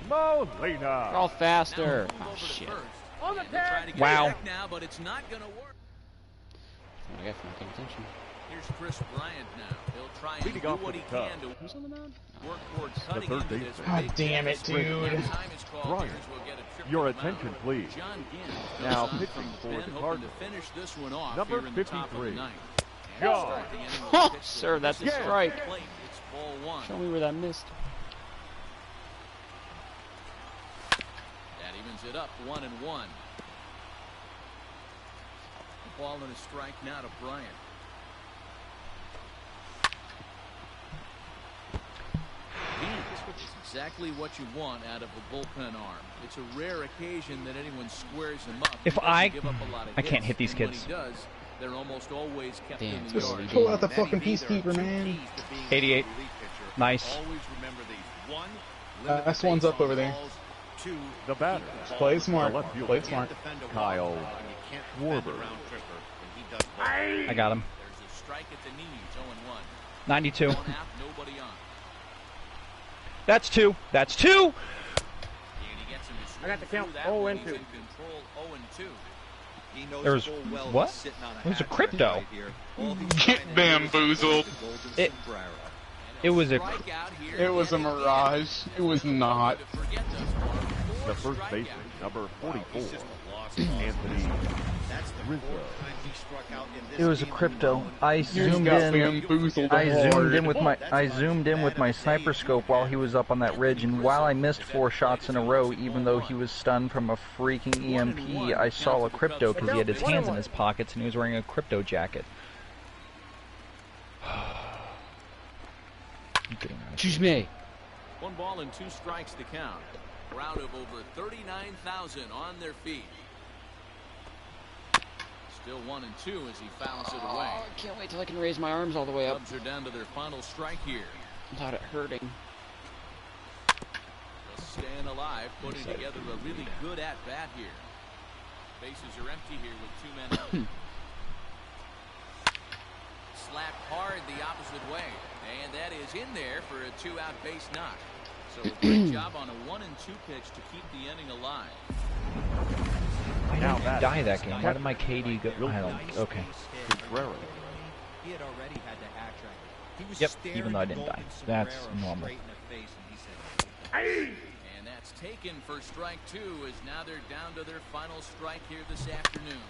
Molina. Crawl faster. Now, Oh over to shit. first. And they'll try to get Wow. back now, but it's not going to work. I got from paying attention. Here's Chris Bryant now. He'll try and Leading do off what with he the can to Who's on the mound? work towards cutting third into this baseman. God big damn it, deficit. dude. When time is called, Bryant. Bears will get a trip Your to the mound. attention, please. John Ginn Now goes on pitching from for pen, the hoping Cardinals. to finish this one off Number here in the top of the 53. ninth. And Go. start the inning with a pitch Sir, that that's a misses the strike. plate. It's ball 1. Show me where that missed. That evens it up 1-1. Ball and a strike now to Bryant. It's exactly what you want out of a bullpen arm. It's a rare occasion that anyone squares him up. If He doesn't I- give up a lot of I can't hits, hit these and when kids. he does, they're almost always kept Damn, in the just yard. Pull out the Matty fucking B, there are peacekeeper, two man. keys to being a 88. relief pitcher. Nice. Always remember these. 1, limit That's the one's base up on over there. balls. 2, The batter. Play it smart. The left fielder. Play it smart. defend a Kyle walk, and you can't defend a Schwarber. round tripper, and he does both. I got him. There's a strike at the knees, 0-1. 92. One out, nobody on. That's 2. That's 2. And he gets him to swing I got the count. through that 0 one. and He's 2. in control, 0-2. He knows There was- full well what? he's sitting on a It was a hat trick crypto. right here. All he's Get trying to do is bamboozled. avoid the golden It- sombrero. It was a. Strikeout here It was a yet again. mirage. It was not. To forget thus far. The Four first strikeouts. baseman, number He's 44. just a lost cause. Anthony That's the Rizzo. fourth time he struck out in this It was a game crypto. alone. I You zoomed got in. bamboozled I zoomed hard. in with my sniper scope while he was up on that ridge, and while I missed 4 shots in a row, even though he was stunned from a freaking EMP, I saw a crypto because he had his hands in his pockets and he was wearing a crypto jacket. I'm getting out of Excuse me. 1 ball and 2 strikes to count. crowd of over 39,000 on their feet. Still 1-2 as he fouls it away. I can't wait till I can raise my arms all the way up. Cubs are down to their final strike here. Without it hurting. Just staying alive, putting together a really good at-bat here. Bases are empty here with 2 men out. Slapped hard the opposite way. And that is in there for a 2-out base knock. So a great job on a 1-2 pitch to keep the inning alive. I didn't die that game. Why did my KD go? I don't. Okay. He had already had the hat trick. He was Yep, even though I didn't die. That's normal. And that's taken for strike 2 as now they're down to their final strike here this afternoon.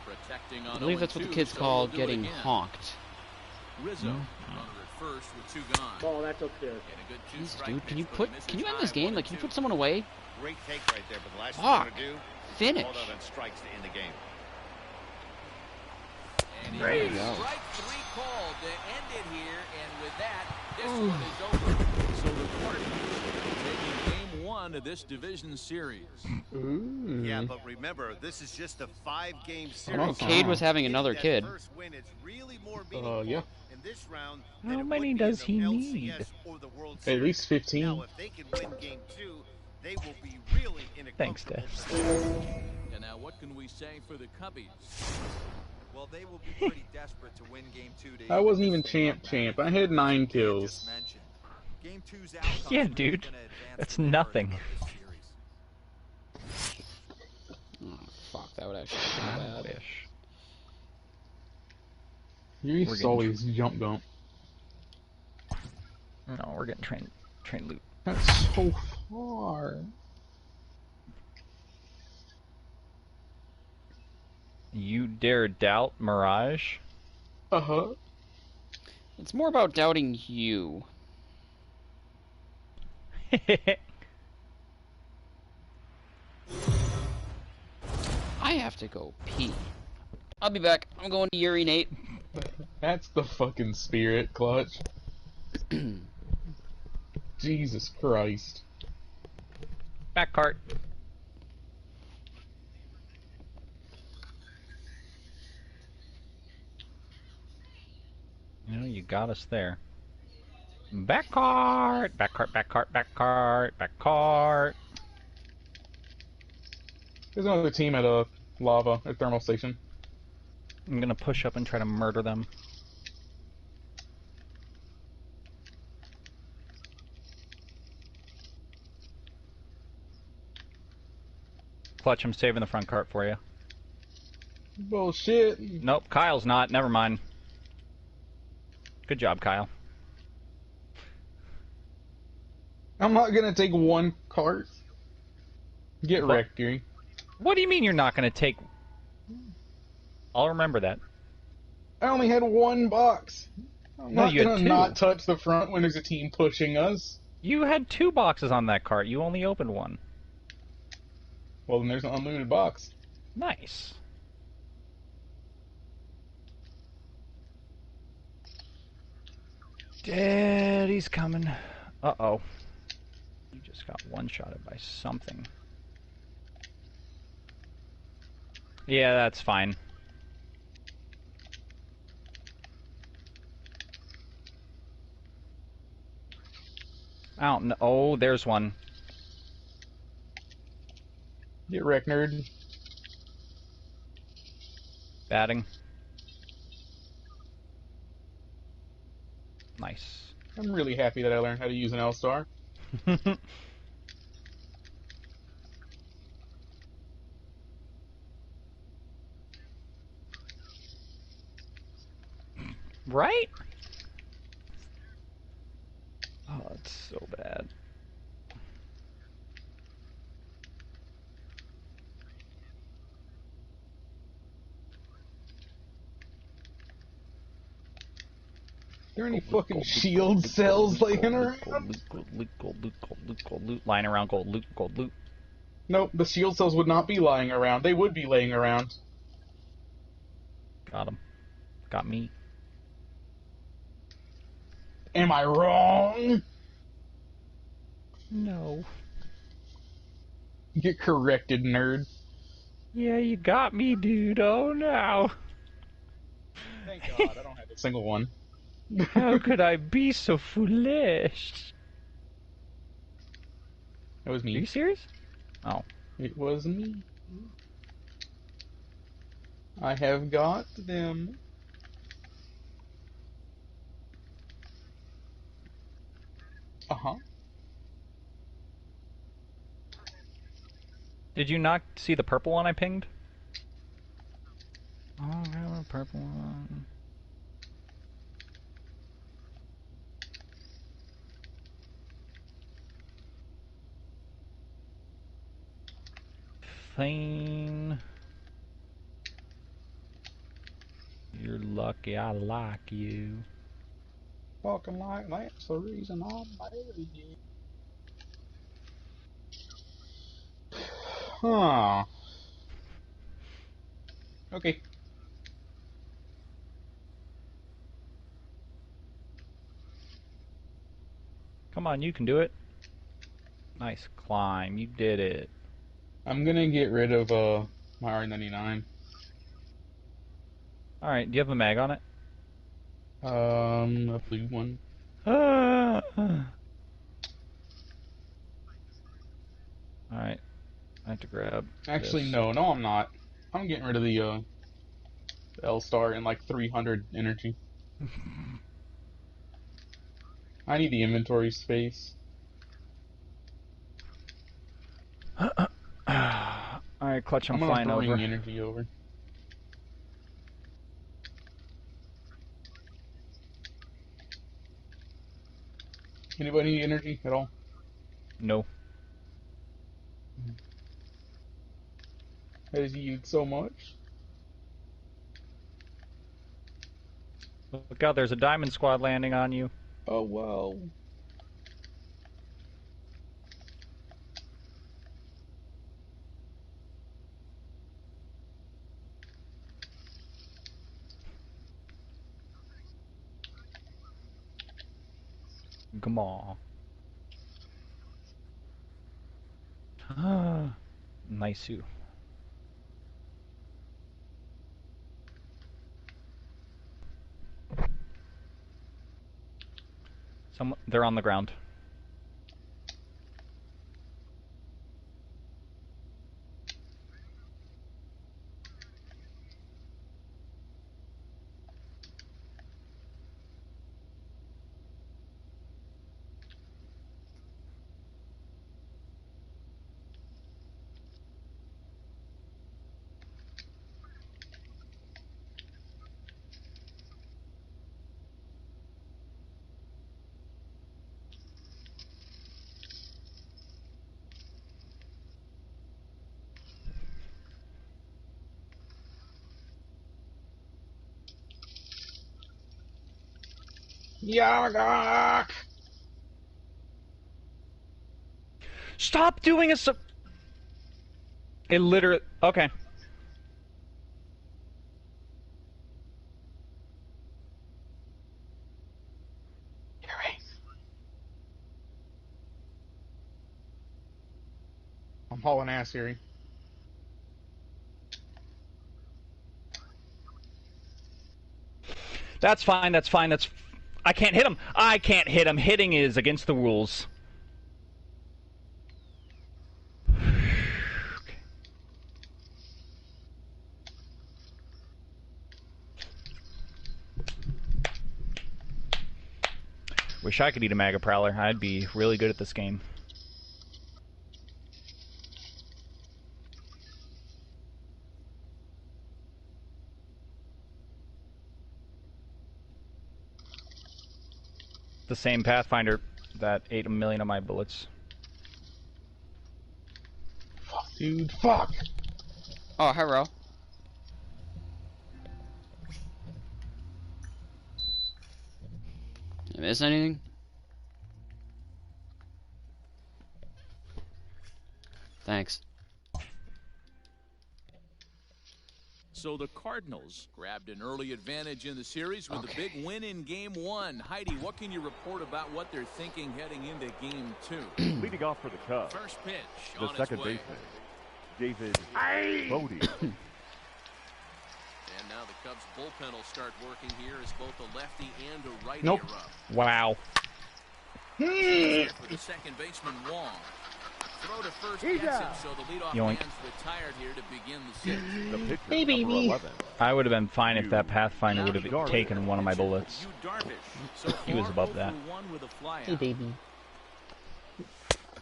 Protecting on I believe that's what the kids call getting honked. Rizzo under at first with 2 gone. Oh, that's upstairs. Jeez, dude, can you end this game? Like, can you put someone away? Great take right there, but the last thing you want to do, finish. hold out on strikes to end the game. And there you go. Strike 3 called to end it here, and with that, this one is over. So the Cardinals taking game 1 of this division series. Ooh. Yeah, but remember, this is just a 5-game series. Cade was having another kid. First win is really more meaningful Yeah. in this round How than it many would be does in he the need? LCS or the World At Series. least 15. Now, if they can win game 2, they will be really in a Thanks, comfortable Dad. position. And now what can we say for the Cubbies? Well, they will be pretty desperate to win game 2 to I wasn't even stay up champ. back. I had 9 Just kills. mentioned. Game 2's outcome Yeah, is really dude. gonna advance That's the narrative nothing. of this series. Oh, fuck, that would actually be bad. Ish. You used to always jump dump. No, we're getting train loot. That's so far. You dare doubt Mirage? Uh-huh. It's more about doubting you. I have to go pee. I'll be back. I'm going to urinate. That's the fucking spirit, Clutch. Jesus Christ. Back cart. You know, you got us there. Back cart! Back cart, back cart, back cart, back cart. There's another team at a lava or thermal station. I'm gonna push up and try to murder them. Clutch, I'm saving the front cart for you. Bullshit. Nope, Kyle's not. Never mind. Good job, Kyle. I'm not gonna take 1 cart. Get What? wrecked, Geary. What do you mean you're not gonna take... I'll remember that. I only had 1 box. I'm No, not you had gonna 2. not touch the front when there's a team pushing us. You had 2 boxes on that cart. You only opened 1. Well, then there's an unlimited box. Nice. Daddy's coming. Uh-oh. You just got one-shotted by something. Yeah, that's fine. I don't know. Oh, there's one. Get wrecked, nerd. Batting. Nice. I'm really happy that I learned how to use an L-Star. Right? Oh, it's so bad. Are there any fucking shield cells laying around? Gold loot, gold loot, gold loot, gold loot, lying around, gold loot, gold loot. Nope, the shield cells would not be lying around. They would be laying around. Got him. Got me. Am I wrong? No. Get corrected, nerd. Yeah, you got me, dude. Oh no. Thank God, I don't have a single one. How could I be so foolish? That was me. Are you serious? Oh. It was me. I have got them. Uh-huh. Did you not see the purple one I pinged? Oh, I got a purple one. Fine. You're lucky I like you. Fucking like that's the reason I married you. Huh. Okay. Come on, you can do it. Nice climb. You did it. I'm gonna get rid of my R99. Alright, do you have a mag on it? A blue one. Alright. I have to grab Actually, this. no, I'm not. I'm getting rid of the L-Star and like 300 energy. I need the inventory space. Alright, Clutch, I'm gonna flying bring over. energy over. Anybody need energy at all? No. As you eat so much. Look out, there's a diamond squad landing on you. Oh, wow. Come on. Ah, nice you. They're on the ground. Yagak! Stop doing it so... It literally... Okay. I'm hauling ass, Siri. That's fine, that's fine, that's... I can't hit him! I can't hit him! Hitting is against the rules. Wish I could eat a Mega Prowler. I'd be really good at this game. The same Pathfinder that ate 1,000,000 of my bullets. Fuck, dude, fuck! Oh, hello. Did I miss anything? Thanks. So the Cardinals grabbed an early advantage in the series with a big win in Game 1. Heidi, what can you report about what they're thinking heading into Game 2? Leading off for the Cubs, First pitch the on second its way. baseman, David Bodie. And now the Cubs bullpen will start working here as both a lefty and a righty Nope. are up. Wow. For the second baseman, Wong. Throw to first gets him, so the leadoff Yoink. man's retired here to begin the sixth. The pitcher, Hey, number baby. 11. I would have been fine if that Pathfinder would have Darvish. taken one of my bullets. Yu Darvish. So He was far, above 0 that. for 1 with a flyout. Hey, baby.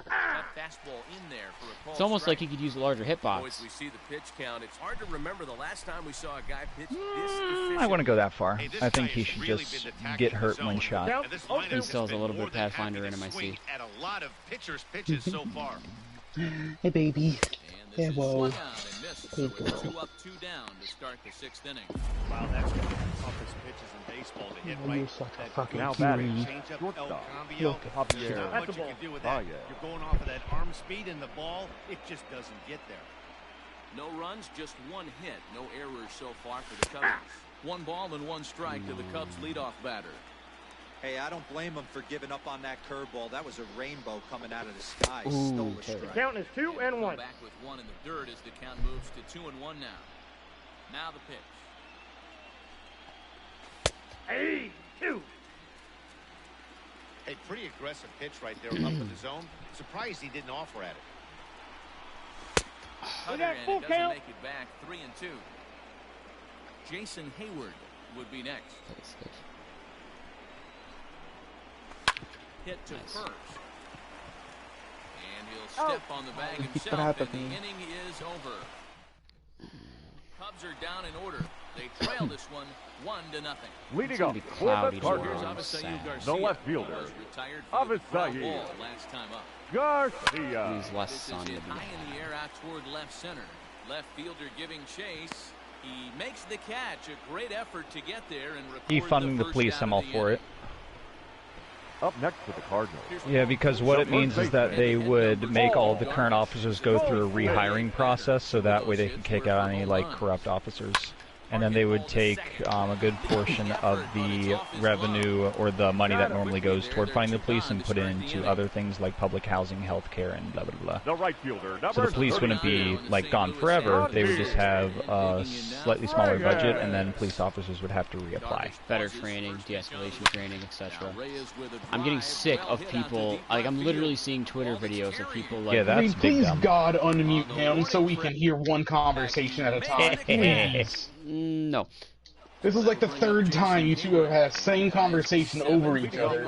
That fastball in there for a called It's almost strike. like he could use a larger Boys, hitbox. we see the pitch count. It's hard to remember the last time we saw a guy pitch this I wouldn't go that far. Hey, this I think guy he has should really just been attacking get the hurt zone. when shot. And this lineup He has still has a been little more bit than happy Pathfinder to in him, I swing see. at a lot of pitchers' pitches so far. Hey, baby. And this Yeah, is whoa. swung out and missed. So Hey, it's girl. 2 up, 2 down to start the 6th inning. Wow, that's one of the toughest pitches in baseball to hit Oh, right. you're such a That fucking Now cutie. batting, Change up El shortstop, Cambio. Look, Javier Not That's much a you ball. can do with that. Baez. You're going off of that arm speed and the ball, it just doesn't get there. No runs, just 1 hit. No errors so far for the Cubs. 1 ball and 1 strike to the Cubs leadoff batter. Hey, I don't blame him for giving up on that curveball. That was a rainbow coming out of the sky. Ooh, Stole a okay. strike. Count is 2 and Come 1. back with 1 in the dirt as the count moves to 2 and 1 now. Now the pitch. Hey, 2. A pretty aggressive pitch right there up in the zone. Surprised he didn't offer at it. Cutter, got and full it doesn't count. make it back. 3 and 2. Jason Hayward would be next. Hit to Nice. first. And he'll step on the bag himself, and the inning is over. Cubs are down in order. They trail this one 1-0. Leading It's up gonna be for cloudy the tomorrow. Cardinals, Here's Avisail Garcia. the left fielder, Was retired for the ground Avisail ball last time up. Garcia. He's less This sun is to hit be. high in the air out toward left center. Left fielder giving chase. He makes the catch. A great effort to get there and record Defunding the first police, down I'm of all the for inning. it. Up next for the Cardinals. Yeah, because what it means is that they would make all the current officers go through a rehiring process, so that way they can kick out any like corrupt officers. And then they would take a good portion of the revenue or the money that normally goes toward funding the police and put it into other things like public housing, healthcare, and blah blah blah. The right fielder, So number the police wouldn't be like gone forever. They would just have a slightly smaller budget, and then police officers would have to reapply. Better training, de-escalation training, etc. I'm getting sick of people. Like, I'm literally seeing Twitter videos of people like, Yeah, I mean, that's big please, dumb. God, unmute him so we can hear one conversation at a time. Please. no. This is like the 3rd time you two have had the same conversation over each other.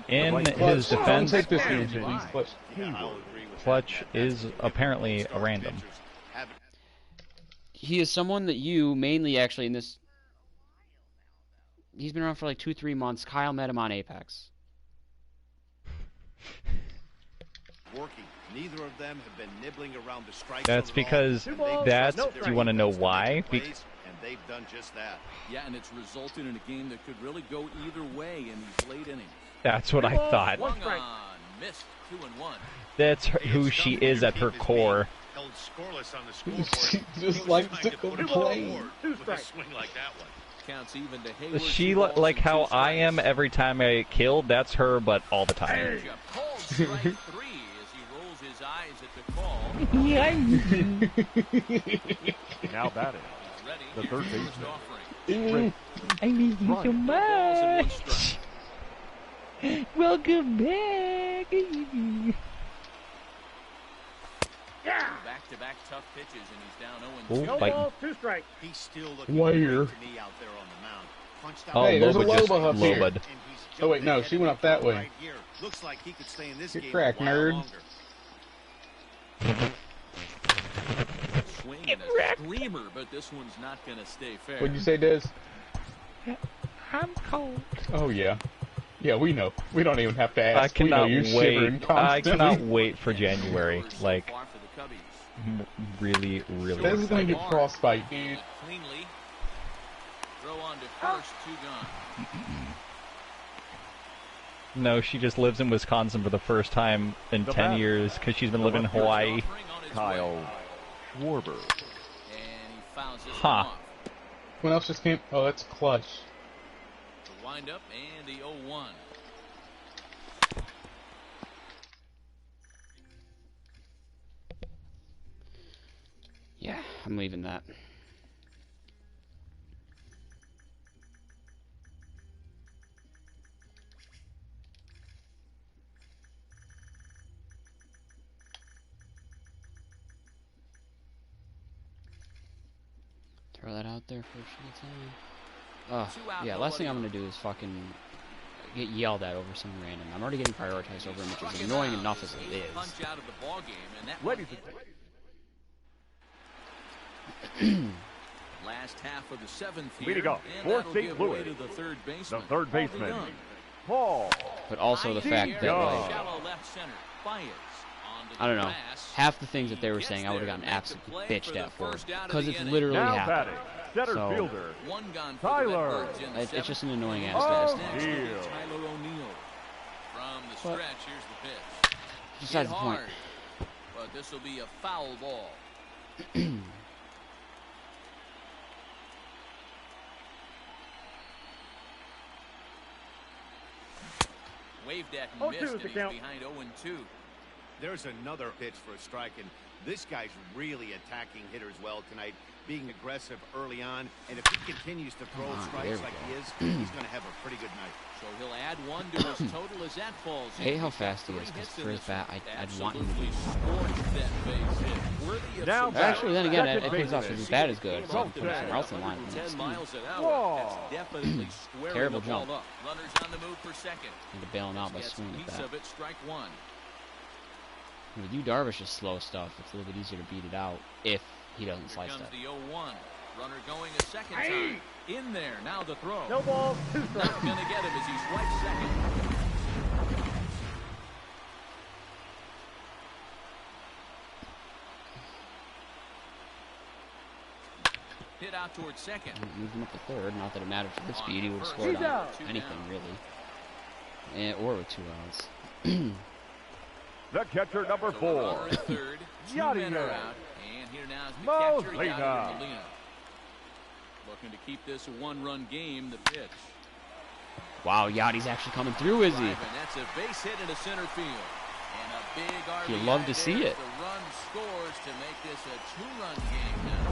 In his Clutch, don't defense, take this energy, please. Clutch. Clutch is apparently a random. He is someone that you mainly actually in this. He's been around for like 2-3 months. Kyle met him on Apex. Working. Neither of them have been nibbling around the strike That's zone at all, because and they've that's. trusted Do you want to know why? plays, and they've done just that. Yeah, and it's resulted in a game that could really go either way in these late innings. That's what I thought. Swung on, missed 2 and 1. That's who she is at her core. Held scoreless on the scoreboard. She just likes to complain. With a swing like that one. Counts even to Hayward. She like how I am every time I get killed. That's her, but all the time. Called strike 3 as he rolls his eyes at the call. Now batting, Ready. the third First baseman. offering. I miss you so Balls and 1 much. strike. Welcome back. Back-to-back tough pitches, and he's down 0-2. Oh, No fighting. ball, 2 strikes. He's still looking Where? great to me out there on the mound. Punched out Oh, Hey, there's a Loba just Loba up here. Loba'd. and he's Oh, wait, jumped no, ahead she of went the up that crowd way. right here. Looks like he could stay in this Get game cracked, a while nerd. longer. Swing and a screamer, but this one's not going to stay fair. What'd you say, Des? I'm cold. Oh, yeah. Yeah, we know. We don't even have to I ask. We know cannot you're shivering wait. I constantly. cannot wait for January. Like, So far for the Cubbies. really, really. This is gonna excited. get frostbite, dude. Cleanly. Throw on to first, 2 gone. No, she just lives in Wisconsin for the first time in The 10 bat. years because she's been living in Hawaii. Kyle Schwarber. And he fouls fouls this Huh. one off. Someone else just came. Oh, that's clutch. The windup and the 0-1. Yeah, I'm leaving that. Throw that out there for a short time. Oh, yeah, last thing I'm going to do is fucking get yelled at over some random. I'm already getting prioritized over him, which is annoying enough as it is. Punch out of the ball game, and that Ladies and last half of the seventh here, leading off and for that'll St. give way Louis, to the third baseman. the third baseman, Paul. But also the fact that, like, Shallow left center, Baez onto the I don't know, grass. half the things that they were He saying gets I would have there gotten to make the absolutely play bitched for the at for. first out of Because the it's inning. literally Now happened. batting, center So, fielder, One gone for Tyler. the Redbirds in the It's seventh. just an annoying ass Oh, stat. Next will be deal. Tyler O'Neill. From the What? stretch, here's the pitch. Besides Hit the point. hard, but this will be a foul ball. Waved at and missed, and he's behind 0-2. There's another pitch for a strike, and this guy's really attacking hitters well tonight, being aggressive early on, and if he continues to throw strikes like he is, he's going to have a pretty good night. So he'll add one to his total as that falls in. I hate how He's got fast he 3 is, because hits in for his this bat, one. I'd want him to Absolutely be. scorched that base hit. Worthy of Now some batting, Actually, then again, it second pays off baseman, because his bat is good. So Wilson. put him somewhere else in line. 10 miles an hour. Whoa. That's definitely squaring Terrible the ball jump. up. Runners on the move for second. Need to bail him out by Gets a swinging at piece that. of it, strike one. With you Darvish's slow stuff, it's a little bit easier to beat it out if he doesn't Here slice comes that. the 0-1. Runner going a second time. In there. Now the throw. No ball, 2 strikes. Not going to get him as he swipes second. Hit out towards second. Move him up to third. Not that it mattered for his speed. He would have He's scored on out. anything, really. Or with 2 outs. The catcher, number 4, Runner at third. 2 men are out. And here now is the catcher, Molina. Yadier Molina. Looking to keep this a 1-run game. The pitch. Wow, Yachty's actually coming through, is he? And that's a base hit into center field. And a big RBI. You love to see there. it. The run scores to make this a 2-run game now.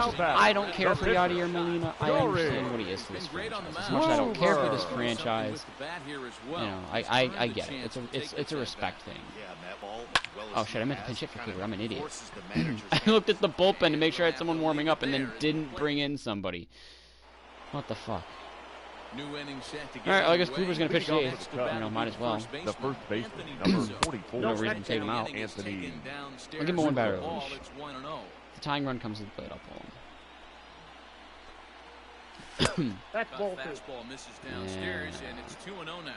now batting, I don't care the for pitcher, Yadier Molina. I Story. understand what he is to this Been great on the franchise. As mound. much as I don't care for this Over. franchise, With the bat here as you well. know, He's I earned get the it. chance to It's take a this respect at thing. Yeah, that ball, as well as Oh shit, I he meant to has, pinch hit for kind Kluber. I'm an of idiot. forces the manager's I looked at the bullpen to make sure I had Have someone to warming leave up and it then there as didn't the bring in somebody. What the fuck? New inning set to get Alright, I guess underway. Kluber's gonna pitch the Leading eighth. off the You know, might as well. the first baseman, number 44, No reason to take him out. Anthony. I'll give him one batter at Ball, least. it's 1-0. If the tying run comes to the plate, I'll pull him. That's ball 2. Fastball misses downstairs, and it's 2-0 now.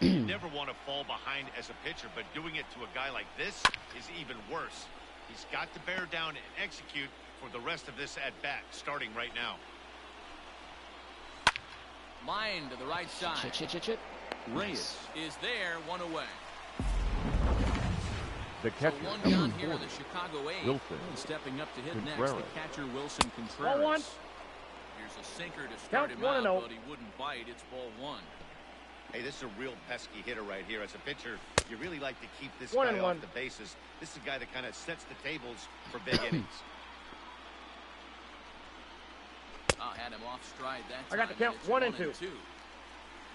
You never want to fall behind as a pitcher, but doing it to a guy like this is even worse. He's got to bear down and execute for the rest of this at-bat, starting right now. Line to the right side. Chit. Reyes is there, 1 away. The So catcher, 1 number gone here in 40, the Chicago 8. Wilson And stepping up to hit next, Contreras. the catcher Wilson Contreras. Ball 1. Here's a sinker to start Count him out, 1-0. but he wouldn't bite. It's ball 1. Hey, this is a real pesky hitter right here. As a pitcher, you really like to keep this 1 guy and off 1. the bases. This is a guy that kind of sets the tables for big innings. Had him off stride that time. I got the count, It's 1 and 2.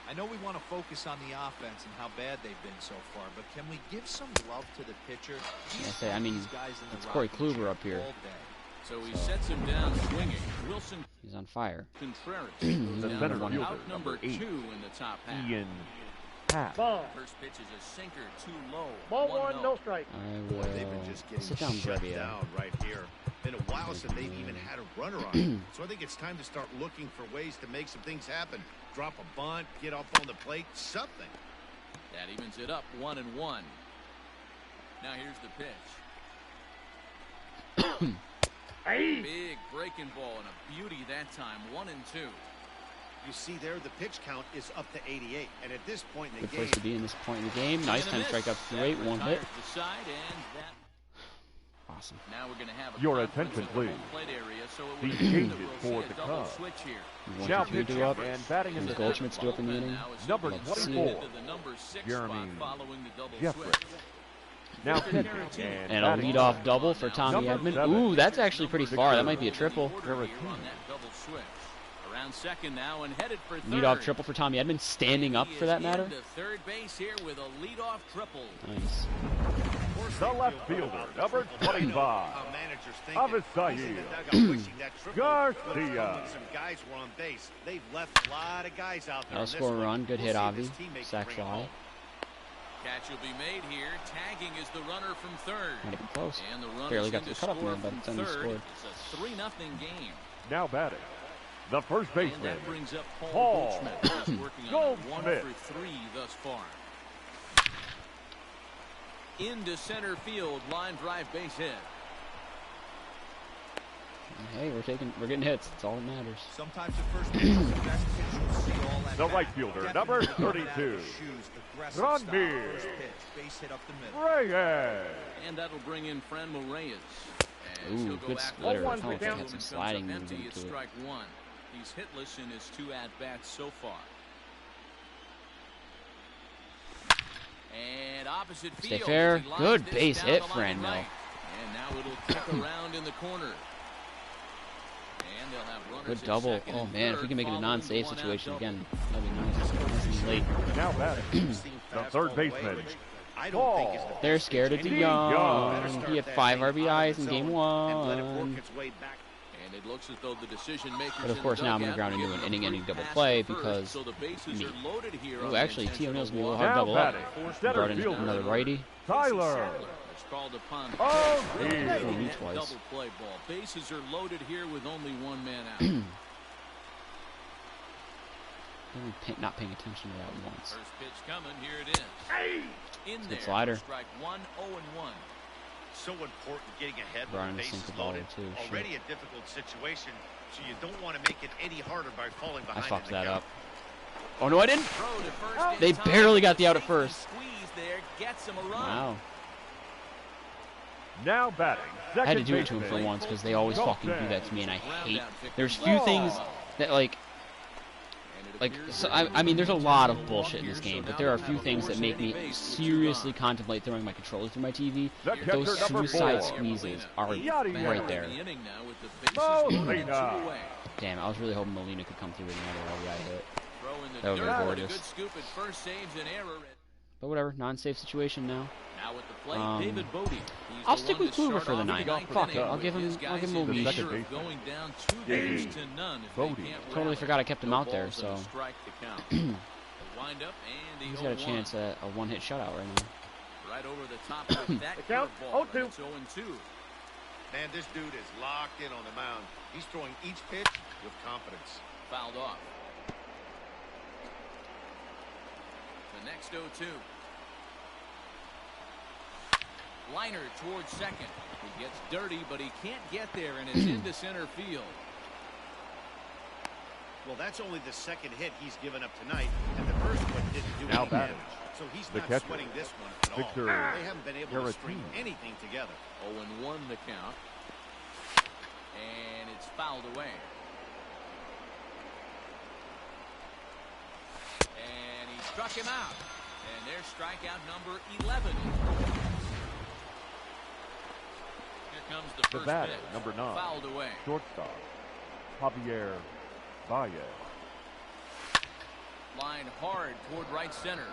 I know we want to focus on the offense and how bad they've been so far, but can we give some love to the pitcher? I mean, These guys in the it's Corey rocking Kluber chair up here. all day. So he sets him down swinging. Wilson He's on fire. Contreras The goes down center for fielder, out number number 2 8, in the top half. Ian Happ. Ball. First pitch is a sinker, too low. Ball 1-0. 1, no strike. I Boy, they've been just will getting sit down, shut Brevia. down right here. Been a while since they've even had a runner on it. So I think it's time to start looking for ways to make some things happen. Drop a bunt, get up on the plate, something. That evens it up, 1-1. Now here's the pitch. Big breaking ball and a beauty that time, 1-2. You see there, the pitch count is up to 88. And at this point in the Good game, place to be in this point in the game. Nice 10 strikeouts, 2-8, 1 hit. The side, and that Wow, Awesome. Now we're going to have a Your attention, please. The changes for the Cubs. Want your do up, and batting in the Goldschmidt's do up in the inning. Number 24, Jeremy Jeffrey. Now pitching and a leadoff double for Tommy Edman. Ooh, that's actually pretty far. That might be a triple. Around second now and headed for third. Leadoff triple for Tommy Edman, standing up for that matter. Third base here with a leadoff triple. Nice. The left fielder, number 25, Avisail Garcia. Some guys were on base. They've left a lot of guys out there. That'll score a run. Good hit, Avi. Sack fly. Catch will be made here. Tagging is the runner from third. Might have been close. And the runner barely got to the cutoff man, but then he scored. It's a 3-0 game. Now batting, the first baseman, that brings up Paul Goldschmidt. Working on 1 for 3 thus far. Into center field, line drive base hit. Hey, we're getting hits. That's all that matters. Sometimes the first base is the best pitch you'll see all that. The right fielder, number 32, Ranmir Reyes. And that'll bring in Franmil Reyes. Ooh, good splitter. I thought had some sliding moves into it. Strike one. He's hitless in his 2 at-bats so far. And opposite field. Stay fair. Good base hit, Franmil. And now it'll kick around in the corner. And they'll have runners good double. Oh man, if we can make it a non-save situation again, that'd be nice. Nice and late. Now batting, the third baseman, Paul. They're scared of DeYoung. He had 5 RBIs in game 1. And it looks as though the decision makers. But of course now I'm going to ground into an inning double play because me. Oh, actually T. O'Neill's going to be a little hard double up. Brought in another righty. Tyler. Called upon me twice. Double play ball. Bases are loaded here with only 1 man out. Not paying attention to that once. First pitch coming, here it is. In there. Slider. Strike 1, 0-1. So important getting ahead Brian when the bases loaded. Too. Already a difficult situation, so you don't want to make it any harder by falling behind. I fucked that up. Oh no, I didn't. They barely got the out at first. There, gets him a run. Wow. Now batting, I had to do it to him for once because they always fucking do that to me, and I hate. There's few things that like so I mean, there's a lot of bullshit in this game, but there are a few things that make me seriously contemplate throwing my controller through my TV. Those suicide squeezes are right there. Damn, I was really hoping Molina could come through with another RBI hit. That would be gorgeous. But whatever, non-save situation now. I'll stick with Kluber for the 9th. Fuck it, I'll give him a leash. Totally forgot I kept him out there, so he's got a chance at a 1-hit shutout right now. Right over the top of that count 0-2. Man, this dude is locked in on the mound. He's throwing each pitch with confidence. Fouled off. The next 0-2. Liner towards second. He gets dirty, but he can't get there, and it's into center field. Well, that's only the 2nd hit he's given up tonight, and the first one didn't do any damage. So he's not sweating this one at all. They haven't been able to string anything together. 0-1 the count. And it's fouled away. And he struck him out. And there's strikeout number 11. Comes the first batter, pitch. number 9, fouled away. Shortstop, Javier Baez. Line hard toward right center.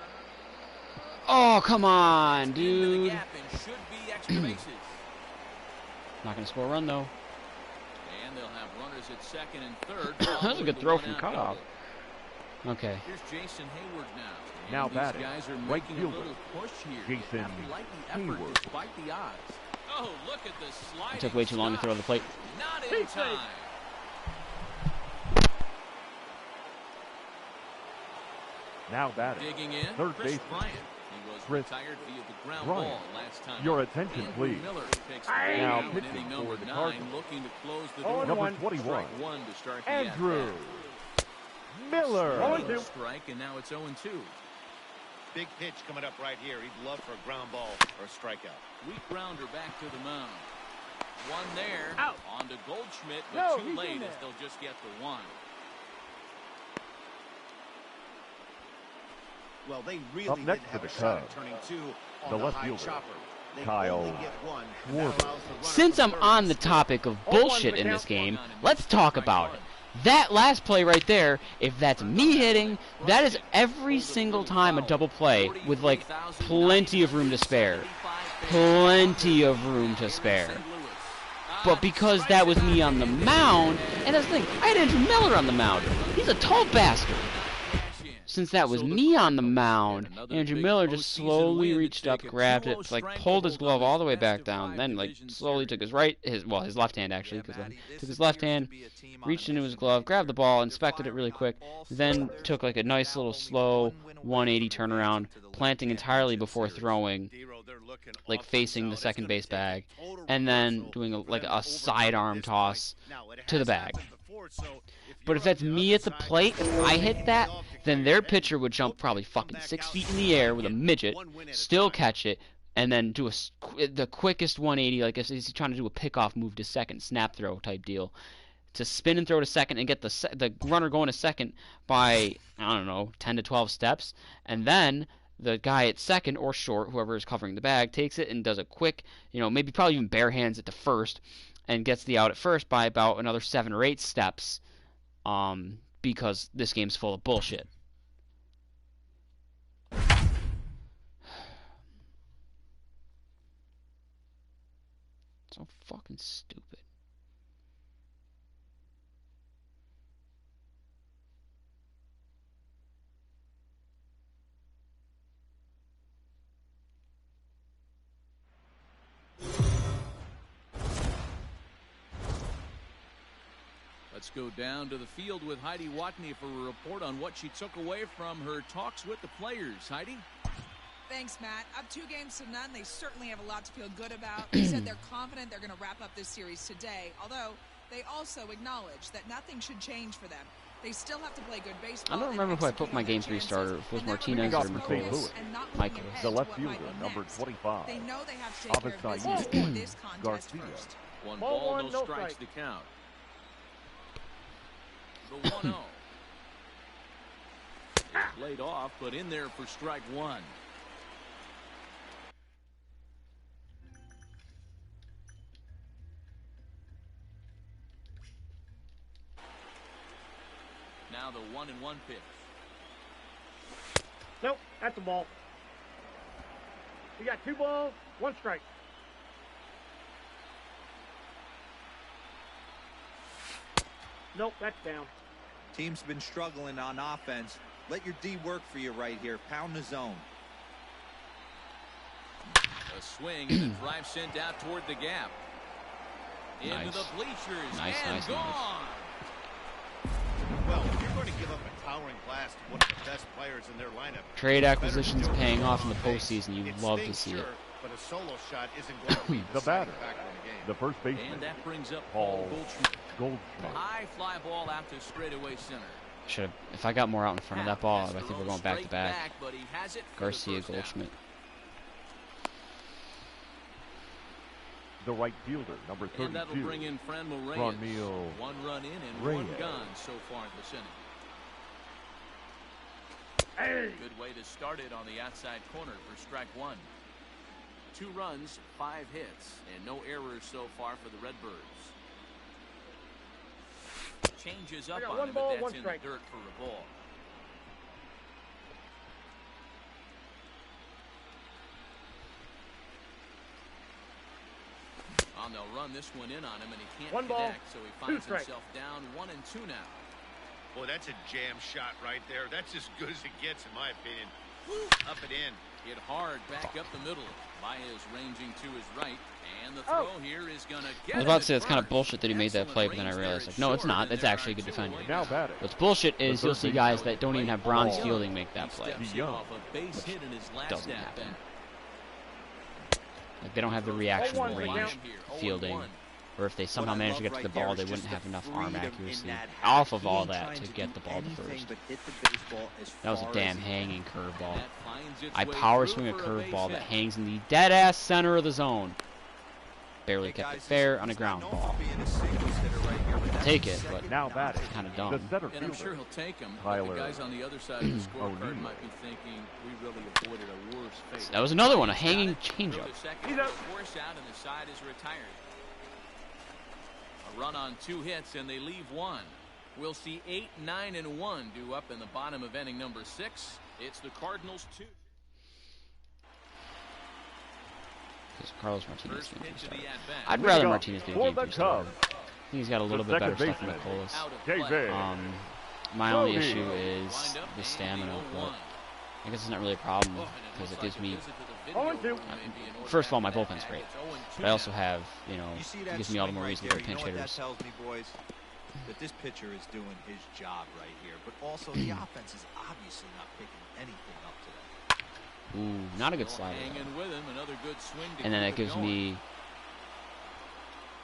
Oh, come on, dude. Gap and should be extra bases. Not going to score a run, though. And they'll have runners at second and third. That was a good throw from cutoff. Okay. Here's Jason Hayward now. Now batting, guys are right making fielder, a little push here. Jason Hayward. Despite the odds. Oh, look at the sliding. It took way too long to throw the plate. Not in time. Now batting, digging in, third Chris baseman, Bryant. He was retired via the ground ball last time. Your attention, please. Miller takes now the pitching number for the 9, Cardinals. looking to close the door. Number 21, Strike 1 to start the Andrew Miller. Strike, and now it's 0-2. Big pitch coming up right here. He'd love for a ground ball or a strikeout. Weak grounder back to the mound. One there. Out. On to Goldschmidt, but No, too he's late in as there. they'll just get the one. Well, they really Up next didn't for have the a shot at Cubs, turning two on the the left high fielder, chopper. They Kyle only get one, and that Schwarber. allows the runner Since from I'm third on to the score. topic of Hold on, bullshit in Miguel. this game, let's talk about it. That last play right there, if that's me hitting, that is every single time a double play with, like, plenty of room to spare. Plenty of room to spare. But because that was me on the mound, and that's the thing, I had Andrew Miller on the mound. He's a tall bastard. Since that was me on the mound, Andrew Miller just slowly reached up, grabbed it, like pulled his glove all the way back down, then like slowly took his left hand actually, because took his left hand, reached into his glove, grabbed the ball, inspected it really quick, then took like a nice little slow 180 turnaround, planting entirely before throwing, like facing the second base bag, and then doing like a sidearm toss to the bag. But if that's me at the plate, if I hit that, then their pitcher would jump probably fucking 6 feet in the air with a midget, still catch it, and then do the quickest 180, like if he's trying to do a pickoff move to second, snap throw type deal, to spin and throw to second and get the runner going to second by, I don't know, 10 to 12 steps, and then the guy at second or short, whoever is covering the bag, takes it and does a quick, maybe probably even bare hands it to first, and gets the out at first by about another 7 or 8 steps. Because this game's full of bullshit. So fucking stupid. Let's go down to the field with Heidi Watney for a report on what she took away from her talks with the players. Heidi? Thanks, Matt. Up 2 games to none. They certainly have a lot to feel good about. They said they're confident they're going to wrap up this series today, although they also acknowledge that nothing should change for them. They still have to play good baseball. I don't remember if I put my game 3 starter, if it was Martinez or Michael. The left fielder, number 25. They know they have to take care of business for this contest first. One ball, no strikes to count. The 1-0. Laid off, but in there for strike 1. Now the 1-1 pitch. Nope, that's a ball. You got 2 balls, 1 strike. Nope, that's down. Team's been struggling on offense. Let your D work for you right here. Pound the zone. A swing and the drive sent out toward the gap. Into the bleachers and gone. Well, if you're going to give up a towering blast to one of the best players in their lineup, Trade acquisitions paying off in the postseason. You love to see it. But a solo shot isn't going to be the batter, factor in the game. the first baseman, And that brings up Paul Goldschmidt. Goldschmidt. High fly ball out to straightaway center. Should have, if I got more out in front of that ball, I think we're going back to back. But he has it for Garcia, the first Goldschmidt. The right fielder, number 32. And that'll bring in Franmil Reyes. Franmil 1 run in and Reyes. 1 gone so far in this inning. Hey. Good way to start it on the outside corner for strike 1. 2 runs, 5 hits, and no errors so far for the Redbirds. Changes up on him, but that's in the dirt for a ball. They'll run this one in on him, and he can't connect, so he finds himself down 1-2 now. Boy, that's a jam shot right there. That's as good as it gets, in my opinion. Up and in. Hit hard back up the middle. Baez ranging to his right, and the throw here is going to get. I was about to say it's kind of bullshit that he made that play, but then I realized, like, no, it's not. It's actually a good defender. Now batting. What's bullshit is you'll see guys that don't even have bronze fielding make that play. Doesn't happen. Like, they don't have the reaction range fielding, or if they somehow manage to get to the ball, they wouldn't have enough arm accuracy off of all that to get the ball to first. That was a damn hanging curveball. I power swing a curveball that hangs in the dead-ass center of the zone. barely kept it fair on a ground ball. Take it, but now batting, kind of dumb. And I'm sure he'll take him. But the guys on the other side of the scorecard might be thinking we really avoided a worse fate. That was another one, a hanging changeup. He's out. Force out, and the side is retired. A run on 2 hits, and they leave 1. We'll see 8, 9, and 1 due up in the bottom of inning number 6. It's the Cardinals 2. Because Carlos Martinez being two-star. I'd rather Martinez be a game 2-star. I think he's got a little bit better stuff than Nicolas. My only issue is the stamina, but I guess it's not really a problem because it gives me. First of all, my bullpen's great, but I also have, you know, it gives me all the more reason to get pinch hitters. That tells me, boys, that this pitcher is doing his job right here, but also the offense is obviously not picking anything up today. Ooh, not a good slider. And then it gives me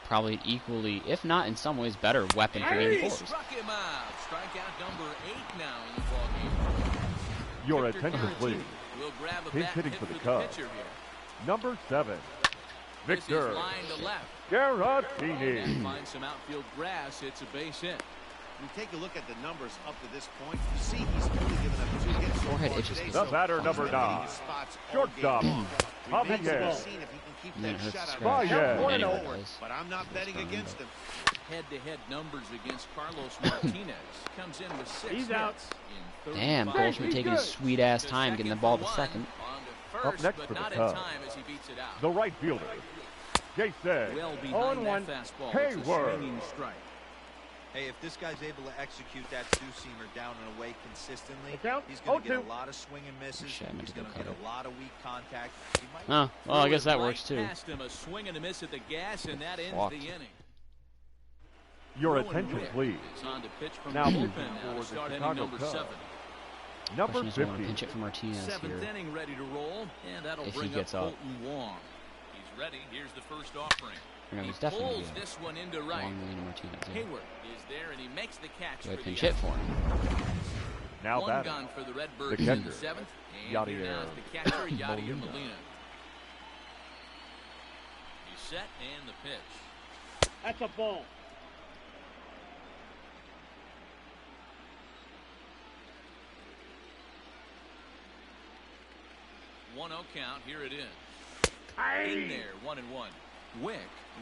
probably an equally, if not in some ways, better weapon for game 4s. Struck him out. Strikeout number 8 now in the ballgame. Your attention, please. Pinch hitting for the Cubs. Number 7, Victor Garatini. Finds some outfield grass. It's a base hit. You take a look at the numbers up to this point. You see he's only given up 2 hits so far today. The batter, number 9, shortstop, Javier. But I'm not betting against him. Head-to-head numbers against Carlos Martinez. Comes in with 6 He's out. Damn, Goldschmidt taking his sweet-ass time getting the ball to second. Up next for the Cubs, the right fielder, Jason on Hayward. Hey, if this guy's able to execute that two-seamer down and away consistently, he's going to get a lot of swing and misses. He's going to get a lot of weak contact. Oh, well, I guess that works too. Him a swing and a miss at the gas, and that ends the inning. Your attention, please. Now moving forward to Chicago Cubs. Number 50. Pinch it for Martinez here. Inning ready to roll, and that'll if bring he gets up. Wong. He's ready. Here's the first offering. No, he's definitely pulls this one into right. Martinez, yeah. Hayward is there, and he makes the catch. So I pinch hit for him. Now one batting, gone for the Redbirds the catcher, in the 7th. Yadier the catcher, Yadier Molina. He's set, and the pitch. That's a ball. One 0 count. Here it is. In there, 1-1. Wick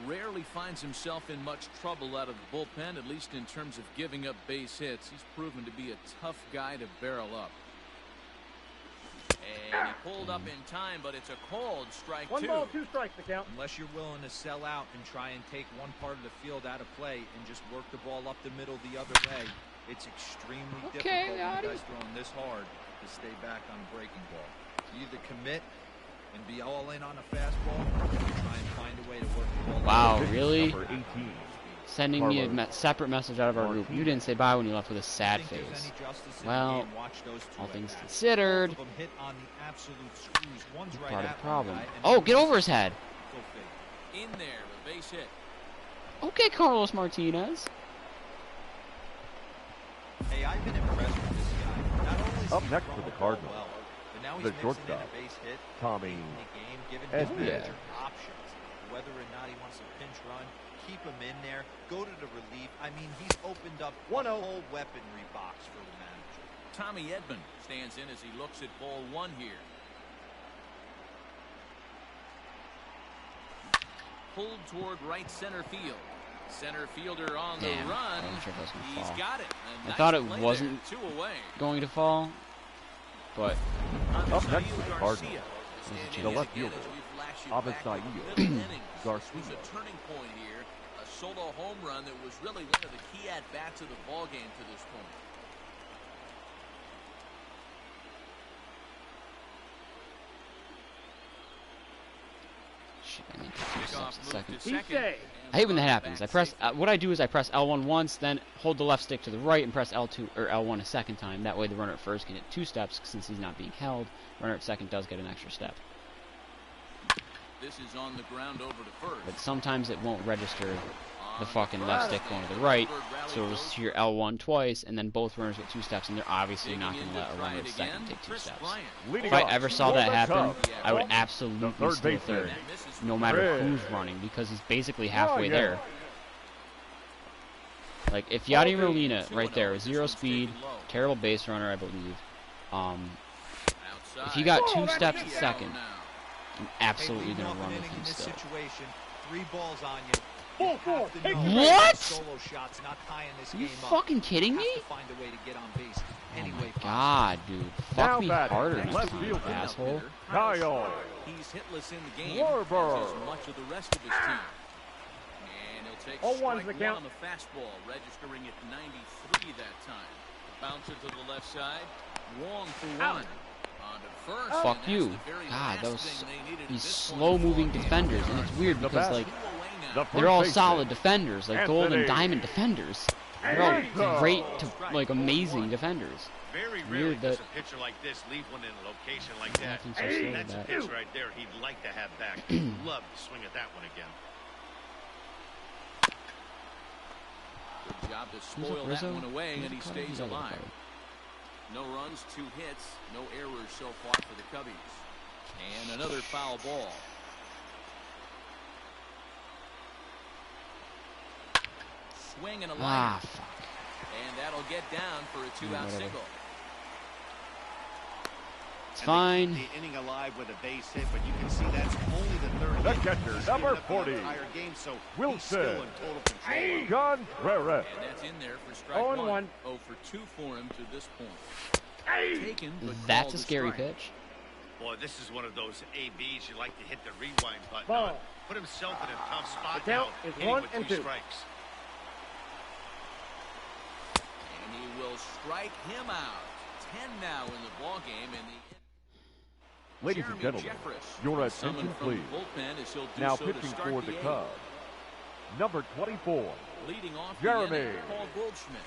rarely finds himself in much trouble out of the bullpen, at least in terms of giving up base hits. He's proven to be a tough guy to barrel up. And he pulled up in time, but it's a cold strike. 1 ball, 2 strikes to count. Unless you're willing to sell out and try and take one part of the field out of play and just work the ball up the middle the other way, it's extremely difficult when you guys throwing this hard to stay back on a breaking ball. You either commit and be all in on a fastball, or try and find a way to work the ball. Wow, really? Number 18. Sending me a separate message out of our group. You didn't say bye when you left with a sad face. Well, all things considered, part of the problem. Oh, get over his head. In there, a base hit. Okay, Carlos Martinez. Hey, I've been impressed with this guy. Not only up next for the Cardinals, the shortstop, Tommy Edman. Options, whether or not he wants a pinch run, keep him in there, go to the relief. I mean, he's opened up a whole weaponry box for the manager. Tommy Edman stands in as he looks at ball 1 here. Pulled toward right center field. Center fielder on the run. He's got it. I thought it wasn't going to fall, but up next for the Cardinals, the left fielder, Avisaíl Garcia. Was a turning point here, a solo home run that was really one of the key at-bats of the ball game to this point. I need to do something second. I hate when that happens. I press what I do is I press L1 once, then hold the left stick to the right and press L2 or L1 a second time. That way the runner at first can get 2 steps since he's not being held. Runner at second does get an extra step. This is on the ground over to first. But sometimes it won't register the fucking left stick going to the right, so it was your L1 twice, and then both runners with 2 steps, and they're obviously not going to let a runner at second take 2 steps. If I ever saw that happen, I would absolutely steal third, no matter who's running, because he's basically halfway there. Like, if Yadier Molina right there, 0 speed, terrible base runner, I believe, if he got 2 steps at second, I'm absolutely going to run with him still. 3 balls on you. What? Are you fucking kidding me? Oh my god, dude. Fuck me harder next time, asshole. Kyle. He's hitless in the game as much of the rest of his team. And he'll take strike one on the fastball, registering at 93 that time. Bouncer to the left side. Wong for 1. Fuck you. God, these slow-moving defenders, and it's weird because, like, they're all solid defenders, like gold and diamond defenders. They're all great to, like, amazing defenders. Very rarely does a pitcher like this leave one in a location like that. That's a pitch right there he'd like to have back. Love to swing at that one again. Good job to spoil that one away, and he stays alive. No runs, 2 hits, no errors so far for the Cubbies. And another foul ball. Swing and a line. And that'll get down for a 2-out single. It's fine. The inning alive with a base hit, but you can see that's only the 3rd The hit. catcher, number 40, game, so Wilson Contreras. Contreras. And that's in there for strike 1. 0 for 2 for him to this point. Taken, That's a scary pitch. Boy, this is one of those ABs you like to hit the rewind button on. Put himself in a tough spot now, hitting with 2 strikes. And he will strike him out. 10 now in the ballgame. Ladies and gentlemen, your attention please. Now pitching for the Cubs, number 24, leading off Jeremy. Paul Goldschmidt.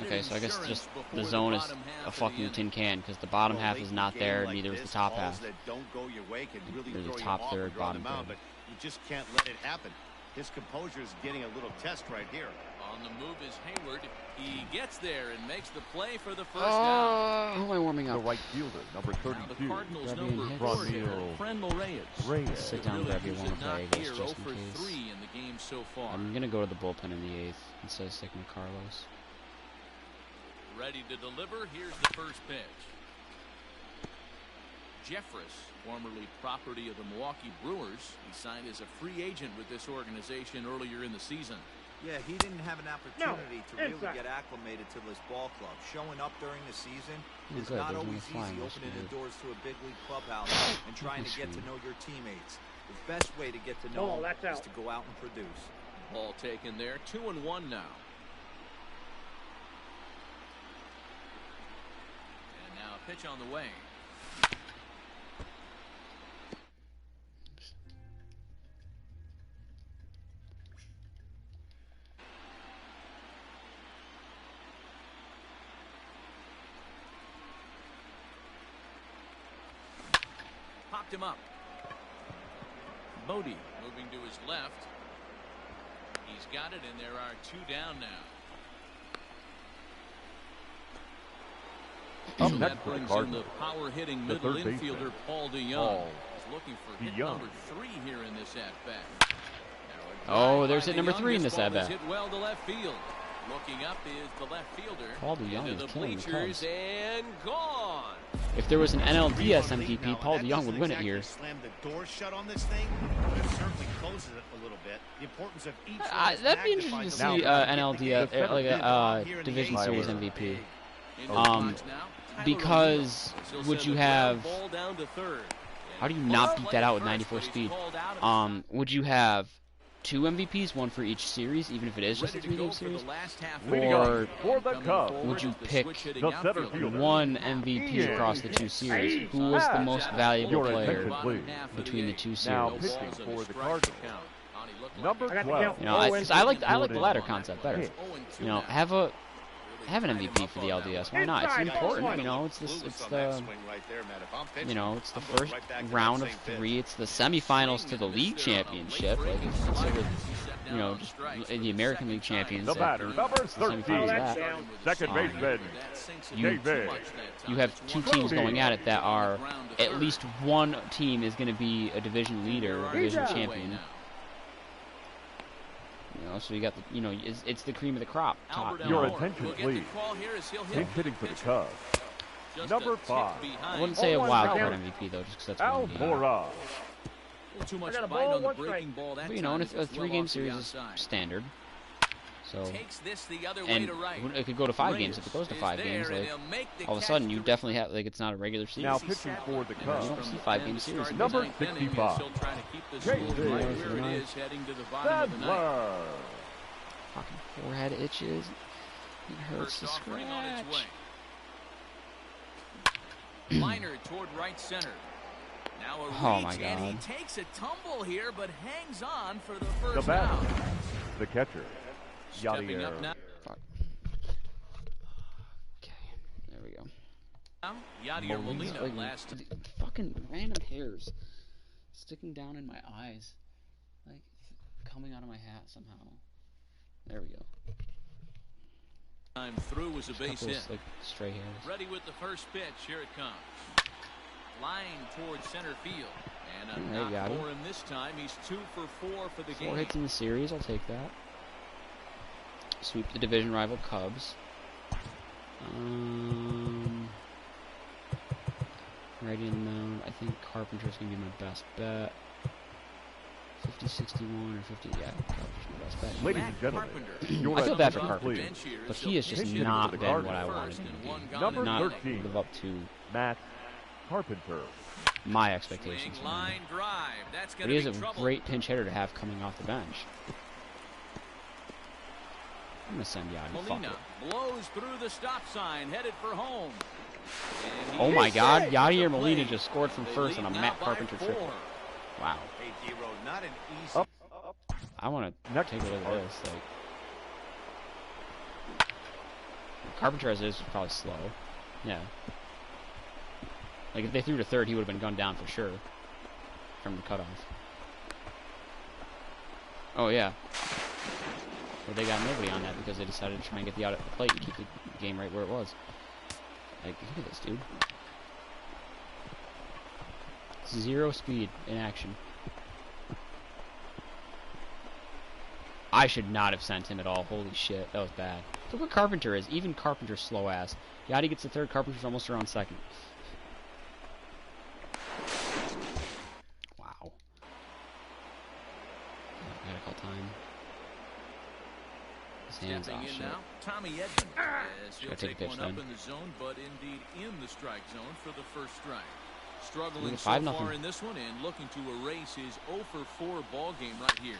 Okay, so I guess just the zone is a fucking tin can because the bottom half is not there, neither is the top half. There's the top third, bottom third. But you just can't let it happen. His composure is getting a little test right here. On the move is Hayward. He gets there and makes the play for the first down. Who am I warming up? The right fielder, number 32, the Cardinals number 4 here, Friendly Reyes. Sit down, grab your one play, I guess, just in 0 for case. 3 in the game so far. I'm going to go to the bullpen in the 8th instead of sticking with Carlos. Ready to deliver. Here's the first pitch. Jeffress, formerly property of the Milwaukee Brewers. He signed as a free agent with this organization earlier in the season. Yeah, he didn't have an opportunity to really get acclimated to this ball club. Showing up during the season is not always easy, opening the doors to a big league clubhouse and trying to get to know your teammates. The best way to get to know them is to go out and produce. Ball taken there, 2-1 now. And now a pitch on the way. Popped him up. Bodie moving to his left. He's got it, and there are 2 down now. Up So next that for the brings in Cardinals, the power-hitting the middle third infielder baseman, Paul DeYoung. He's looking for hit number 3 here in this at-bat. Oh, there's hit number 3 in this at-bat. Hit well to left field. Looking up is the left fielder. Paul DeYoung into is the killing the bleachers Cubs. And gone. If there was an NLDS MVP, Paul DeYoung would win it here. Slam the door shut on this thing, but it certainly closes it a little bit. The importance of each That'd be interesting to see NLDS, like a Division Series MVP. Because would you have? How do you not beat that out with 94 speed? Would you have 2 MVPs, one for each series, even if it is just a 3-game series? Or would you pick one MVP across the 2 series? Who was the most valuable player between the 2 series? Number 12. You know, I like the latter concept better. You know, have an MVP for the LDS. Why not? It's important. You know, it's the first round of 3. It's the semifinals to the league championship. Like, it's considered you know, just the American League champions. The batter, number 13, second baseman, you have two teams going at it that are, at least one team is going to be a division leader, division champion. You know, so you got the, you know, it's the cream of the crop. Your attention, please. Pinch hitting for the Cubs. Number 5. I wouldn't say a wild card MVP though, just because that's one game. Too much bite on the breaking ball. But, you know, and a 3-game series is standard. So, and it could go to 5 games. If it goes to 5 games, like, all of a sudden you definitely have, like, it's not a regular season. Now pitching for the Cubs. You don't see 5-game series. Number 65. Fucking forehead itches. It hurts to scratch. Liner toward right center. Now a reach, and he takes a tumble here, but hangs on for the first out. The catcher, Yadier. Fuck. Okay, there we go. Yadier Molina last. Fucking random hairs sticking down in my eyes, like coming out of my hat somehow. There we go. Time through was a base hit. Like stray hairs. Ready with the first pitch. Here it comes. Line towards center field. And a knock for him this time. He's 2 for 4 for the game. 4 hits in the series. I'll take that. Sweep the division rival Cubs. Righty in the mound. I think Carpenter's going to be my best bet. 50, 61, or 50. Yeah, Carpenter's my best bet. Ladies and gentlemen, I feel bad for Carpenter, but he has just not been what I wanted him to be. Number not 13, live up to Matt Carpenter. My expectations. But he is a great pinch hitter to have coming off the bench. I'm gonna send Yadi. Molina blows through the stop sign, headed for home. Oh my God! Yadier Molina just scored from first on a Matt Carpenter triple. Wow. I want to take a look at this. Like, Carpenter as is probably slow. Yeah. Like if they threw to third, he would have been gunned down for sure from the cutoff. Oh yeah. But they got nobody on that because they decided to try and get the out at the plate and keep the game right where it was. Like, look at this, dude. 0 speed in action. I should not have sent him at all. Holy shit, that was bad. Look what Carpenter is. Even Carpenter's slow ass. Yadi gets the third. Carpenter's almost around second. Wow. I gotta call time. His hands off shit. Now, Tommy Edman. Gotta take a pitch then. Up in the zone, but indeed in the strike zone for the first strike. Struggling so 5-0. far in this one and looking to erase his 0 for 4 ball game right here.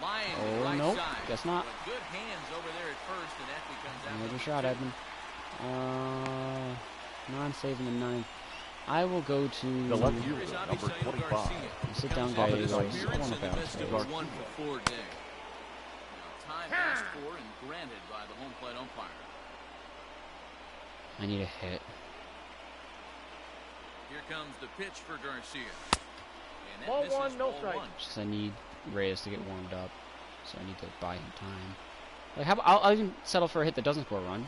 Line right nope, side. guess not. But good hands over there at first, and that becomes out. Another shot, Edmund. Non-save in the 9th. I will go to the left fielder, number 25. Sit down, guys. I want to pass. 1 for 4 day. Now, time asked for and granted by the home plate umpire. I need a hit. Here comes the pitch for Garcia. And Ball 1, no strike. Just I need Reyes to get warmed up, so I need to buy him time. Like, I'll even settle for a hit that doesn't score a run.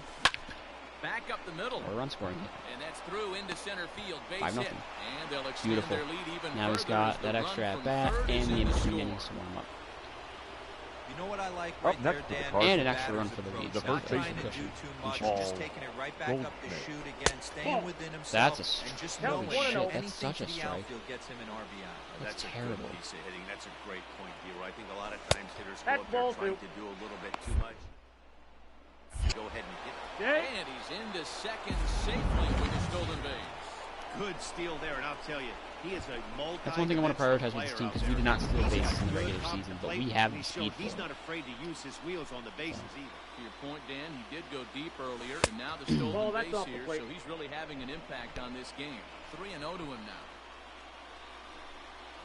Back up the middle. Or a run scoring hit. And that's through into center field. Base 5-0. hit. And they'll extend Beautiful. their lead even Now he's got that extra at bat and the in-between innings to warm up. You know what I like right there, Dan? And an extra run for the lead. The first Not trying to do too much, just taking it right back up the chute again, staying within himself. That's a and just holy knowing shit, anything that's such a to the strike. outfield gets him an RBI. That's terrible. a good piece of hitting. That's a great point, Hero. I think a lot of times hitters go up there trying to do a little bit too much. Go ahead and hit it. And he's into second safely with a stolen base. Good steal there, and I'll tell you, he is a multi. That's one thing I want to prioritize with this team because we did not steal bases in the regular season, but we have the speed for He's it. not afraid to use his wheels on the bases either. To your point, Dan, he did go deep earlier, and now the stolen base here, so he's really having an impact on this game. 3-0 to him now.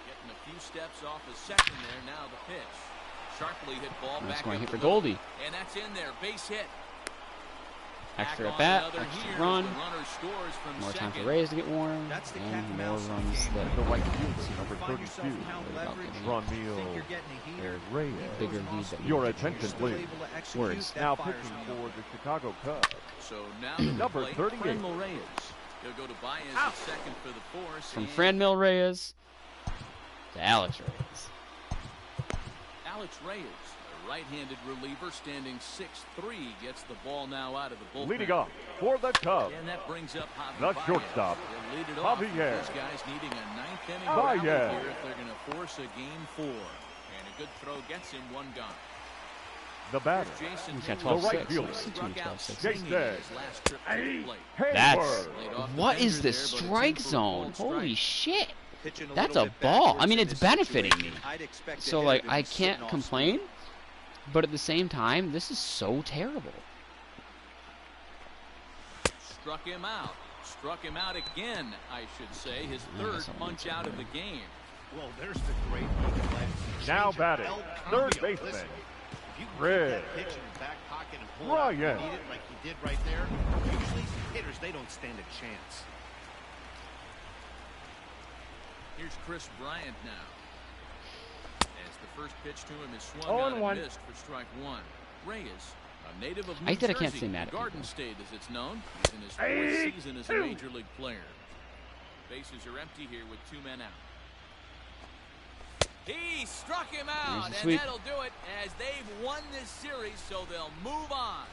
Getting a few steps off the second there. Now the pitch. Sharply hit ball back Scoring up hit for the middle. Goldie. And that's in there. Base hit. Extra at bat, extra run. scores from More time for second. Reyes to get warm, That's the and cat more mouse runs game. that The right fielder, number Find yourself 32. pound leverage, Ron think Meal. you're getting a heater. Reyes. bigger lead that Your you attention, You're still please. able to execute, Words. that Now fires pitching me for up. the Chicago Cubs. So now to the Number plate, 38. Franmil Reyes. He'll go to Baez at second for the force. from and Franmil Reyes to Alex Reyes. Alex Reyes, a right-handed reliever standing 6'3", gets the ball now out of the bullpen. Leading off for the Cubs. And that brings up Javi The Baez. shortstop, They'll lead it off. Javier. These guys needing a ninth inning Baez. rally here if they're going to force a game 4. And a good throw gets him one gone. The batter, Jason He's got Taylor, 12-6. The right fielder. struck out 12-6. swinging Jason. his last trip to the plate. That's Laid off the what is bender the there, but it's in strike for a zone? called strike. Holy shit! Pitching a That's little a bit ball. I backwards mean, in it's this benefiting situation. me. I'd expect the So hitter like, to be I sitting can't off complain, speed. but at the same time, this is so terrible. Struck him out. Struck him out again, I should say. His I third guess I'll punch answer out of that. the game. Well, there's the great play. Now Change of batting, El third Cambio. baseman, Listen, if you can keep Red. that pitch in your back pocket and pull it out when you Ryan. need it like he did right there, usually hitters, they don't stand a chance. Here's Chris Bryant now. As the first pitch to him is swung out and 0-1. missed for strike 1. Reyes, a native of I New hate that I Jersey, can't say mad at Garden people. State as it's known. He's in his 4th season as a major league player. Bases are empty here with 2 men out. He struck him out, the and sweep. that'll do it as they've won this series, so they'll move on.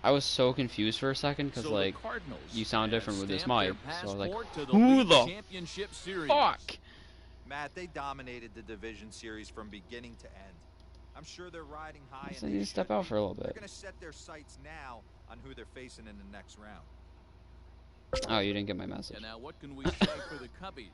I was so confused for a second because So like the Cardinals you sound have different with this stamped mic, their so I was like, passport to who League the Championship Series. fuck? Matt, they dominated the division series from beginning to end. I'm sure they're riding high. So And I they need to step should out be. for a little They're bit. going to set their sights now on who they're facing in the next round. Oh, you didn't get my message. And now what can we say for the Cubbies?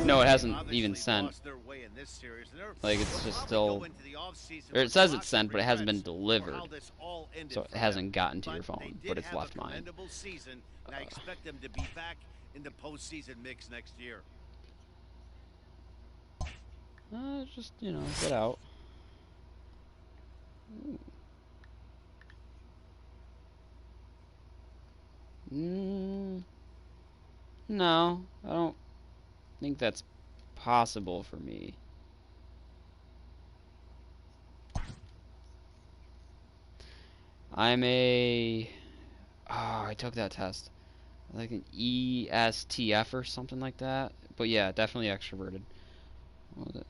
No, it hasn't Obviously even sent. lost their way in this series, and they're- Like, it's just they'll still, probably go into the offseason or it with says lots it's of sent, but it hasn't been regrets for delivered. how this all ended So it for hasn't them. gotten to your But phone, they but did it's have left a mine. commendable season, and I expect them to be back in the postseason mix next year. Just, you know, get out. No, I don't think that's possible for me. I'm a... Oh, I took that test. Like an ESTF or something like that. But yeah, definitely extroverted. What was it?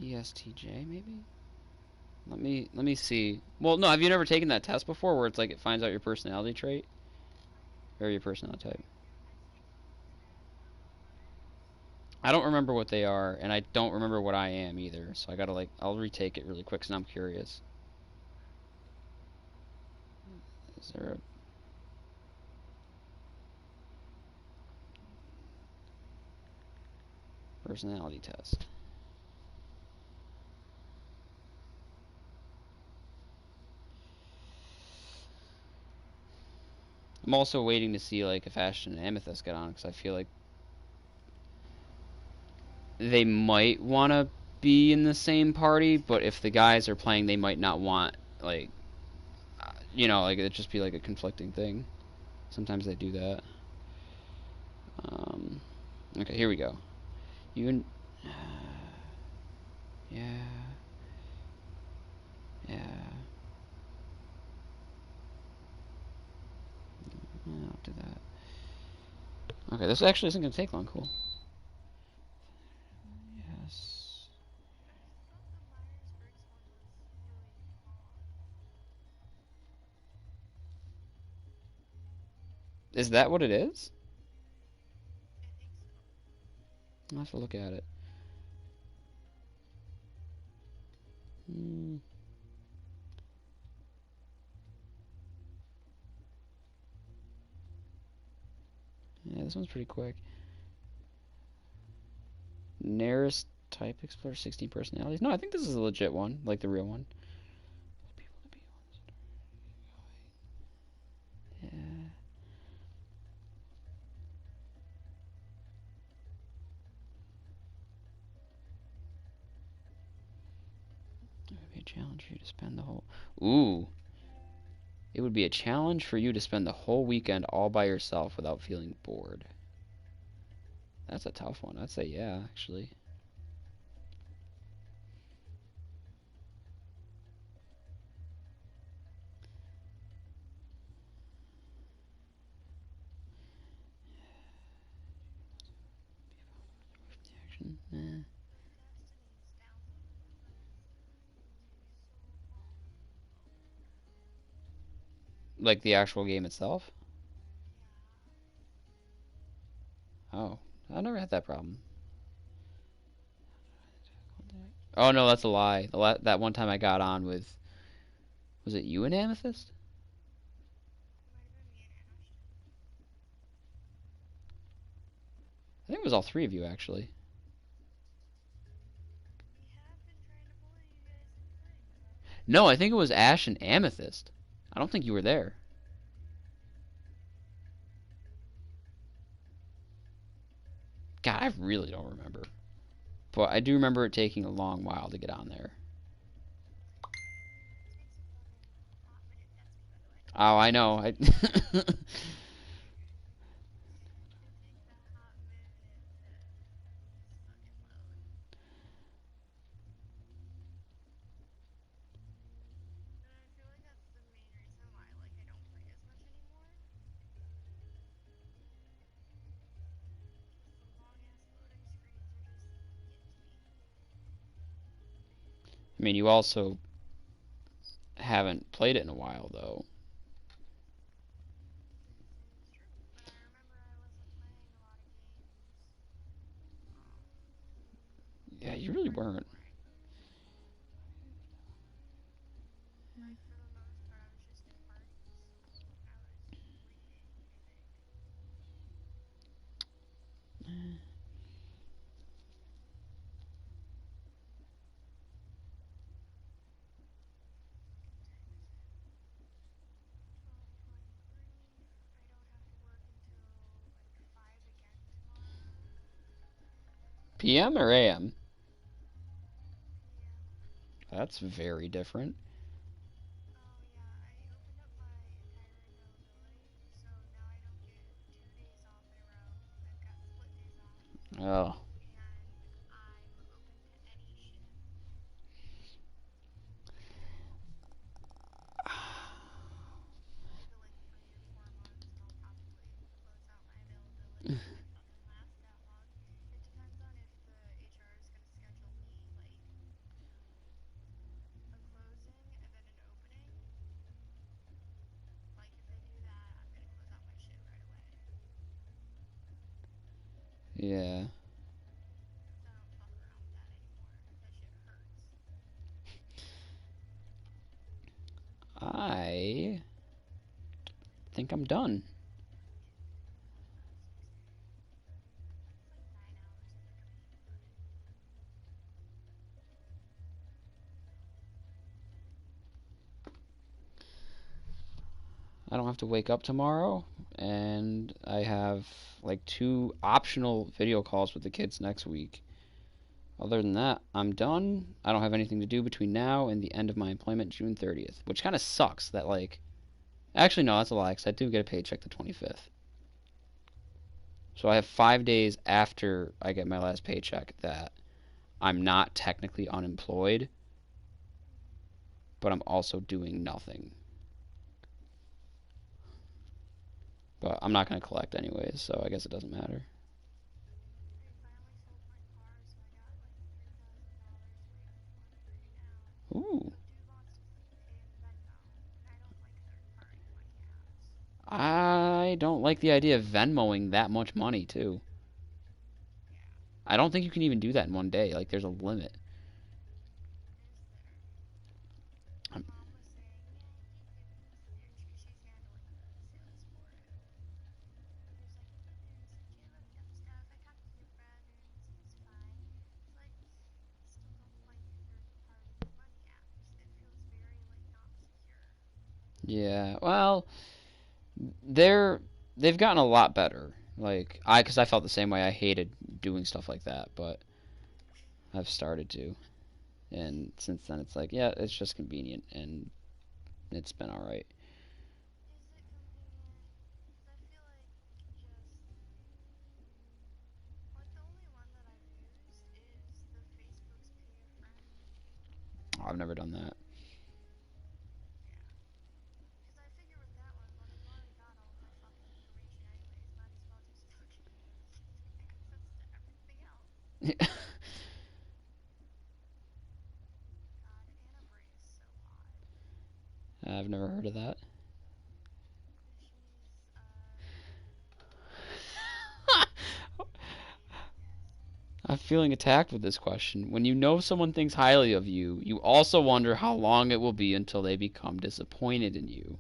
ESTJ maybe? Let me see. Well, no, have you never taken that test before where it's like it finds out your personality trait? Or your personality type? I don't remember what they are, and I don't remember what I am either, so I gotta like, I'll retake it really quick because I'm curious. Is there a... personality test? I'm also waiting to see like if Ashton and Amethyst get on because I feel like they might want to be in the same party, but if the guys are playing, they might not want like, you know, like it'd just be like a conflicting thing. Sometimes they do that. Okay, here we go. You and yeah. I'll do that. Okay, this actually isn't going to take long. Cool. Yes. Is that what it is? I'll have to look at it. Yeah, this one's pretty quick. Nearest type explorer, 16 personalities. No, I think this is a legit one, like the real one. Yeah. It would be a challenge for you to spend the whole... Ooh. It would be a challenge for you to spend the whole weekend all by yourself without feeling bored. That's a tough one. I'd say yeah, actually. Eh. Like the actual game itself? Oh, I never had that problem. Oh no, that's a lie. That one time I got on with, was it you and Amethyst? I think it was all three of you actually. No, I think it was Ash and Amethyst. I don't think you were there. God, I really don't remember. But I do remember it taking a long while to get on there. Oh, I know. I mean, you also haven't played it in a while, though. Yeah, you really weren't. PM or AM? That's very different. Oh. Yeah. I think I'm done. I don't have to wake up tomorrow, and I have like 2 optional video calls with the kids next week. Other than that, I'm done. I don't have anything to do between now and the end of my employment, June 30th, which kind of sucks that, like... Actually, no, that's a lie, because I do get a paycheck the 25th. So I have 5 days after I get my last paycheck that I'm not technically unemployed, but I'm also doing nothing. But I'm not going to collect anyways, so I guess it doesn't matter. Ooh. I don't like the idea of Venmoing that much money, too. I don't think you can even do that in one day. Like, there's a limit. Yeah, well, they've gotten a lot better. Like, because I felt the same way. I hated doing stuff like that, but I've started to. And since then, it's like, yeah, it's just convenient, and it's been alright. Oh, I've never done that. I've never heard of that. I'm feeling attacked with this question. When you know someone thinks highly of you, you also wonder how long it will be until they become disappointed in you.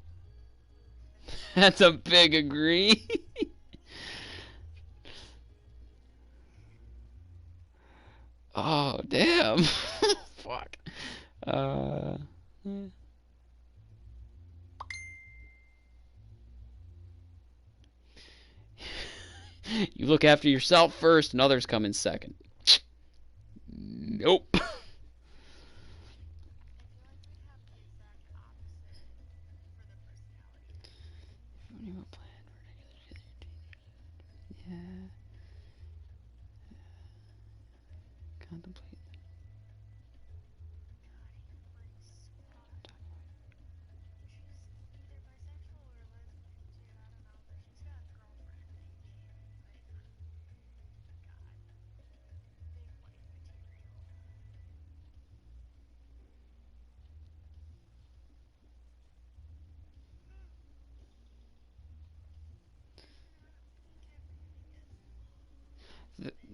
That's a big agree. Oh, damn. Fuck. Uh, you look after yourself first and others come in second. Nope. Yeah. Contemplate.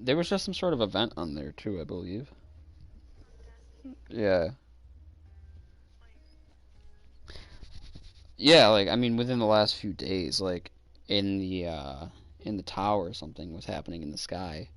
There was just some sort of event on there too, I believe. Yeah. Yeah, like I mean within the last few days, like in the tower something was happening in the sky.